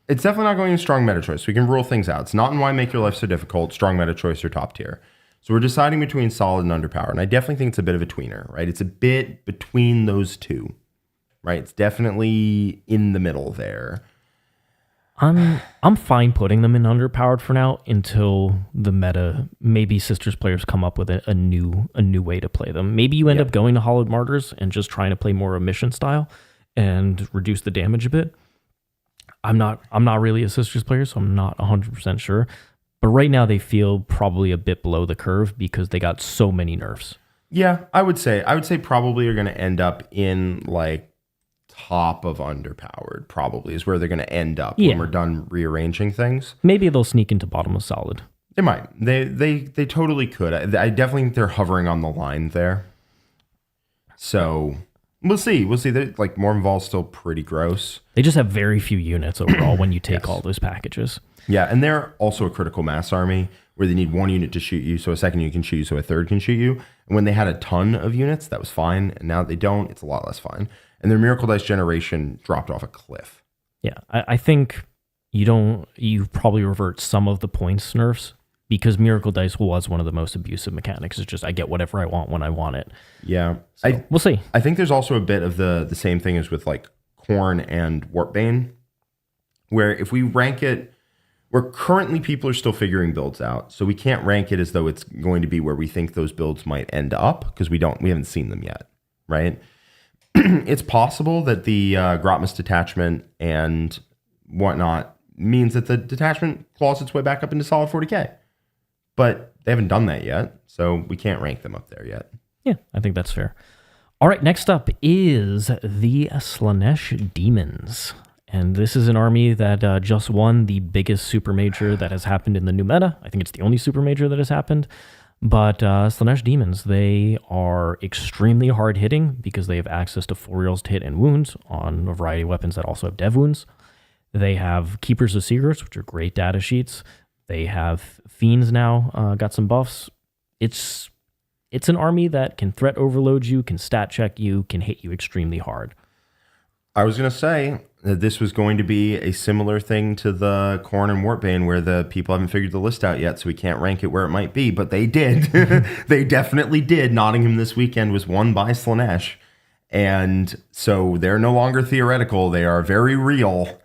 S2: It's definitely not going in strong meta choice. We can rule things out. It's not in Why Make Your Life So Difficult, strong meta choice, or top tier. So we're deciding between solid and underpowered. And I definitely think it's a bit of a tweener, right? It's a bit between those two. Right, it's definitely in the middle there.
S1: I'm fine putting them in underpowered for now until the meta, maybe Sisters players come up with a new way to play them. Maybe you end up going to Hollowed Martyrs and just trying to play more a mission style and reduce the damage a bit. I'm not really a Sisters player, so I'm not 100% sure. But right now they feel probably a bit below the curve because they got so many nerfs.
S2: Yeah, I would say probably you're going to end up in top of underpowered, probably is where they're going to end up when we're done rearranging things.
S1: Maybe they'll sneak into bottom of solid.
S2: They might. They totally could. I definitely think they're hovering on the line there. So we'll see. Morvenval's still pretty gross.
S1: They just have very few units overall when you take all those packages.
S2: Yeah, and they're also a critical mass army where they need 1 unit to shoot you, so a second unit can shoot you, so a third can shoot you. And when they had a ton of units, that was fine. And now they don't, it's a lot less fine. And their Miracle Dice generation dropped off a cliff.
S1: Yeah, I think you probably revert some of the points nerfs because Miracle Dice was one of the most abusive mechanics. It's just I get whatever I want when I want it.
S2: Yeah.
S1: So, we'll see.
S2: I think there's also a bit of the same thing as with Khorne and Warpbane, where if we rank it, where currently people are still figuring builds out, so we can't rank it as though it's going to be where we think those builds might end up because we haven't seen them yet, right? It's possible that the Grotmus detachment and whatnot means that the detachment claws its way back up into solid 40k, but they haven't done that yet, so we can't rank them up there yet.
S1: Yeah, I think that's fair. All right, next up is the Slaanesh Demons. And this is an army that just won the biggest super major that has happened in the new meta. I think it's the only super major that has happened. But Slaanesh Demons, they are extremely hard hitting because they have access to 4 reels to hit and wounds on a variety of weapons that also have dev wounds. They have Keepers of Secrets, which are great data sheets. They have Fiends now, got some buffs. It's an army that can threat overload you, can stat check you, can hit you extremely hard.
S2: I was going to say that this was going to be a similar thing to the Khorne and Wartbane, where the people haven't figured the list out yet, so we can't rank it where it might be, but they did. They definitely did. Nottingham this weekend was won by Slaanesh, and so they're no longer theoretical. They are very real,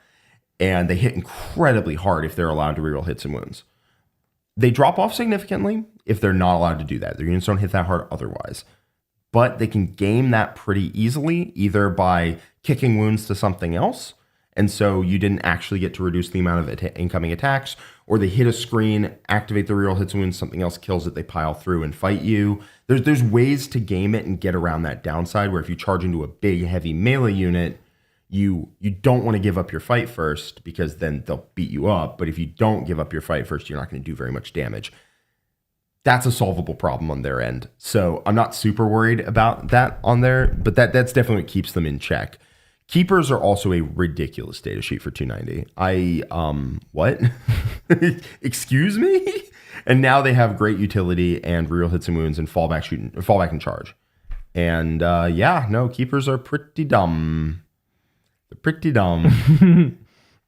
S2: and they hit incredibly hard if they're allowed to reroll hits and wounds. They drop off significantly if they're not allowed to do that. Their units don't hit that hard otherwise. But they can game that pretty easily, either by kicking wounds to something else, and so you didn't actually get to reduce the amount of incoming attacks, or they hit a screen, activate the reroll hits and wounds, something else kills it, they pile through and fight you. There's ways to game it and get around that downside, where if you charge into a big, heavy melee unit, you don't want to give up your fight first, because then they'll beat you up. But if you don't give up your fight first, you're not going to do very much damage. That's a solvable problem on their end. So I'm not super worried about that on there, but that's definitely what keeps them in check. Keepers are also a ridiculous data sheet for 290. What? Excuse me? And now they have great utility and real hits and wounds and fallback and charge. And Keepers are pretty dumb. They're pretty dumb.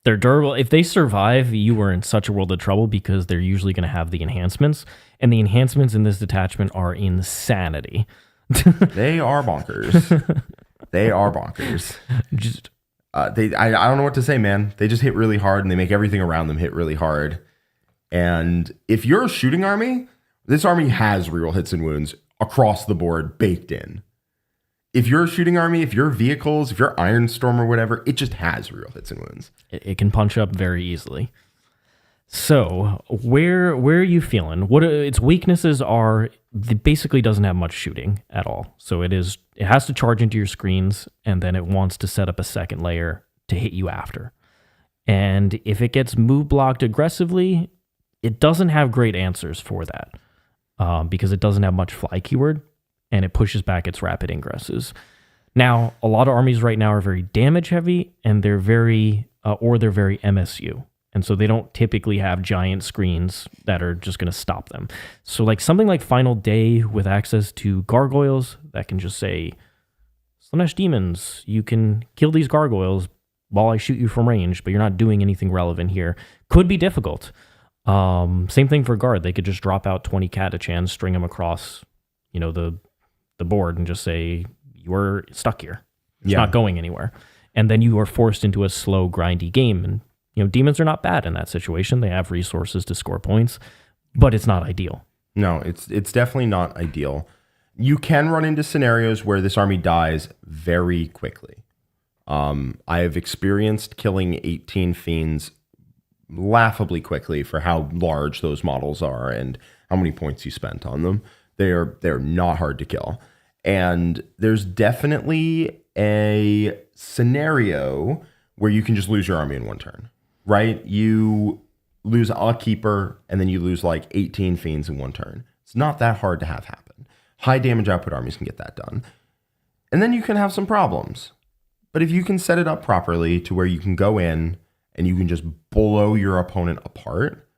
S1: They're durable. If they survive, you are in such a world of trouble, because they're usually going to have the enhancements. And the enhancements in this detachment are insanity.
S2: They are bonkers. They are bonkers. I don't know what to say, man. They just hit really hard, and they make everything around them hit really hard. And if you're a shooting army, this army has reroll hits and wounds across the board baked in. If you're a shooting army, if you're vehicles, if you're Ironstorm or whatever, it just has reroll hits and wounds.
S1: It can punch up very easily. So where are you feeling? What its weaknesses are? It basically doesn't have much shooting at all. So it has to charge into your screens, and then it wants to set up a second layer to hit you after. And if it gets move blocked aggressively, it doesn't have great answers for that, because it doesn't have much fly keyword, and it pushes back its rapid ingresses. Now, a lot of armies right now are very damage heavy, and they're very MSU. And so they don't typically have giant screens that are just going to stop them. So like something like Final Day with access to gargoyles that can just say, Slaanesh Demons, you can kill these gargoyles while I shoot you from range, but you're not doing anything relevant here, could be difficult. Same thing for guard. They could just drop out 20 Catachans, string them across, the board, and just say, you're stuck here. It's not going anywhere. And then you are forced into a slow, grindy game. And demons are not bad in that situation. They have resources to score points, but it's not ideal.
S2: No, it's definitely not ideal. You can run into scenarios where this army dies very quickly. I have experienced killing 18 fiends laughably quickly for how large those models are and how many points you spent on them. They're not hard to kill. And there's definitely a scenario where you can just lose your army in one turn, right? You lose a keeper, and then you lose like 18 fiends in one turn. It's not that hard to have happen. High damage output armies can get that done. And then you can have some problems. But if you can set it up properly to where you can go in and you can just blow your opponent apart,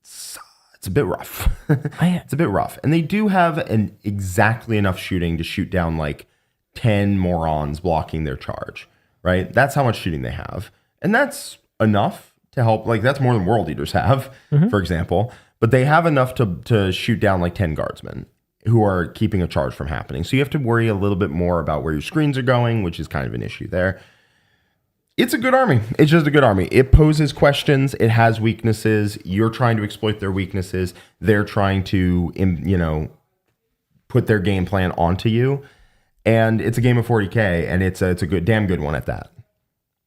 S2: it's a bit rough. It's a bit rough. And they do have exactly enough shooting to shoot down like 10 morons blocking their charge, right? That's how much shooting they have. And that's enough to help. Like, that's more than World Eaters have, for example. But they have enough to shoot down like 10 guardsmen who are keeping a charge from happening. So you have to worry a little bit more about where your screens are going, which is kind of an issue there. It's a good army. It's just a good army. It poses questions. It has weaknesses. You're trying to exploit their weaknesses. They're trying to, put their game plan onto you. And it's a game of 40K, and it's a damn good one at that.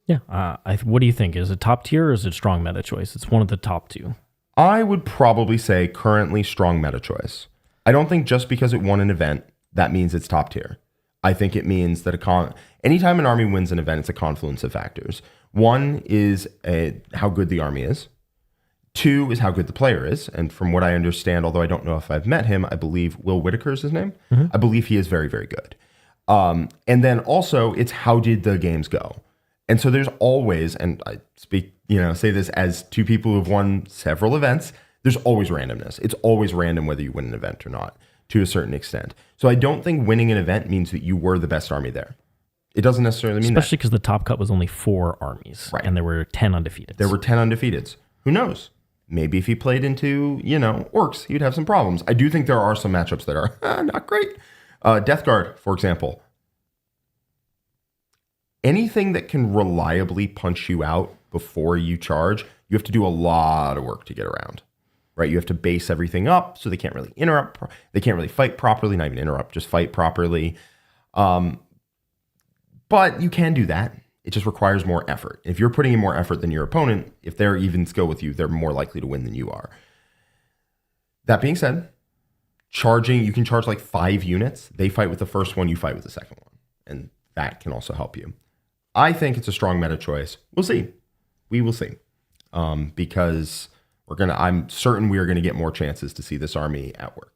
S1: Yeah. What do you think? Is it top tier or is it strong meta choice? It's one of the top two.
S2: I would probably say currently strong meta choice. I don't think just because it won an event, that means it's top tier. I think it means that anytime an army wins an event, it's a confluence of factors. One is how good the army is. Two is how good the player is. And from what I understand, although I don't know if I've met him, I believe Will Whitaker is his name. Mm-hmm. I believe he is very, very good. And then also it's how did the games go? And so there's always, and I say this as two people who've won several events, there's always randomness. It's always random whether you win an event or not, to a certain extent. So I don't think winning an event means that you were the best army there. It doesn't necessarily mean
S1: Especially because the top cut was only 4 armies, right? And there were 10 undefeateds.
S2: There were 10 undefeateds. Who knows? Maybe if he played into, Orks, he'd have some problems. I do think there are some matchups that are not great. Death Guard, for example. Anything that can reliably punch you out before you charge, you have to do a lot of work to get around, right? You have to base everything up so they can't really interrupt. They can't really fight properly, not even interrupt, just fight properly. But you can do that. It just requires more effort. If you're putting in more effort than your opponent, if they're even skill with you, they're more likely to win than you are. That being said, you can charge like 5 units. They fight with the first one, you fight with the second one. And that can also help you. I think it's a strong meta choice. We'll see. We will see. Because I'm certain we are going to get more chances to see this army at work.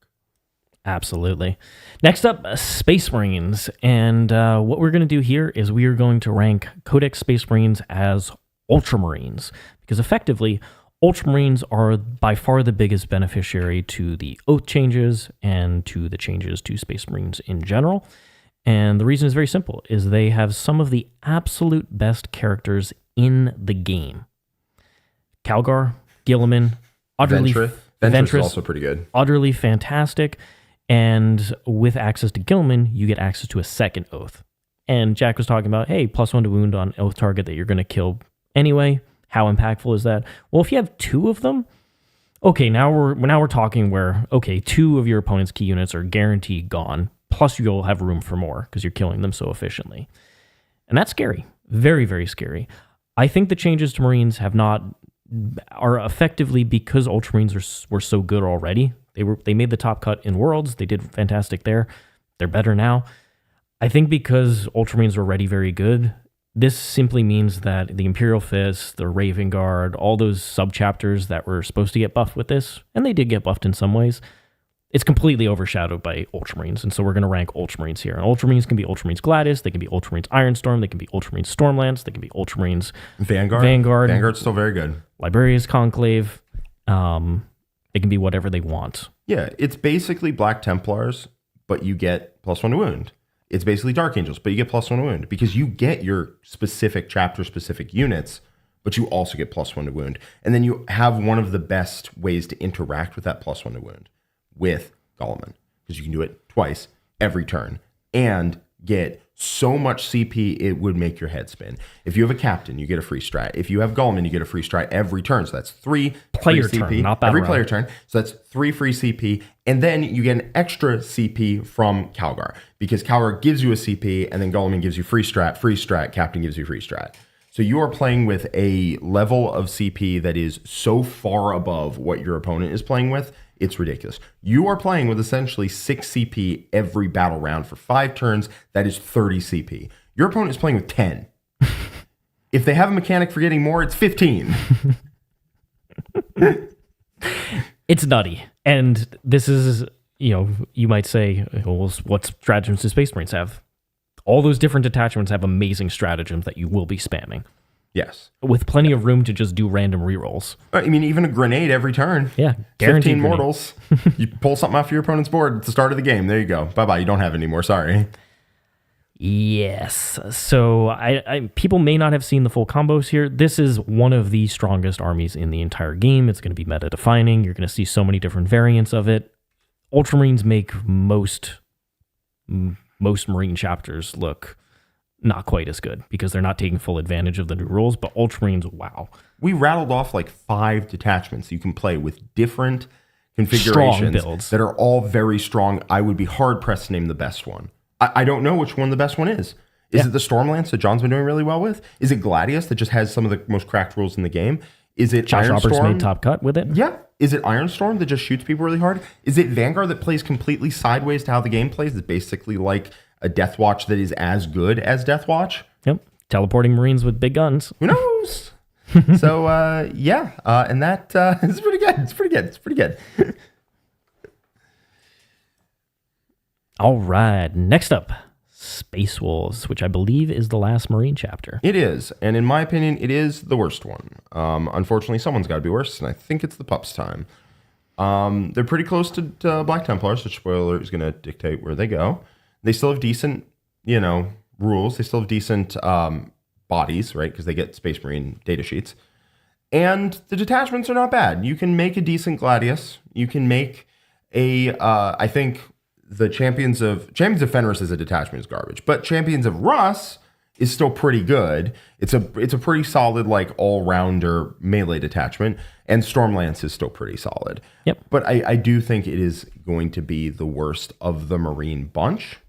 S1: Absolutely. Next up, Space Marines. And what we're going to do here is we are going to rank Codex Space Marines as Ultramarines. Because effectively, Ultramarines are by far the biggest beneficiary to the oath changes and to the changes to Space Marines in general. And the reason is very simple, is they have some of the absolute best characters in the game. Calgar, Guilliman, utterly
S2: Ventress is also pretty good.
S1: Utterly fantastic. And with access to Guilliman, you get access to a second oath. And Jack was talking about, hey, +1 to wound on oath target that you're going to kill anyway. How impactful is that? Well, if you have 2 of them, okay, now we're talking where, okay, 2 of your opponent's key units are guaranteed gone. Plus you'll have room for more because you're killing them so efficiently. And that's scary. Very, very scary. I think the changes to Marines are effectively because Ultramarines were so good already. They made the top cut in Worlds. They did fantastic there. They're better now. I think because Ultramarines were already very good, this simply means that the Imperial Fist, the Raven Guard, all those sub-chapters that were supposed to get buffed with this, and they did get buffed in some ways, it's completely overshadowed by Ultramarines, and so we're going to rank Ultramarines here. And Ultramarines can be Ultramarines Gladius, they can be Ultramarines Ironstorm, they can be Ultramarines Stormlance, they can be Ultramarines
S2: Vanguard. Vanguard's still very good.
S1: Librarius Conclave. They can be whatever they want.
S2: Yeah, it's basically Black Templars, but you get +1 to wound. It's basically Dark Angels, but you get +1 to wound because you get your specific chapter-specific units, but you also get +1 to wound. And then you have one of the best ways to interact with that +1 to wound with Guilliman, because you can do it twice every turn and get so much CP it would make your head spin. If you have a captain, you get a free strat. If you have Guilliman, you get a free strat every turn. So that's 3
S1: player
S2: free CP
S1: turn, not battle
S2: every
S1: run.
S2: Player turn. So that's 3 free CP, and then you get an extra CP from Calgar because Calgar gives you a CP, and then Guilliman gives you free strat, captain gives you free strat. So you are playing with a level of CP that is so far above what your opponent is playing with. It's ridiculous. You are playing with essentially 6 CP every battle round for 5 turns. That is 30 CP. Your opponent is playing with 10. If they have a mechanic for getting more, it's 15.
S1: It's nutty. And this is, you might say, well, what stratagems do Space Marines have? All those different detachments have amazing stratagems that you will be spamming.
S2: Yes.
S1: With plenty of room to just do random rerolls.
S2: I mean, even a grenade every turn.
S1: Yeah, guaranteed
S2: 15 mortals. You pull something off your opponent's board at the start of the game. There you go. Bye-bye. You don't have it anymore. Sorry.
S1: Yes. So people may not have seen the full combos here. This is one of the strongest armies in the entire game. It's going to be meta-defining. You're going to see so many different variants of it. Ultramarines make most Marine chapters look not quite as good because they're not taking full advantage of the new rules, but Ultramarines, wow.
S2: We rattled off like 5 detachments you can play with different configurations
S1: builds
S2: that are all very strong. I would be hard-pressed to name the best one. I don't know which one the best one is. Is it the Stormlance that John's been doing really well with? Is it Gladius that just has some of the most cracked rules in the game? Is it
S1: Josh Roberts
S2: Ironstorm?
S1: made top cut with it?
S2: Yeah. Is it Ironstorm that just shoots people really hard? Is it Vanguard that plays completely sideways to how the game plays? It's basically like a Deathwatch that is as good as Deathwatch.
S1: Yep. Teleporting Marines with big guns.
S2: Who knows? So, and that is pretty good. It's pretty good. It's pretty good.
S1: All right. Next up, Space Wolves, which I believe is the last Marine chapter.
S2: It is. And in my opinion, it is the worst one. Unfortunately, someone's got to be worse, and I think it's the pups' time. They're pretty close to Black Templars, which, spoiler alert, is going to dictate where they go. They still have decent, rules. They still have decent bodies, right? Because they get Space Marine data sheets. And the detachments are not bad. You can make a decent Gladius. You can make I think the Champions of Fenris as a detachment is garbage. But Champions of Russ is still pretty good. It's a pretty solid, like, all-rounder melee detachment. And Stormlance is still pretty solid.
S1: Yep.
S2: But I do think it is going to be the worst of the Marine bunch.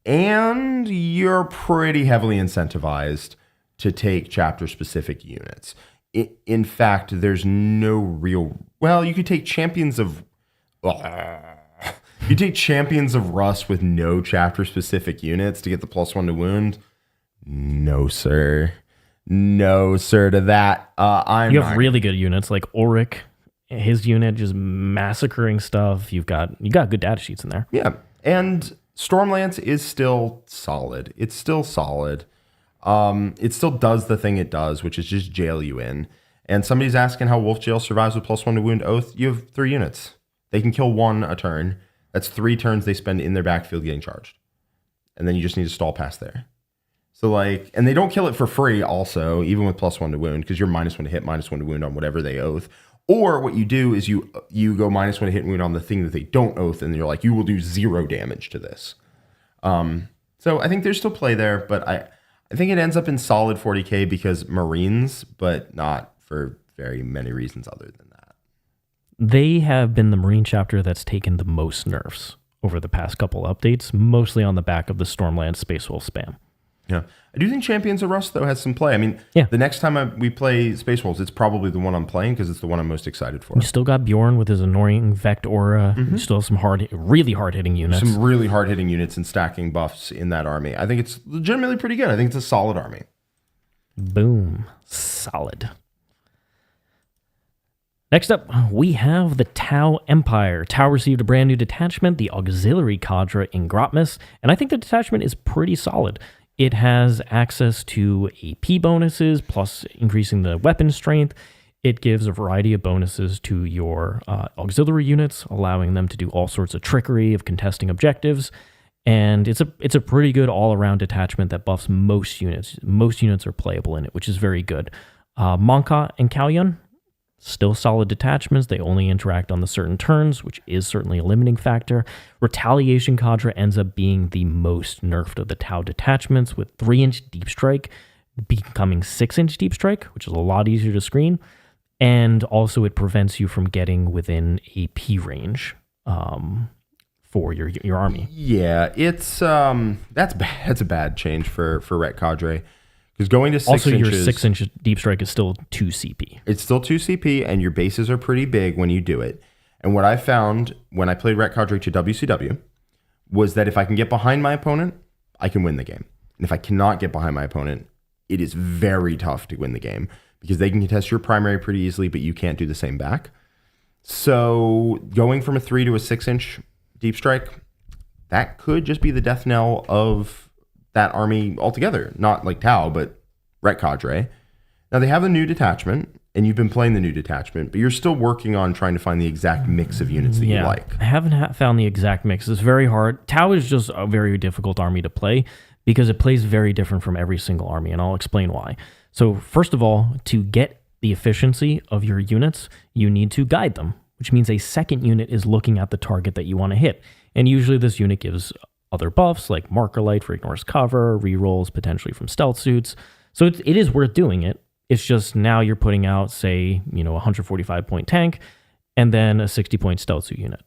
S2: And you're pretty heavily incentivized to take chapter-specific units. In fact, there's no real... Well, you could take Champions of... You take Champions of Rust with no chapter-specific units to get the +1 to wound. No, sir. No, sir, to that.
S1: You have really good units like Ulrich. His unit just massacring stuff. You got good data sheets in there.
S2: Yeah, and Stormlance is still solid. It's still solid. It still does the thing it does, which is just jail you in. And somebody's asking how Wolf Jail survives with +1 to wound oath. You have 3 units. They can kill 1 a turn. That's 3 turns they spend in their backfield getting charged. And then you just need to stall past there. So, and they don't kill it for free also, even with +1 to wound, because you're -1 to hit, -1 to wound on whatever they oath. Or what you do is you go -1 to hit and wound on the thing that they don't oath, and you're like, you will do 0 damage to this. So I think there's still play there, but I think it ends up in solid 40k because Marines, but not for very many reasons other than that.
S1: They have been the Marine chapter that's taken the most nerfs over the past couple updates, mostly on the back of the Stormland Space Wolf spam.
S2: Yeah. I do think Champions of Rust, though, has some play. I mean, the next time we play Space Wolves, it's probably the one I'm playing because it's the one I'm most excited for.
S1: You still got Bjorn with his annoying Vect Aura. You still have some really hard-hitting units.
S2: Some really hard-hitting units and stacking buffs in that army. I think it's legitimately pretty good. I think it's a solid army.
S1: Boom. Solid. Next up, we have the Tau Empire. Tau received a brand new detachment, the Auxiliary Cadre in Grotmus, and I think the detachment is pretty solid. It has access to AP bonuses, plus increasing the weapon strength. It gives a variety of bonuses to your auxiliary units, allowing them to do all sorts of trickery of contesting objectives. And it's a pretty good all-around detachment that buffs most units. Most units are playable in it, which is very good. Monka and Kalyun, still solid detachments. They only interact on the certain turns, which is certainly a limiting factor. Retaliation Cadre ends up being the most nerfed of the Tau detachments, with 3-inch Deep Strike becoming 6-inch Deep Strike, which is a lot easier to screen. And also it prevents you from getting within AP range for your army.
S2: Yeah, it's that's bad. That's a bad change for Ret Cadre. Because going to 6 inches...
S1: Also, your 6-inch Deep Strike is still 2 CP.
S2: It's still 2 CP, and your bases are pretty big when you do it. And what I found when I played Ret Cadre to WCW was that if I can get behind my opponent, I can win the game. And if I cannot get behind my opponent, it is very tough to win the game. Because they can contest your primary pretty easily, but you can't do the same back. So going from a 3 to a 6-inch Deep Strike, that could just be the death knell of that army altogether. Not like Tau, but Ret Cadre. Now they have a new detachment, and you've been playing the new detachment, but you're still working on trying to find the exact mix of units that you like.
S1: I haven't found the exact mix. It's very hard. Tau is just a very difficult army to play because it plays very different from every single army, and I'll explain why. So first of all, to get the efficiency of your units, you need to guide them, which means a second unit is looking at the target that you want to hit. And usually this unit gives other buffs like Marker Light for ignores cover, rerolls potentially from stealth suits. So it is worth doing it. It's just now you're putting out, say, a 145-point tank and then a 60-point stealth suit unit.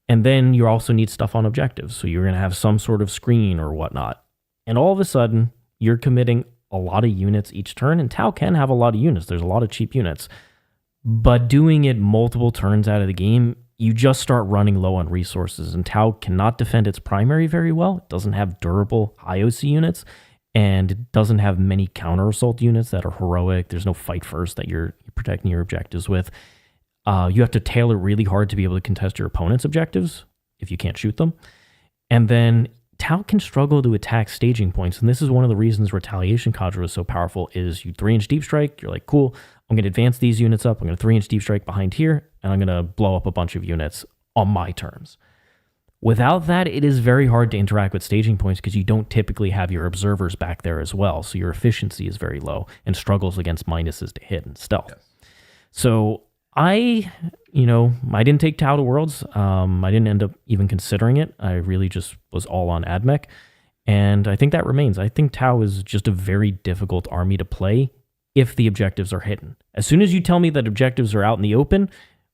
S1: And then you also need stuff on objectives. So you're going to have some sort of screen or whatnot. And all of a sudden, you're committing a lot of units each turn. And Tau can have a lot of units. There's a lot of cheap units. But doing it multiple turns out of the game you just start running low on resources, and Tau cannot defend its primary very well. It doesn't have durable high OC units, and it doesn't have many counter assault units that are heroic. There's no fight first that you're protecting your objectives with. You have to tailor really hard to be able to contest your opponent's objectives if you can't shoot them. And then Tau can struggle to attack staging points, and this is one of the reasons Retaliation Cadre is so powerful, is you 3-inch deep strike, you're like, cool, I'm going to advance these units up, I'm going to 3-inch deep strike behind here, and I'm going to blow up a bunch of units on my terms. Without that, it is very hard to interact with staging points because you don't typically have your observers back there as well, so your efficiency is very low and struggles against minuses to hit and stealth. Yes. So I didn't take Tau to Worlds. I didn't end up even considering it. I really just was all on AdMech. And I think that remains. I think Tau is just a very difficult army to play if the objectives are hidden. As soon as you tell me that objectives are out in the open,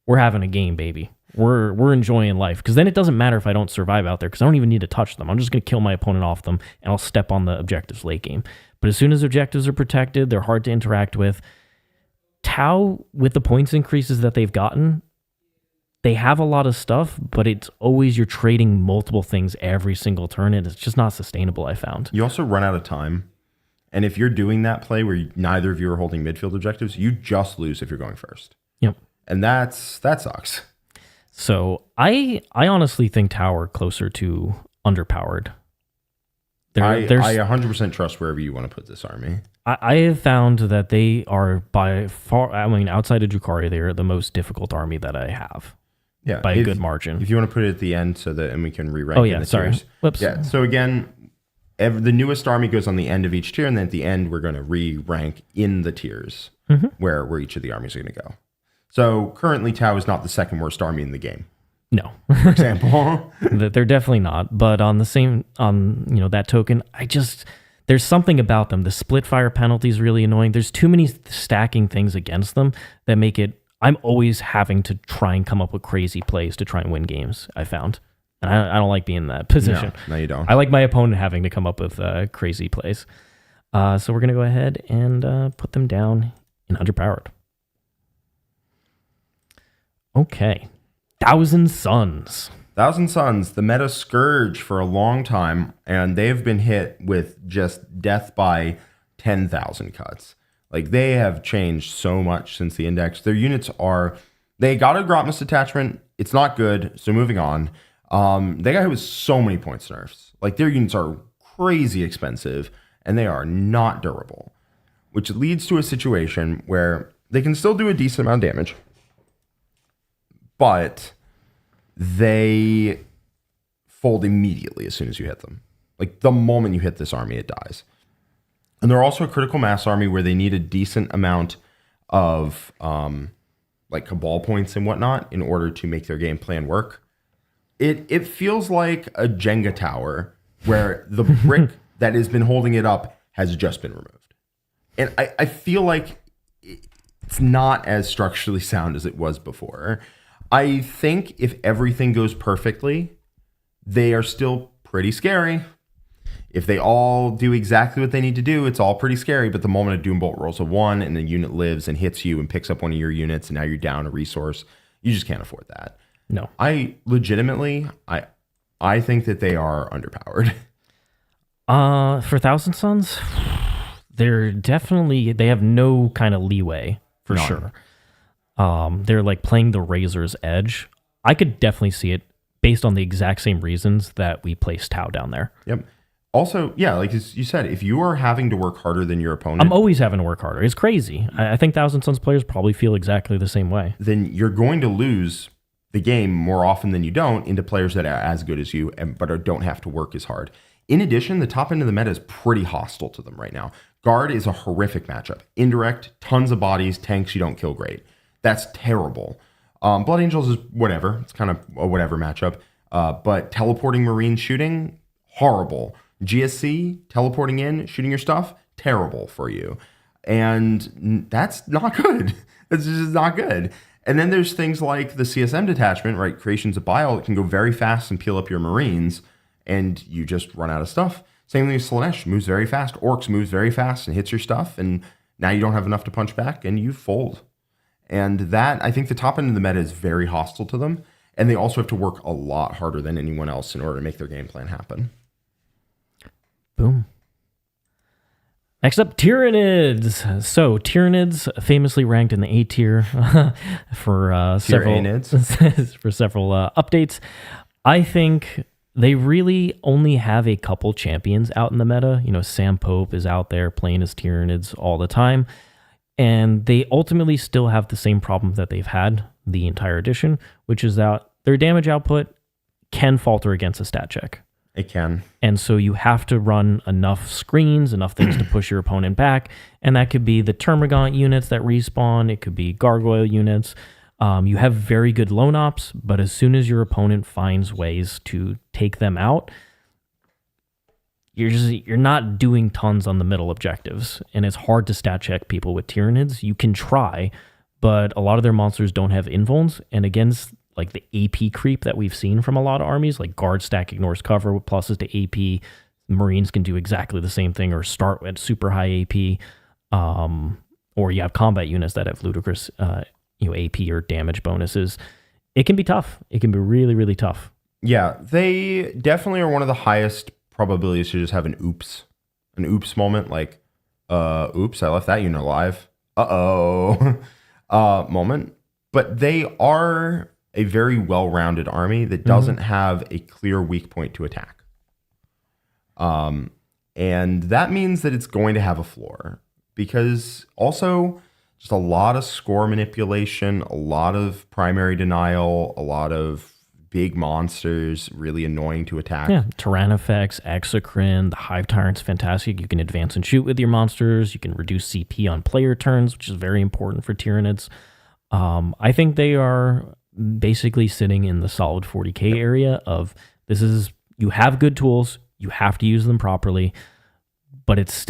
S1: we're having a game, baby. We're enjoying life. Because then it doesn't matter if I don't survive out there, because I don't even need to touch them. I'm just going to kill my opponent off them, and I'll step on the objectives late game. But as soon as objectives are protected, they're hard to interact with. Tau, with the points increases that they've gotten, they have a lot of stuff, but it's always you're trading multiple things every single turn, and it's just not sustainable, I found.
S2: You also run out of time. And if you're doing that play where neither of you are holding midfield objectives, you just lose if you're going first.
S1: Yep.
S2: And that sucks.
S1: So I honestly think Tau are closer to underpowered.
S2: I 100% trust wherever you want to put this army.
S1: I have found that they are by far, outside of Drukhari, they are the most difficult army that I have.
S2: Yeah,
S1: by a good margin.
S2: If you want to put it at the end and we can re-rank.
S1: Oh yeah, sorry.
S2: Whoops. Yeah. So again, the newest army goes on the end of each tier, and then at the end we're going to re-rank in the tiers where each of the armies are going to go. So currently, Tau is not the second worst army in the game.
S1: No,
S2: for example,
S1: they're definitely not. But on that token, there's something about them. The split fire penalty is really annoying. There's too many stacking things against them that make it. I'm always having to try and come up with crazy plays to try and win games, I found. And I don't like being in that position.
S2: No, you don't.
S1: I like my opponent having to come up with crazy plays. So we're going to go ahead and put them down in underpowered. Okay. Thousand Suns.
S2: Thousand Suns, the meta scourge for a long time, and they've been hit with just death by 10,000 cuts. Like, they have changed so much since the index. Their units they got a Grotmus attachment. It's not good, so moving on. They got hit with so many points nerfs. Like, their units are crazy expensive, and they are not durable, which leads to a situation where they can still do a decent amount of damage, but they fold immediately as soon as you hit them. Like, the moment you hit this army, it dies. And they're also a critical mass army where they need a decent amount of Cabal points and whatnot in order to make their game plan work. It feels like a Jenga tower where the brick that has been holding it up has just been removed. And I feel like it's not as structurally sound as it was before. I think if everything goes perfectly, they are still pretty scary. If they all do exactly what they need to do, it's all pretty scary. But the moment a Doombolt rolls a 1 and the unit lives and hits you and picks up one of your units and now you're down a resource, you just can't afford that.
S1: No.
S2: I think that they are underpowered.
S1: For Thousand Suns, they have no kind of leeway for sure. They're like playing the razor's edge. I could definitely see it based on the exact same reasons that we placed Tau down there.
S2: Yep. Also, yeah, like you said, if you are having to work harder than your opponent...
S1: I'm always having to work harder. It's crazy. I think Thousand Suns players probably feel exactly the same way.
S2: Then you're going to lose the game more often than you don't into players that are as good as you but don't have to work as hard. In addition, the top end of the meta is pretty hostile to them right now. Guard is a horrific matchup. Indirect, tons of bodies, tanks you don't kill great. That's terrible. Blood Angels is whatever. It's kind of a whatever matchup. But teleporting Marine shooting, horrible. GSC, teleporting in, shooting your stuff, terrible for you. And that's not good. That's just not good. And then there's things like the CSM detachment, right? Creations of Bile, it can go very fast and peel up your Marines, and you just run out of stuff. Same thing as Slaanesh, moves very fast. Orks moves very fast and hits your stuff, and now you don't have enough to punch back, and you fold. And that, I think the top end of the meta is very hostile to them. And they also have to work a lot harder than anyone else in order to make their game plan happen.
S1: Boom. Next up, Tyranids. So Tyranids, famously ranked in the A tier for several updates. I think they really only have a couple champions out in the meta. You know, Sam Pope is out there playing as Tyranids all the time, and they ultimately still have the same problem that they've had the entire edition, which is that their damage output can falter against a stat check.
S2: It can.
S1: And so you have to run enough screens, enough things to push your opponent back. And that could be the Termagant units that respawn. It could be Gargoyle units. You have very good lone ops, but as soon as your opponent finds ways to take them out, you're not doing tons on the middle objectives. And it's hard to stat check people with Tyranids. You can try, but a lot of their monsters don't have invulns. And against like the AP creep that we've seen from a lot of armies, like guard stack ignores cover with pluses to AP. Marines can do exactly the same thing or start at super high AP. Or you have combat units that have ludicrous AP or damage bonuses. It can be tough. It can be really, really tough.
S2: Yeah, they definitely are one of the highest probabilities to just have an oops moment, like, oops, I left that unit alive. Moment. But they are a very well-rounded army that doesn't have a clear weak point to attack. And that means that it's going to have a floor, because also just a lot of score manipulation, a lot of primary denial, a lot of big monsters, really annoying to attack.
S1: Yeah, Tyrannifex, Exocrine, the Hive Tyrant's fantastic. You can advance and shoot with your monsters. You can reduce CP on player turns, which is very important for Tyranids. I think they are basically sitting in the solid 40k area of you have good tools, you have to use them properly, but it's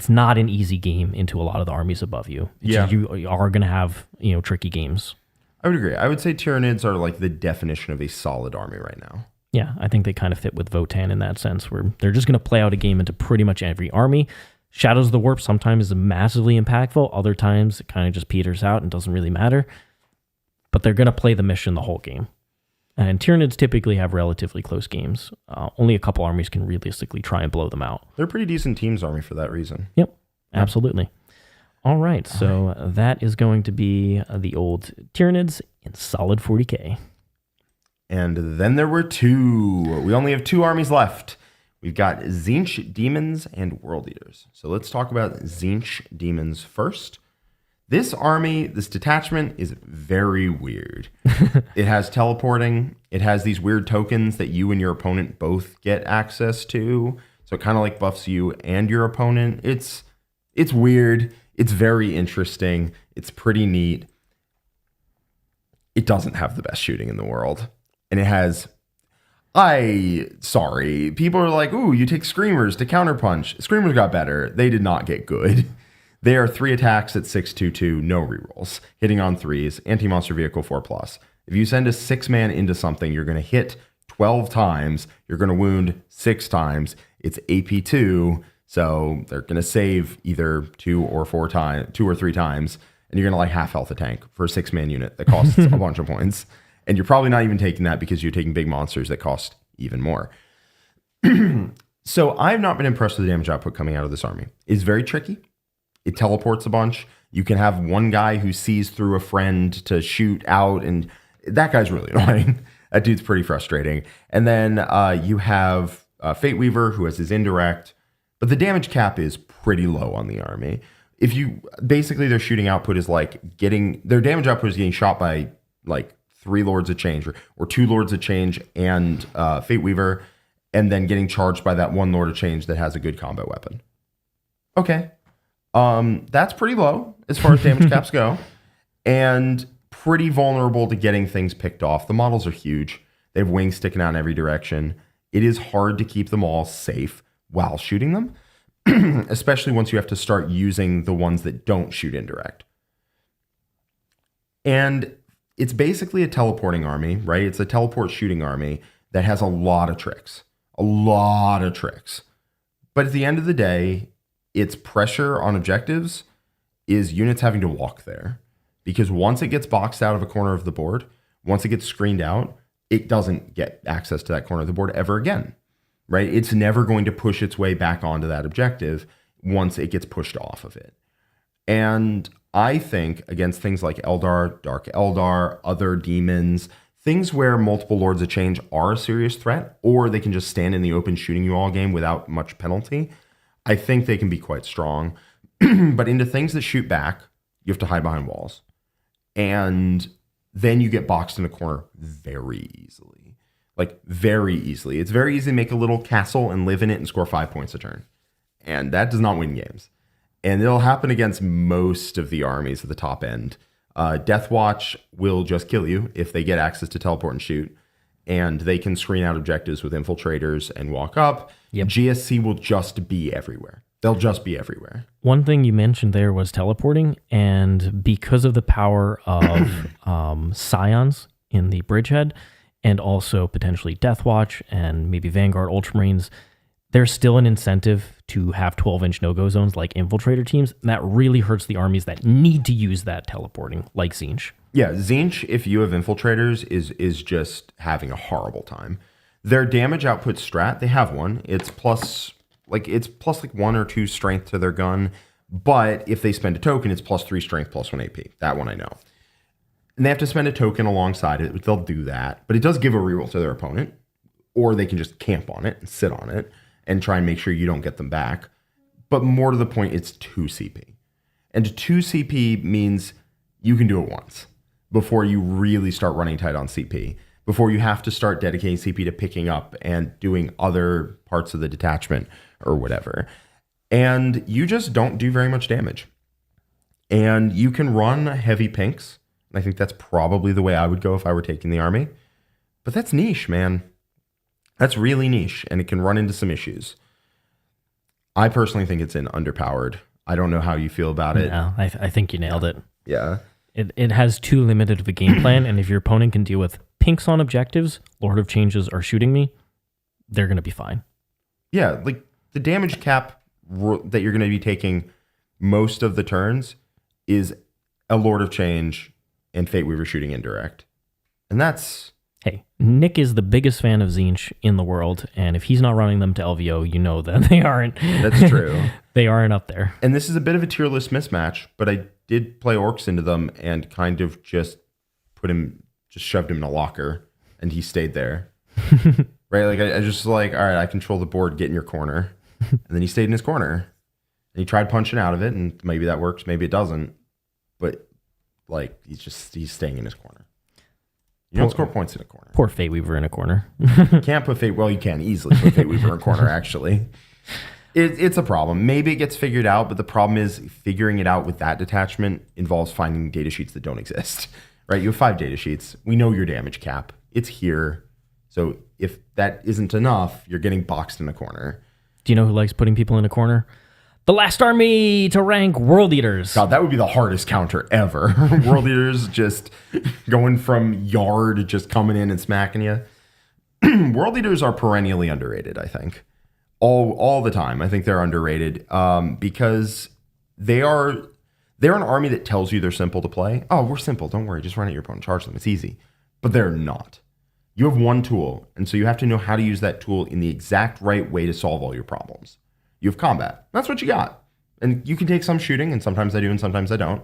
S1: not an easy game into a lot of the armies above you. You are going to have, tricky games.
S2: I would agree. I would say Tyranids are like the definition of a solid army right now.
S1: Yeah, I think they kind of fit with Votann in that sense, where they're just going to play out a game into pretty much every army. Shadows of the Warp sometimes is massively impactful. Other times it kind of just peters out and doesn't really matter. But they're going to play the mission the whole game. And Tyranids typically have relatively close games. Only a couple armies can realistically try and blow them out.
S2: They're a pretty decent teams army for that reason.
S1: Yep, absolutely. All right, so that is going to be the old Tyranids in solid 40k.
S2: And then there were two. We only have two armies left. We've got Tzeentch Demons and World Eaters. So let's talk about Tzeentch Demons first. This army, this detachment is very weird. It has teleporting. It has these weird tokens that you and your opponent both get access to. So it kind of like buffs you and your opponent. It's weird. It's very interesting. It's pretty neat. It doesn't have the best shooting in the world. And it has... People are like, ooh, you take Screamers to counterpunch. Screamers got better. They did not get good. They are 3 attacks at 6/2/2, no rerolls, hitting on 3s, anti-monster vehicle 4+. If you send a 6-man into something, you're going to hit 12 times. You're going to wound 6 times. It's AP2, so they're going to save either 2 or 3 times, and you're going to like half health a tank for a 6-man unit that costs a bunch of points. And you're probably not even taking that because you're taking big monsters that cost even more. So I've not been impressed with the damage output coming out of this army. It's very tricky. It teleports a bunch. You can have one guy who sees through a friend to shoot out, and that guy's really annoying. That dude's pretty frustrating. And then you have Fate Weaver, who has his indirect, but the damage cap is pretty low on the army. Basically their shooting output is like their damage output is getting shot by like 3 Lords of Change or 2 Lords of Change and Fate Weaver, and then getting charged by that 1 Lord of Change that has a good combat weapon. Okay. That's pretty low as far as damage caps go, and pretty vulnerable to getting things picked off. The models are huge. They have wings sticking out in every direction. It is hard to keep them all safe while shooting them, especially once you have to start using the ones that don't shoot indirect. And it's basically a teleporting army, right? It's a teleport shooting army that has a lot of tricks. But at the end of the day, its pressure on objectives is units having to walk there. Because once it gets boxed out of a corner of the board, once it gets screened out, it doesn't get access to that corner of the board ever again, right? It's never going to push its way back onto that objective once it gets pushed off of it. And I think against things like Eldar, Dark Eldar, other demons, things where multiple Lords of Change are a serious threat, or they can just stand in the open shooting you all game without much penalty, I think they can be quite strong. But into things that shoot back, you have to hide behind walls. And then you get boxed in a corner very easily. Like, very easily. It's very easy to make a little castle and live in it and score 5 points a turn. And that does not win games. And it'll happen against most of the armies at the top end. Deathwatch will just kill you if they get access to teleport and shoot. And they can screen out objectives with infiltrators and walk up.
S1: Yep.
S2: GSC will just be everywhere. They'll just be everywhere.
S1: One thing you mentioned there was teleporting, and because of the power of Scions in the bridgehead, and also potentially Deathwatch and maybe Vanguard Ultramarines, there's still an incentive to have 12-inch no-go zones like infiltrator teams, and that really hurts the armies that need to use that teleporting, like Tzeentch.
S2: Yeah, Tzeentch, if you have infiltrators, is just having a horrible time. Their damage output strat, they have one. It's plus 1 or 2 strength to their gun, but if they spend a token, it's plus 3 strength, plus 1 AP. That one I know. And they have to spend a token alongside it, but they'll do that. But it does give a reroll to their opponent, or they can just camp on it and sit on it and try and make sure you don't get them back. But more to the point, it's 2 CP. And 2 CP means you can do it once before you really start running tight on CP, before you have to start dedicating CP to picking up and doing other parts of the detachment or whatever. And you just don't do very much damage. And you can run heavy pinks. I think that's probably the way I would go if I were taking the army. But that's niche, man. That's really niche, and it can run into some issues. I personally think it's underpowered. I don't know how you feel about it.
S1: No, I think you nailed it.
S2: Yeah.
S1: It has too limited of a game plan, and if your opponent can deal with pinks on objectives, Lord of Changes are shooting me, they're going to be fine.
S2: Yeah, like the damage cap that you're going to be taking most of the turns is a Lord of Change and Fate Weaver shooting indirect. And that's...
S1: Hey, Nick is the biggest fan of Tzeentch in the world, and if he's not running them to LVO, you know that they aren't.
S2: That's true.
S1: They aren't up there.
S2: And this is a bit of a tier list mismatch, but I did play Orks into them and kind of just shoved him in a locker, and he stayed there. Right? Like, I just all right, I control the board, get in your corner. And then he stayed in his corner. And he tried punching out of it, and maybe that works, maybe it doesn't. But, like, he's staying in his corner. You don't score points in a corner.
S1: Poor Fate Weaver in a corner.
S2: You can't put Fate... Well, you can easily put Fate Weaver in a corner, actually. It's a problem. Maybe it gets figured out, but the problem is figuring it out with that detachment involves finding data sheets that don't exist. Right? You have 5 data sheets. We know your damage cap. It's here. So if that isn't enough, you're getting boxed in a corner.
S1: Do you know who likes putting people in a corner? The last army to rank World Eaters.
S2: God, that would be the hardest counter ever. World Eaters just going from yard, just coming in and smacking you. World Eaters are perennially underrated, I think. All the time. I think they're underrated because they're an army that tells you they're simple to play. Oh, we're simple. Don't worry. Just run at your opponent. Charge them. It's easy. But they're not. You have one tool, and so you have to know how to use that tool in the exact right way to solve all your problems. You have combat. That's what you got. And you can take some shooting, and sometimes I do, and sometimes I don't.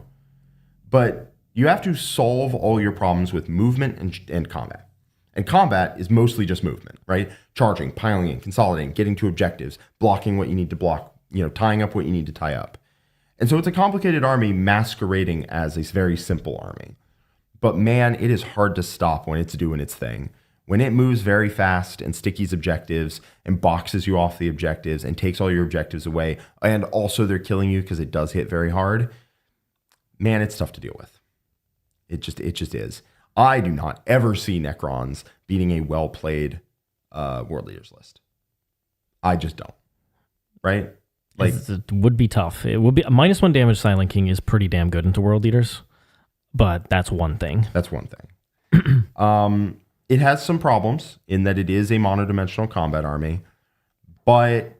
S2: But you have to solve all your problems with movement and combat. And combat is mostly just movement, right? Charging, piling in, consolidating, getting to objectives, blocking what you need to block, tying up what you need to tie up. And so it's a complicated army masquerading as a very simple army. But man, it is hard to stop when it's doing its thing. When it moves very fast and stickies objectives and boxes you off the objectives and takes all your objectives away, and also they're killing you because it does hit very hard, man, it's tough to deal with. It just is. I do not ever see Necrons beating a well-played World Leaders list. I just don't. Right? Like,
S1: it would be tough. It would be -1 damage Silent King is pretty damn good into World Eaters, but that's one thing.
S2: That's one thing. It has some problems in that it is a monodimensional combat army, but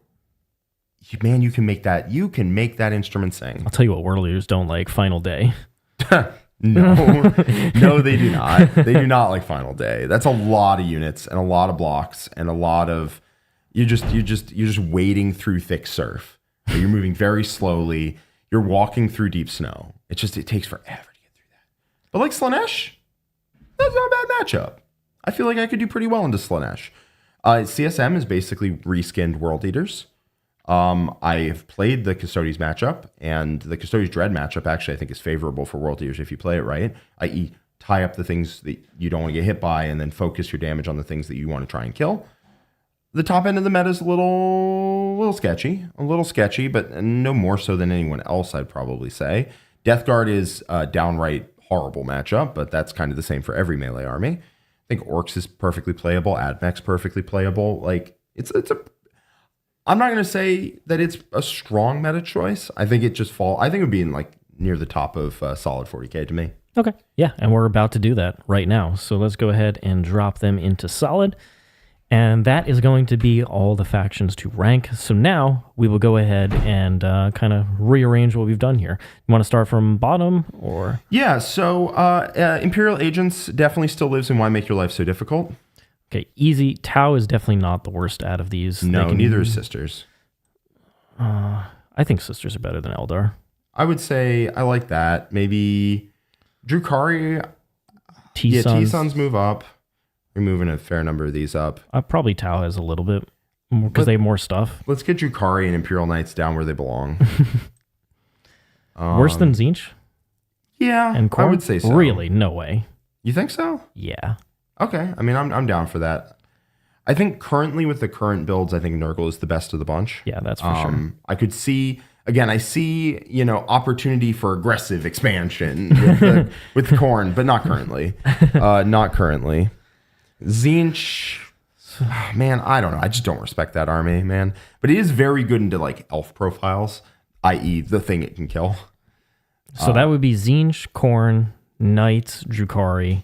S2: man, you can make that instrument sing.
S1: I'll tell you what World Eaters don't like, Final Day.
S2: No, no, they do not. They do not like Final Day. That's a lot of units and a lot of blocks and a lot of you're just wading through thick surf. You're moving very slowly. You're walking through deep snow. It takes forever to get through that. But like Slaanesh, that's not a bad matchup. I feel like I could do pretty well into Slaanesh. CSM is basically reskinned World Eaters. I have played the Custodes matchup, and the Custodes Dread matchup actually I think is favorable for World Eaters if you play it right, i.e. tie up the things that you don't want to get hit by and then focus your damage on the things that you want to try and kill. The top end of the meta is a little sketchy, but no more so than anyone else, I'd probably say. Death Guard is a downright horrible matchup, but that's kind of the same for every melee army. I think Orks is perfectly playable, Admech's perfectly playable. Like I'm not going to say that it's a strong meta choice. I think it would be in like near the top of solid 40k to me.
S1: Okay. Yeah, and we're about to do that right now. So let's go ahead and drop them into solid. And that is going to be all the factions to rank. So now we will go ahead and kind of rearrange what we've done here. You want to start from bottom or?
S2: Yeah, so Imperial Agents definitely still lives in Why Make Your Life So Difficult.
S1: Okay, easy. Tau is definitely not the worst out of these.
S2: No, neither is Sisters.
S1: I think Sisters are better than Eldar.
S2: I would say I like that. Maybe Drukhari.
S1: T-Sons
S2: move up. We're moving a fair number of these up.
S1: Probably Tau has a little bit because they have more stuff.
S2: Let's get Drukhari and Imperial Knights down where they belong.
S1: Worse than Tzeentch?
S2: Yeah,
S1: and Khorne?
S2: I would say so.
S1: Really? No way.
S2: You think so?
S1: Yeah.
S2: Okay. I mean, I'm down for that. I think currently with the current builds, I think Nurgle is the best of the bunch.
S1: Yeah, that's for sure.
S2: I could see, again, opportunity for aggressive expansion with Khorne, but not currently. Not currently. Tzeentch, man, I don't know. I just don't respect that army, man. But it is very good into like elf profiles, i.e. the thing it can kill.
S1: So that would be Tzeentch, Khorne, Knights, Drukhari,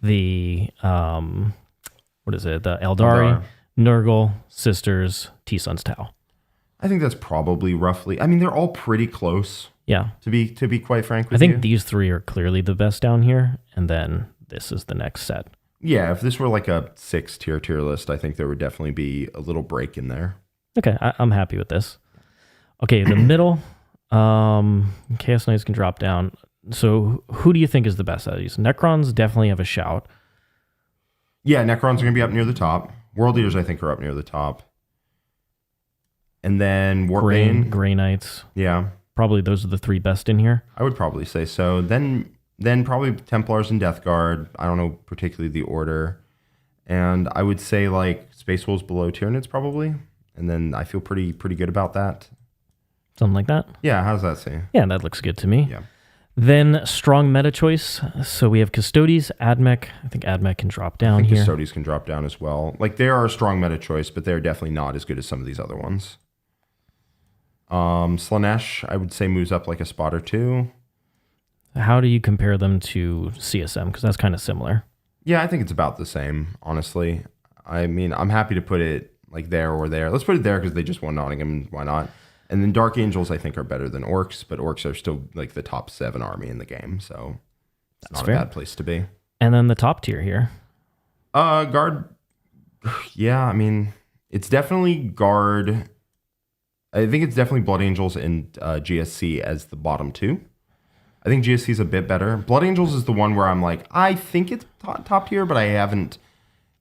S1: the what is it? The Aeldari, Nurgle, Sisters, T-Sons, Tau.
S2: I think that's probably roughly. I mean, they're all pretty close.
S1: Yeah.
S2: To be quite frank with
S1: I think
S2: you.
S1: these three are clearly the best down here, and then this is the next set.
S2: Yeah, if this were like a 6-tier list, I think there would definitely be a little break in there.
S1: Okay, I'm happy with this. Okay, the middle, Chaos Knights can drop down. So who do you think is the best out of these? Necrons definitely have a shout.
S2: Yeah, Necrons are going to be up near the top. World Eaters, I think, are up near the top. And then Warpbane.
S1: Grey Knights.
S2: Yeah.
S1: Probably those are the three best in here.
S2: I would probably say so. Then probably Templars and Death Guard. I don't know particularly the order. And I would say like Space Wolves below Tyranids probably. And then I feel pretty good about that.
S1: Something like that?
S2: Yeah, how does that seem?
S1: Yeah, that looks good to me.
S2: Yeah.
S1: Then strong meta choice. So we have Custodes, Admech. I think Admech can drop down here.
S2: Custodes can drop down as well. Like they are a strong meta choice, but they're definitely not as good as some of these other ones. Slaanesh, I would say moves up like a spot or two.
S1: How do you compare them to CSM? Because that's kind of similar.
S2: Yeah, I think it's about the same, honestly. I mean, I'm happy to put it like there or there. Let's put it there because they just won Nottingham. Why not? And then Dark Angels, I think, are better than Orks, but Orks are still like the top 7 army in the game, so it's not a bad place to be.
S1: And then the top tier here.
S2: Guard. Yeah, I mean, it's definitely Guard. I think it's definitely Blood Angels and GSC as the bottom 2. I think GSC is a bit better. Blood Angels is the one where I'm like, I think it's top tier, but I haven't,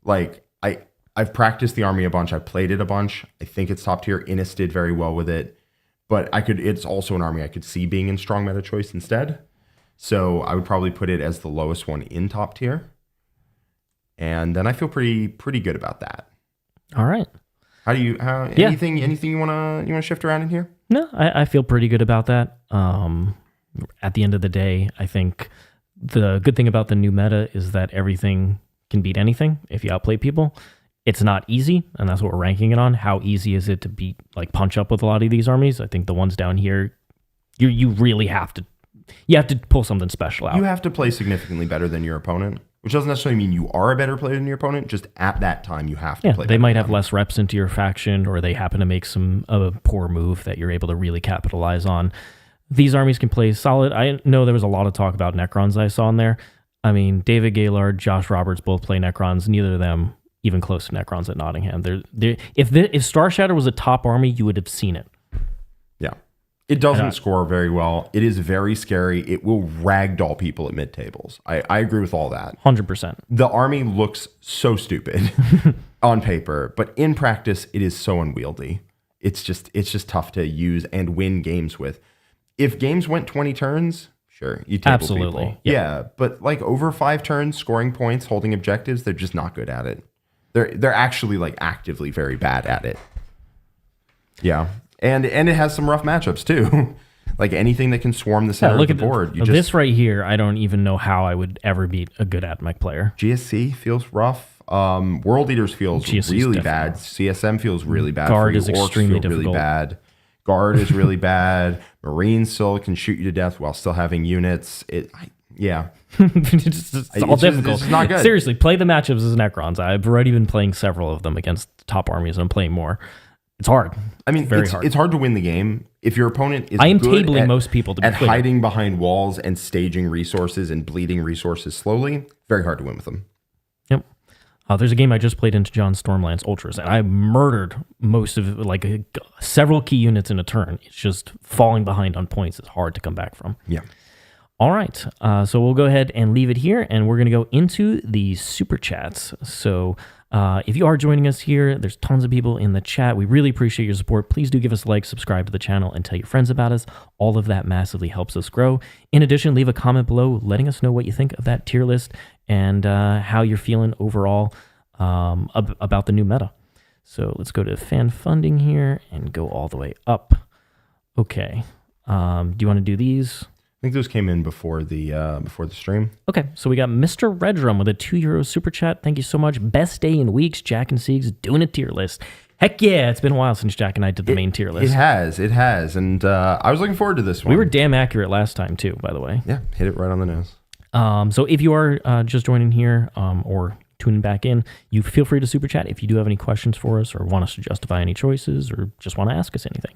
S2: like, I've practiced the army a bunch. I've played it a bunch. I think it's top tier. Innis did very well with it, but it's also an army I could see being in strong meta choice instead. So I would probably put it as the lowest one in top tier. And then I feel pretty good about that.
S1: All right.
S2: Anything you want to shift around in here?
S1: No, I feel pretty good about that. At the end of the day, I think the good thing about the new meta is that everything can beat anything if you outplay people. It's not easy, and that's what we're ranking it on. How easy is it to beat, like, punch up with a lot of these armies? I think the ones down here, you really have to pull something special out.
S2: You have to play significantly better than your opponent, which doesn't necessarily mean you are a better player than your opponent. Just at that time, you have to play better.
S1: They might have less reps into your faction, or they happen to make a poor move that you're able to really capitalize on. These armies can play solid. I know there was a lot of talk about Necrons I saw in there. I mean, David Gaylord, Josh Roberts both play Necrons. Neither of them even close to Necrons at Nottingham. If Star Shatter was a top army, you would have seen it.
S2: Yeah. It doesn't score very well. It is very scary. It will ragdoll people at mid-tables. I agree with all that.
S1: 100%.
S2: The army looks so stupid on paper, but in practice, it is so unwieldy. It's just tough to use and win games with. If games went 20 turns, sure, you table
S1: Absolutely.
S2: people.
S1: Yep.
S2: Yeah, but like over 5 turns, scoring points, holding objectives, they're just not good at it. They're actually like actively very bad at it. Yeah. And it has some rough matchups too. Like anything that can swarm the center of the board.
S1: This right here, I don't even know how I would ever beat a good AdMech player.
S2: GSC feels rough. World Eaters feels
S1: GSC's
S2: really bad. CSM feels really bad.
S1: Guard
S2: for you.
S1: is
S2: Orks
S1: extremely
S2: feel
S1: difficult.
S2: really bad. Guard is really bad. Marines still can shoot you to death while still having units. Yeah.
S1: it's all difficult.
S2: It's not good.
S1: Seriously, play the matchups as Necrons. I've already been playing several of them against top armies, and I'm playing more. It's hard.
S2: I mean, it's hard to win the game if your opponent is.
S1: I am
S2: good
S1: tabling most people to be
S2: at
S1: clear.
S2: hiding behind walls and staging resources and bleeding resources slowly. Very hard to win with them.
S1: Yep. There's a game I just played into John Stormlance Ultras, and I murdered most of several key units in a turn. It's just falling behind on points. It's hard to come back from.
S2: Yeah.
S1: All right. So we'll go ahead and leave it here, and we're going to go into the super chats. So if you are joining us here, there's tons of people in the chat. We really appreciate your support. Please do give us a like, subscribe to the channel, and tell your friends about us. All of that massively helps us grow. In addition, leave a comment below letting us know what you think of that tier list and how you're feeling overall about the new meta. So let's go to fan funding here and go all the way up. Okay. Do you want to do these?
S2: I think those came in before the stream.
S1: Okay, so we got Mr. Redrum with a €2 super chat. Thank you so much. Best day in weeks. Jack and Siegs doing a tier list. Heck yeah, it's been a while since Jack and I did the main tier list.
S2: It has, and I was looking forward to this one.
S1: We were damn accurate last time too, by the way.
S2: Yeah, hit it right on the nose.
S1: So if you are just joining here or tuning back in, you feel free to super chat if you do have any questions for us or want us to justify any choices or just want to ask us anything.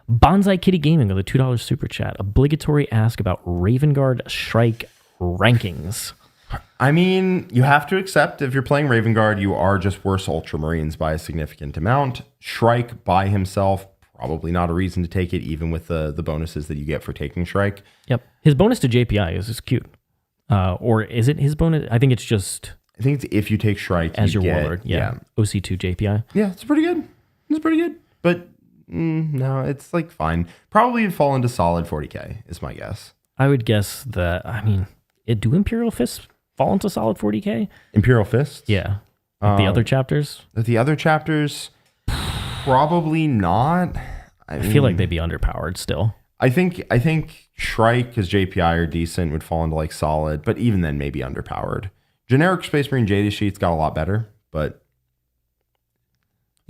S1: Bonsai Kitty Gaming with a $2 super chat. Obligatory ask about Raven Guard Shrike rankings.
S2: I mean, you have to accept if you're playing Raven Guard, you are just worse Ultramarines by a significant amount. Shrike by himself, probably not a reason to take it, even with the bonuses that you get for taking Shrike.
S1: Yep. His bonus to JPI is cute. Or is it his bonus? I think it's
S2: if you take Shrike
S1: as your warlord. Yeah. OC2 JPI.
S2: Yeah, it's pretty good. But no, it's like fine. Probably would fall into solid 40k is my guess.
S1: I would guess that. I mean, do Imperial Fists fall into solid 40k?
S2: Imperial Fists?
S1: Yeah. The other chapters?
S2: The other chapters, probably not.
S1: I feel like they'd be underpowered still.
S2: I think Shrike, because JPI are decent, would fall into like solid, but even then maybe underpowered. Generic Space Marine Jada Sheets got a lot better, but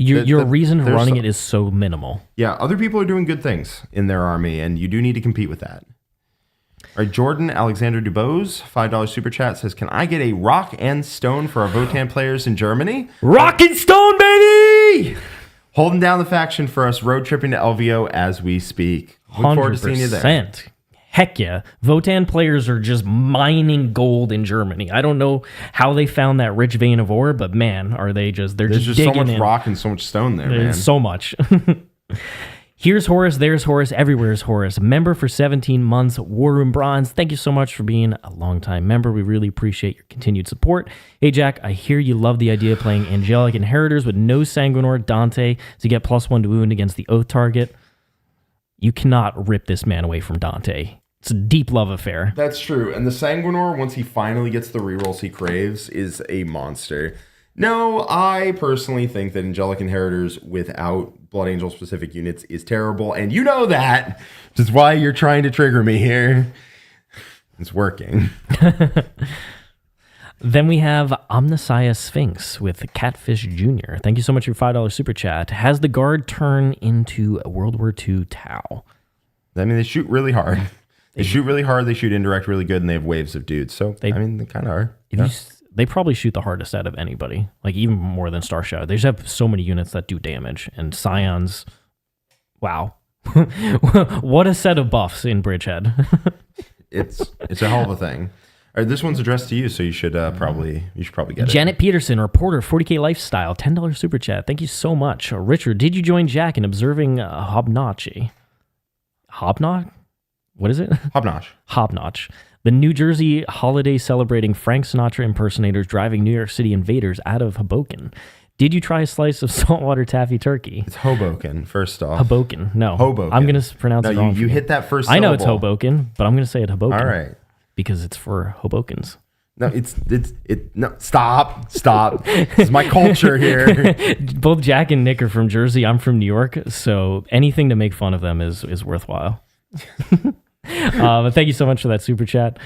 S1: your reason for running it is so minimal.
S2: Yeah, other people are doing good things in their army, and you do need to compete with that. All right, Jordan Alexander Dubose, $5 super chat says, "Can I get a rock and stone for our Votann players in Germany?"
S1: Rock and stone, baby!
S2: Holding down the faction for us, road tripping to LVO as we speak. Look forward to seeing you there.
S1: Heck yeah. Votann players are just mining gold in Germany. I don't know how they found that rich vein of ore, but man, they're just
S2: so
S1: digging
S2: much
S1: in.
S2: Rock and so much stone there, man.
S1: There's so much. Here's Horus, there's Horus, everywhere's Horus. Member for 17 months, War Room Bronze. Thank you so much for being a longtime member. We really appreciate your continued support. Hey, Jack, I hear you love the idea of playing Angelic Inheritors with no Sanguinor Dante to get +1 to wound against the Oath target. You cannot rip this man away from Dante. It's a deep love affair.
S2: That's true. And the Sanguinor, once he finally gets the rerolls he craves, is a monster. No, I personally think that Angelic Inheritors without Blood Angel specific units is terrible. And you know that, which is why you're trying to trigger me here. It's working.
S1: Then we have Omnissiah Sphinx with Catfish Jr. Thank you so much for your $5 super chat. Has the guard turn into a World War II Tau?
S2: I mean, they shoot really hard. They shoot really hard. They shoot indirect really good, and they have waves of dudes. So, they kind of are.
S1: They probably shoot the hardest out of anybody, like even more than Star Shadow. They just have so many units that do damage. And Scions, wow. What a set of buffs in Bridgehead.
S2: It's a hell of a thing. All right, this one's addressed to you, so you should probably get it.
S1: Janet Peterson, reporter, 40K Lifestyle, $10 super chat. Thank you so much. Richard, did you join Jack in observing Hobnotch? Hobnotch? What is it?
S2: Hobnotch.
S1: Hobnotch. The New Jersey holiday celebrating Frank Sinatra impersonators driving New York City invaders out of Hoboken. Did you try a slice of saltwater taffy turkey?
S2: It's Hoboken, first off.
S1: Hoboken. No.
S2: Hoboken.
S1: I'm going to pronounce it wrong.
S2: You hit that first syllable.
S1: I know it's Hoboken, but I'm going to say it Hoboken.
S2: All right.
S1: Because it's for Hobokens.
S2: No, no, stop. This is my culture here.
S1: Both Jack and Nick are from Jersey. I'm from New York, so anything to make fun of them is worthwhile. But thank you so much for that super chat.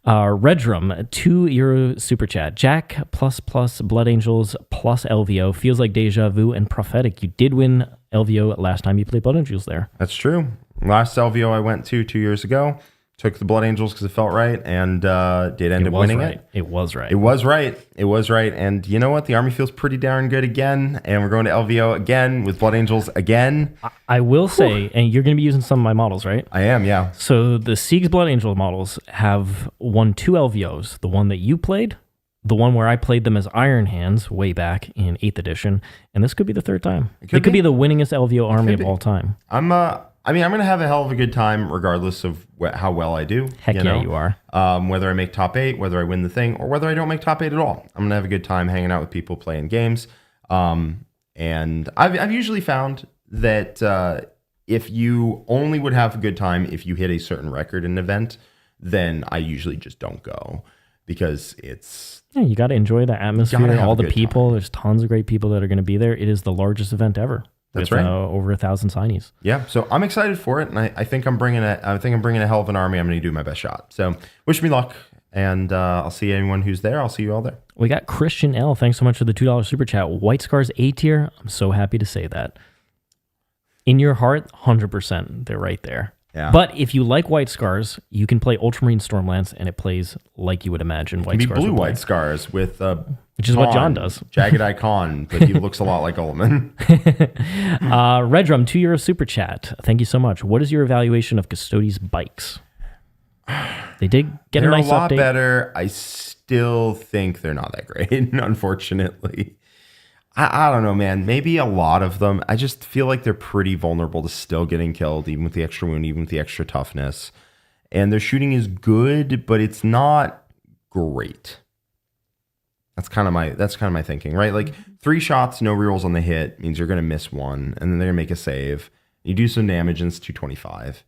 S1: Redrum, €2 super chat. Jack plus Blood Angels plus LVO feels like deja vu and prophetic. You did win LVO last time you played Blood Angels there.
S2: That's true. Last LVO I went to 2 years ago. Took the Blood Angels because it felt right, and did end up winning it.
S1: It was right.
S2: It was right. And you know what? The army feels pretty darn good again, and we're going to LVO again with Blood Angels again.
S1: I will say, and you're going to be using some of my models, right?
S2: I am, yeah.
S1: So the Sieg's Blood Angel models have won 2 LVOs. The one that you played, the one where I played them as Iron Hands way back in 8th edition, and this could be the 3rd time. It could be the winningest LVO army of all time.
S2: I'm going to have a hell of a good time regardless of how well I do.
S1: Heck yeah, you are.
S2: Whether I make top 8, whether I win the thing, or whether I don't make top 8 at all. I'm going to have a good time hanging out with people playing games. And I've usually found that if you only would have a good time if you hit a certain record in an event, then I usually just don't go because it's...
S1: Yeah, you got to enjoy the atmosphere, all the people. There's tons of great people that are going to be there. It is the largest event ever.
S2: That's
S1: with,
S2: right.
S1: Over 1,000 signees.
S2: Yeah, so I'm excited for it, and I think I'm bringing a hell of an army. I'm going to do my best shot. So wish me luck, and I'll see anyone who's there. I'll see you all there.
S1: We got Christian L. Thanks so much for the $2 super chat. White Scars A tier. I'm so happy to say that. In your heart, 100%. They're right there.
S2: Yeah.
S1: But if you like White Scars, you can play Ultramarine Stormlance, and it plays like you would imagine White Scars.
S2: Blue White Scars with
S1: which is what John does.
S2: Jagged Eye Khan, but he looks a lot like Ullman.
S1: Redrum, €2 super chat. Thank you so much. What is your evaluation of Custodes bikes? They did get a nice update.
S2: They're a lot better. I still think they're not that great, unfortunately. I don't know, man. Maybe a lot of them. I just feel like they're pretty vulnerable to still getting killed, even with the extra wound, even with the extra toughness. And their shooting is good, but it's not great. That's kind of my thinking, right? Like 3 shots, no rerolls on the hit means you're going to miss one, and then they're going to make a save. You do some damage, and it's 225.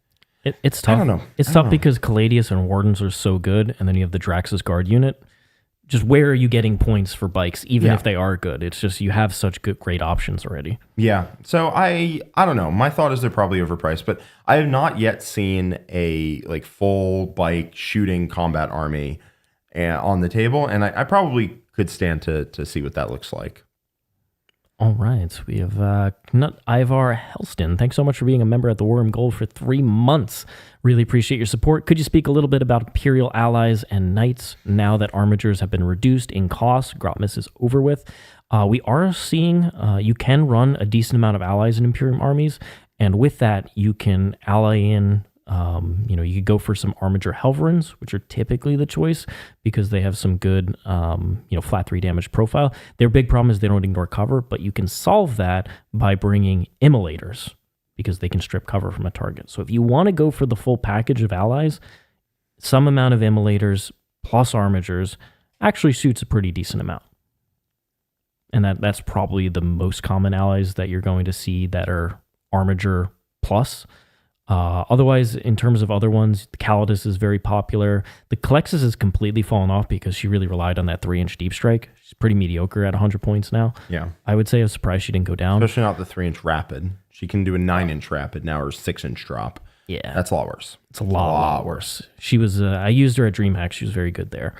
S1: It's tough.
S2: I don't know.
S1: It's tough because Caladius and Wardens are so good, and then you have the Draxus Guard unit. Just where are you getting points for bikes, even if they are good? It's just you have such great options already.
S2: Yeah. So I don't know. My thought is they're probably overpriced, but I have not yet seen a full bike shooting combat army on the table, and I probably could stand to see what that looks like.
S1: All right. We have Ivar Helston. Thanks so much for being a member at the War Room Gold for 3 months. Really appreciate your support. Could you speak a little bit about Imperial allies and knights now that armigers have been reduced in cost? Grotmus is over with. We are seeing you can run a decent amount of allies in Imperium armies, and with that, you can ally in. You could go for some Armiger Helverins, which are typically the choice because they have some good, flat 3 damage profile. Their big problem is they don't ignore cover, but you can solve that by bringing Immolators because they can strip cover from a target. So if you want to go for the full package of allies, some amount of Immolators plus Armigers actually suits a pretty decent amount. And that's probably the most common allies that you're going to see that are Armiger plus. Otherwise, in terms of other ones, the Calidus is very popular. The Calexis has completely fallen off because she really relied on that 3-inch deep strike. She's pretty mediocre at 100 points now.
S2: Yeah.
S1: I would say I was surprised she didn't go down.
S2: Especially not the 3-inch rapid. She can do a 9-inch rapid now or 6-inch drop.
S1: Yeah.
S2: That's a lot worse.
S1: It's a lot worse. She was, I used her at DreamHack. She was very good there.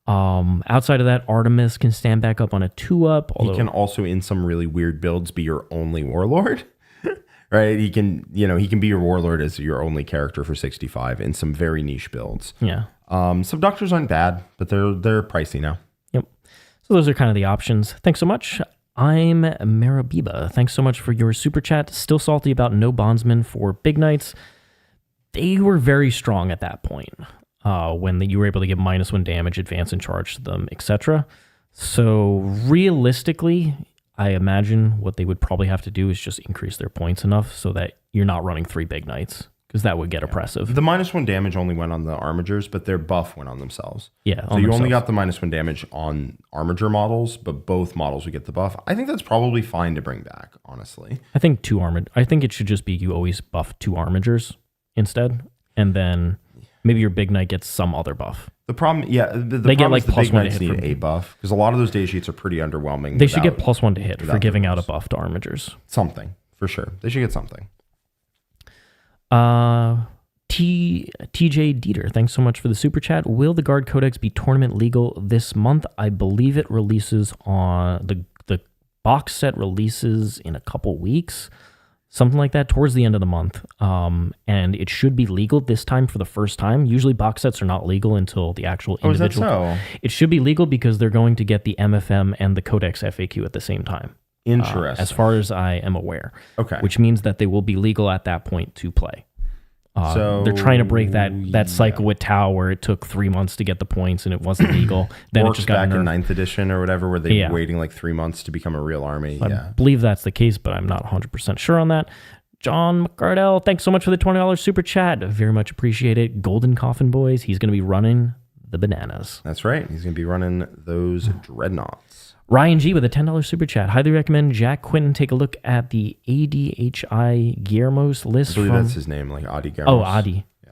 S1: Outside of that, Artemis can stand back up on a 2-up.
S2: He can also, in some really weird builds, be your only warlord. Right, he can be your warlord as your only character for 65 in some very niche builds.
S1: Yeah.
S2: Subductors aren't bad, but they're pricey now.
S1: Yep. So those are kind of the options. Thanks so much. I'm Marabiba. Thanks so much for your super chat. Still salty about no bondsmen for Big Knights. They were very strong at that point when you were able to give -1 damage, advance and charge to them, etc. So realistically, I imagine what they would probably have to do is just increase their points enough so that you're not running 3 Big Knights, because that would get oppressive.
S2: The -1 damage only went on the armigers, but their buff went on themselves.
S1: Yeah.
S2: So you only got the -1 damage on armiger models, but both models would get the buff. I think that's probably fine to bring back, honestly.
S1: I think I think it should just be you always buff 2 armigers instead, and then maybe your Big Knight gets some other buff.
S2: The problem, the
S1: they get like
S2: the Big
S1: +1 to
S2: Knights
S1: hit
S2: need a buff, because a lot of those day sheets are pretty underwhelming.
S1: They should get +1 to hit for giving out a buff to armigers.
S2: Something, for sure. They should get something.
S1: TJ Dieter, thanks so much for the super chat. Will the Guard Codex be tournament legal this month? I believe it releases on the box set releases in a couple weeks, something like that, towards the end of the month. And it should be legal this time for the first time. Usually box sets are not legal until the actual individual.
S2: Is that so?
S1: It should be legal because they're going to get the MFM and the Codex FAQ at the same time.
S2: Interesting.
S1: As far as I am aware.
S2: Okay.
S1: Which means that they will be legal at that point to play. So they're trying to break that cycle with Tau where it took 3 months to get the points and it wasn't legal. Then
S2: Orks
S1: it just got
S2: back
S1: nerfed.
S2: in 9th edition or whatever, where they were waiting like 3 months to become a real army.
S1: I believe that's the case, but I'm not 100% sure on that. John McCardell, thanks so much for the $20 super chat. Very much appreciate it. Golden Coffin Boys, he's going to be running the bananas.
S2: That's right. He's going to be running those dreadnoughts.
S1: Ryan G with a $10 super chat. Highly recommend Jack Quinton take a look at the ADHI Guillermo's list.
S2: I believe that's his name, like Adi Guillermo's.
S1: Oh, Adi. Yeah.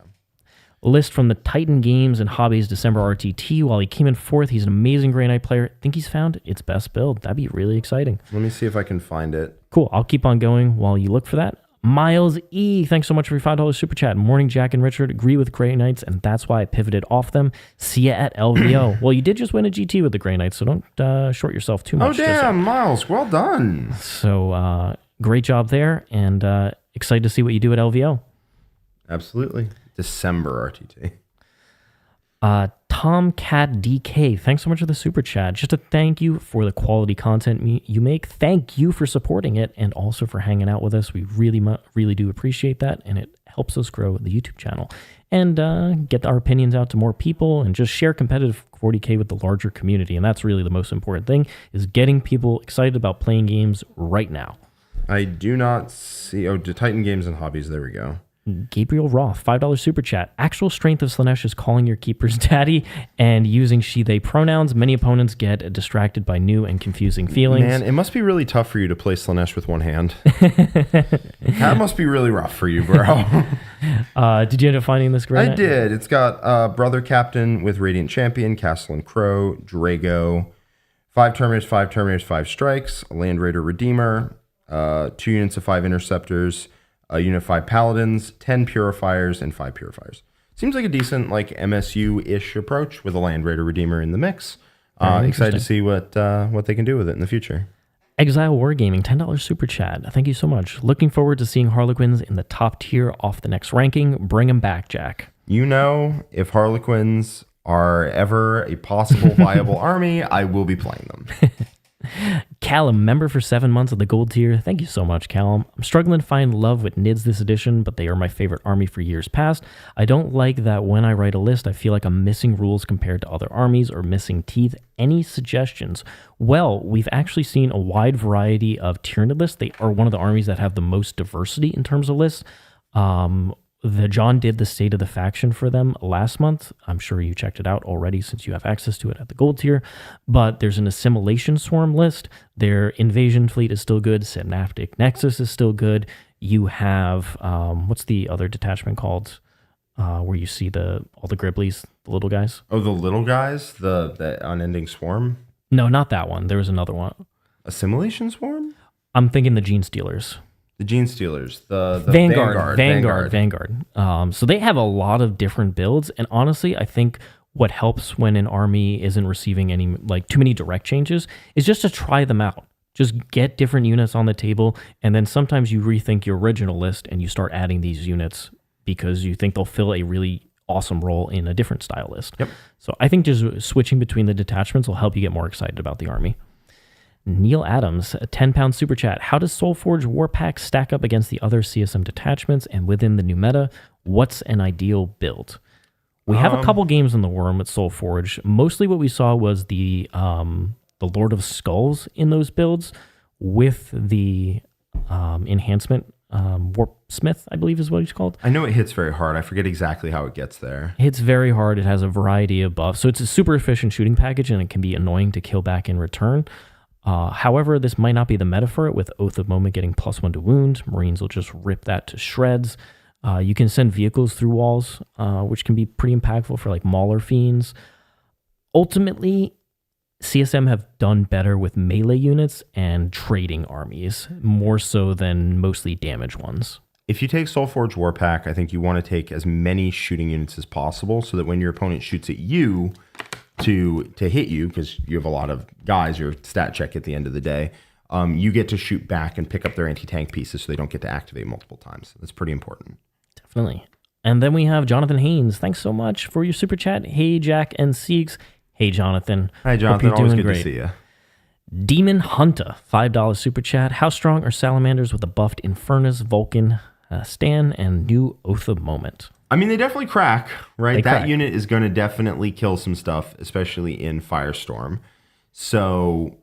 S1: List from the Titan Games and Hobbies December RTT. While he came in 4th, he's an amazing Grey Knight player. Think he's found its best build. That'd be really exciting.
S2: Let me see if I can find it.
S1: Cool. I'll keep on going while you look for that. Miles E, thanks so much for your $5 super chat. Morning, Jack and Richard. Agree with Grey Knights, and that's why I pivoted off them. See ya at LVO. Well, you did just win a GT with the Grey Knights, so don't short yourself too much.
S2: Oh, damn, Miles. Well done.
S1: So, great job there, and excited to see what you do at LVO.
S2: Absolutely. December RTT.
S1: Tomcat DK, thanks so much for the super chat. Just to thank you for the quality content you make. Thank you for supporting it and also for hanging out with us. We really do appreciate that, and it helps us grow the YouTube channel and get our opinions out to more people and just share competitive 40K with the larger community. And that's really the most important thing, is getting people excited about playing games right now.
S2: I do not see... Oh, Titan Games and Hobbies. There we go.
S1: Gabriel Roth, $5 super chat. Actual strength of Slaanesh is calling your keepers daddy and using she/they pronouns. Many opponents get distracted by new and confusing feelings.
S2: Man, it must be really tough for you to play Slaanesh with one hand. That must be really rough for you, bro.
S1: Did you end up finding this great?
S2: I did. It's got Brother Captain with Radiant Champion, Castle and Crow, Drago, 5 Terminators, 5 Terminators, 5 Strikes, a Land Raider Redeemer, 2 units of 5 Interceptors, a unit of 5 Paladins, 10 Purifiers, and 5 Purifiers. Seems like a decent, like MSU-ish approach with a Land Raider Redeemer in the mix. Excited to see what they can do with it in the future.
S1: Exile Wargaming, $10 super chat. Thank you so much. Looking forward to seeing Harlequins in the top tier off the next ranking. Bring them back, Jack.
S2: You know, if Harlequins are ever a possible viable army, I will be playing them.
S1: Callum, member for 7 months of the gold tier. Thank you so much, Callum. I'm struggling to find love with NIDS this edition, but they are my favorite army for years past. I don't like that when I write a list, I feel like I'm missing rules compared to other armies or missing teeth. Any suggestions? Well, we've actually seen a wide variety of Tyranid lists. They are one of the armies that have the most diversity in terms of lists. The John did the State of the Faction for them last month. I'm sure you checked it out already since you have access to it at the gold tier. But there's an Assimilation Swarm list. Their Invasion Fleet is still good. Synaptic Nexus is still good. You have, what's the other detachment called? Where you see all the Griblies, the little guys.
S2: Oh, the little guys? The Unending Swarm?
S1: No, not that one. There was another one.
S2: Assimilation Swarm?
S1: I'm thinking the Genestealers.
S2: The Genestealers, the
S1: Vanguard. So they have a lot of different builds, and honestly, I think what helps when an army isn't receiving any too many direct changes is just to try them out. Just get different units on the table, and then sometimes you rethink your original list and you start adding these units because you think they'll fill a really awesome role in a different style list.
S2: Yep.
S1: So I think just switching between the detachments will help you get more excited about the army. Neil Adams, a 10-pound super chat. How does Soulforge Warpack stack up against the other CSM detachments and within the new meta? What's an ideal build? We have a couple games in the worm with Soulforge. Mostly what we saw was the Lord of Skulls in those builds with the enhancement. Warpsmith, I believe is what he's called.
S2: I know it hits very hard. I forget exactly how it gets there.
S1: It hits very hard. It has a variety of buffs. So it's a super efficient shooting package, and it can be annoying to kill back in return. However, this might not be the meta for it, with Oath of Moment getting +1 to wound. Marines will just rip that to shreds. You can send vehicles through walls, which can be pretty impactful for like Mauler Fiends. Ultimately, CSM have done better with melee units and trading armies, more so than mostly damage ones.
S2: If you take Soulforge Warpack, I think you want to take as many shooting units as possible so that when your opponent shoots at you to hit you, because you have a lot of guys, your stat check at the end of the day, you get to shoot back and pick up their anti-tank pieces so they don't get to activate multiple times. That's pretty important.
S1: Definitely. And then we have Jonathan Haynes. Thanks so much for your super chat. Hey, Jack and Siegs. Hey, Jonathan.
S2: Hi, Jonathan. Always good to see you.
S1: Demon Hunter, $5 super chat. How strong are salamanders with a buffed Infernus, Vulcan, Stan, and new Oath of Moment?
S2: I mean, they definitely crack, right? That
S1: crack.
S2: unit is going to definitely kill some stuff, especially in Firestorm. So,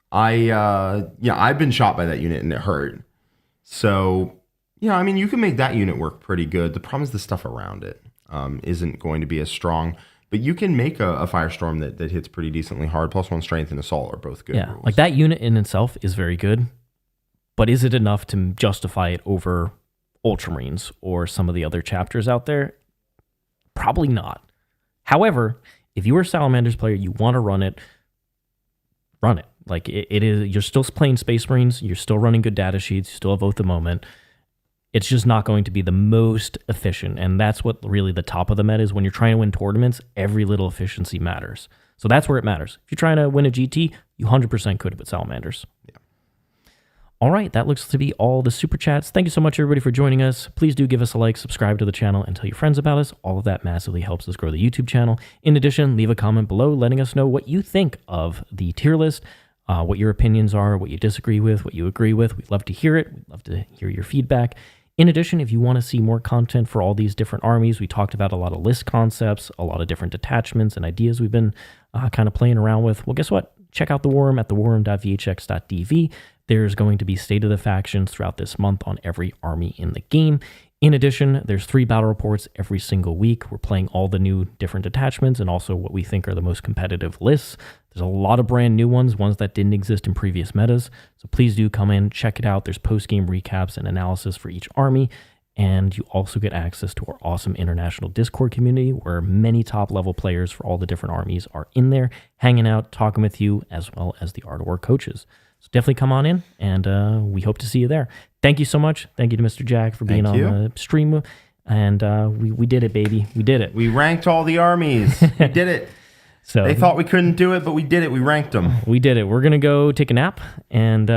S2: I've been shot by that unit and it hurt. So, I mean, you can make that unit work pretty good. The problem is the stuff around it isn't going to be as strong. But you can make a Firestorm that hits pretty decently hard. +1 strength and assault are both good rules.
S1: Like that unit in itself is very good. But is it enough to justify it over Ultramarines or some of the other chapters out there? Probably not. However, if you are a Salamanders player, you want to run it. Like it is, you're still playing Space Marines, you're still running good data sheets, you still have Oath of Moment. It's just not going to be the most efficient, and that's what really the top of the meta is. When you're trying to win tournaments, every little efficiency matters. So that's where it matters. If you're trying to win a GT, you 100% could with Salamanders.
S2: Yeah.
S1: All right, that looks to be all the super chats. Thank you so much, everybody, for joining us. Please do give us a like, subscribe to the channel, and tell your friends about us. All of that massively helps us grow the YouTube channel. In addition, leave a comment below letting us know what you think of the tier list, what your opinions are, what you disagree with, what you agree with. We'd love to hear it. We'd love to hear your feedback. In addition, if you want to see more content for all these different armies, we talked about a lot of list concepts, a lot of different detachments and ideas we've been kind of playing around with. Well, guess what? Check out the Worm at theworm.vhx.dv. There's going to be State of the Factions throughout this month on every army in the game. In addition, there's 3 battle reports every single week. We're playing all the new different detachments and also what we think are the most competitive lists. There's a lot of brand new ones that didn't exist in previous metas. So please do come in, check it out. There's post-game recaps and analysis for each army. And you also get access to our awesome international Discord community where many top-level players for all the different armies are in there, hanging out, talking with you, as well as the Art of War coaches. So definitely come on in, and we hope to see you there. Thank you so much. Thank you to Mr. Jack for being on the stream. And we did it, baby. We did it.
S2: We ranked all the armies. We did it. So they thought we couldn't do it, but we did it. We ranked them.
S1: We did it. We're going to go take a nap, and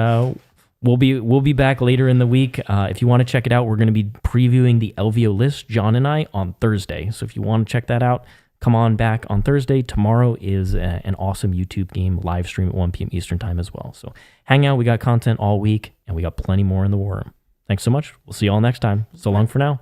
S1: we'll be back later in the week. If you want to check it out, we're going to be previewing the LVO list, John and I, on Thursday. So if you want to check that out, come on back on Thursday. Tomorrow is an awesome YouTube game live stream at 1 p.m. Eastern time as well. So hang out. We got content all week, and we got plenty more in the Worm. Thanks so much. We'll see you all next time. So long for now.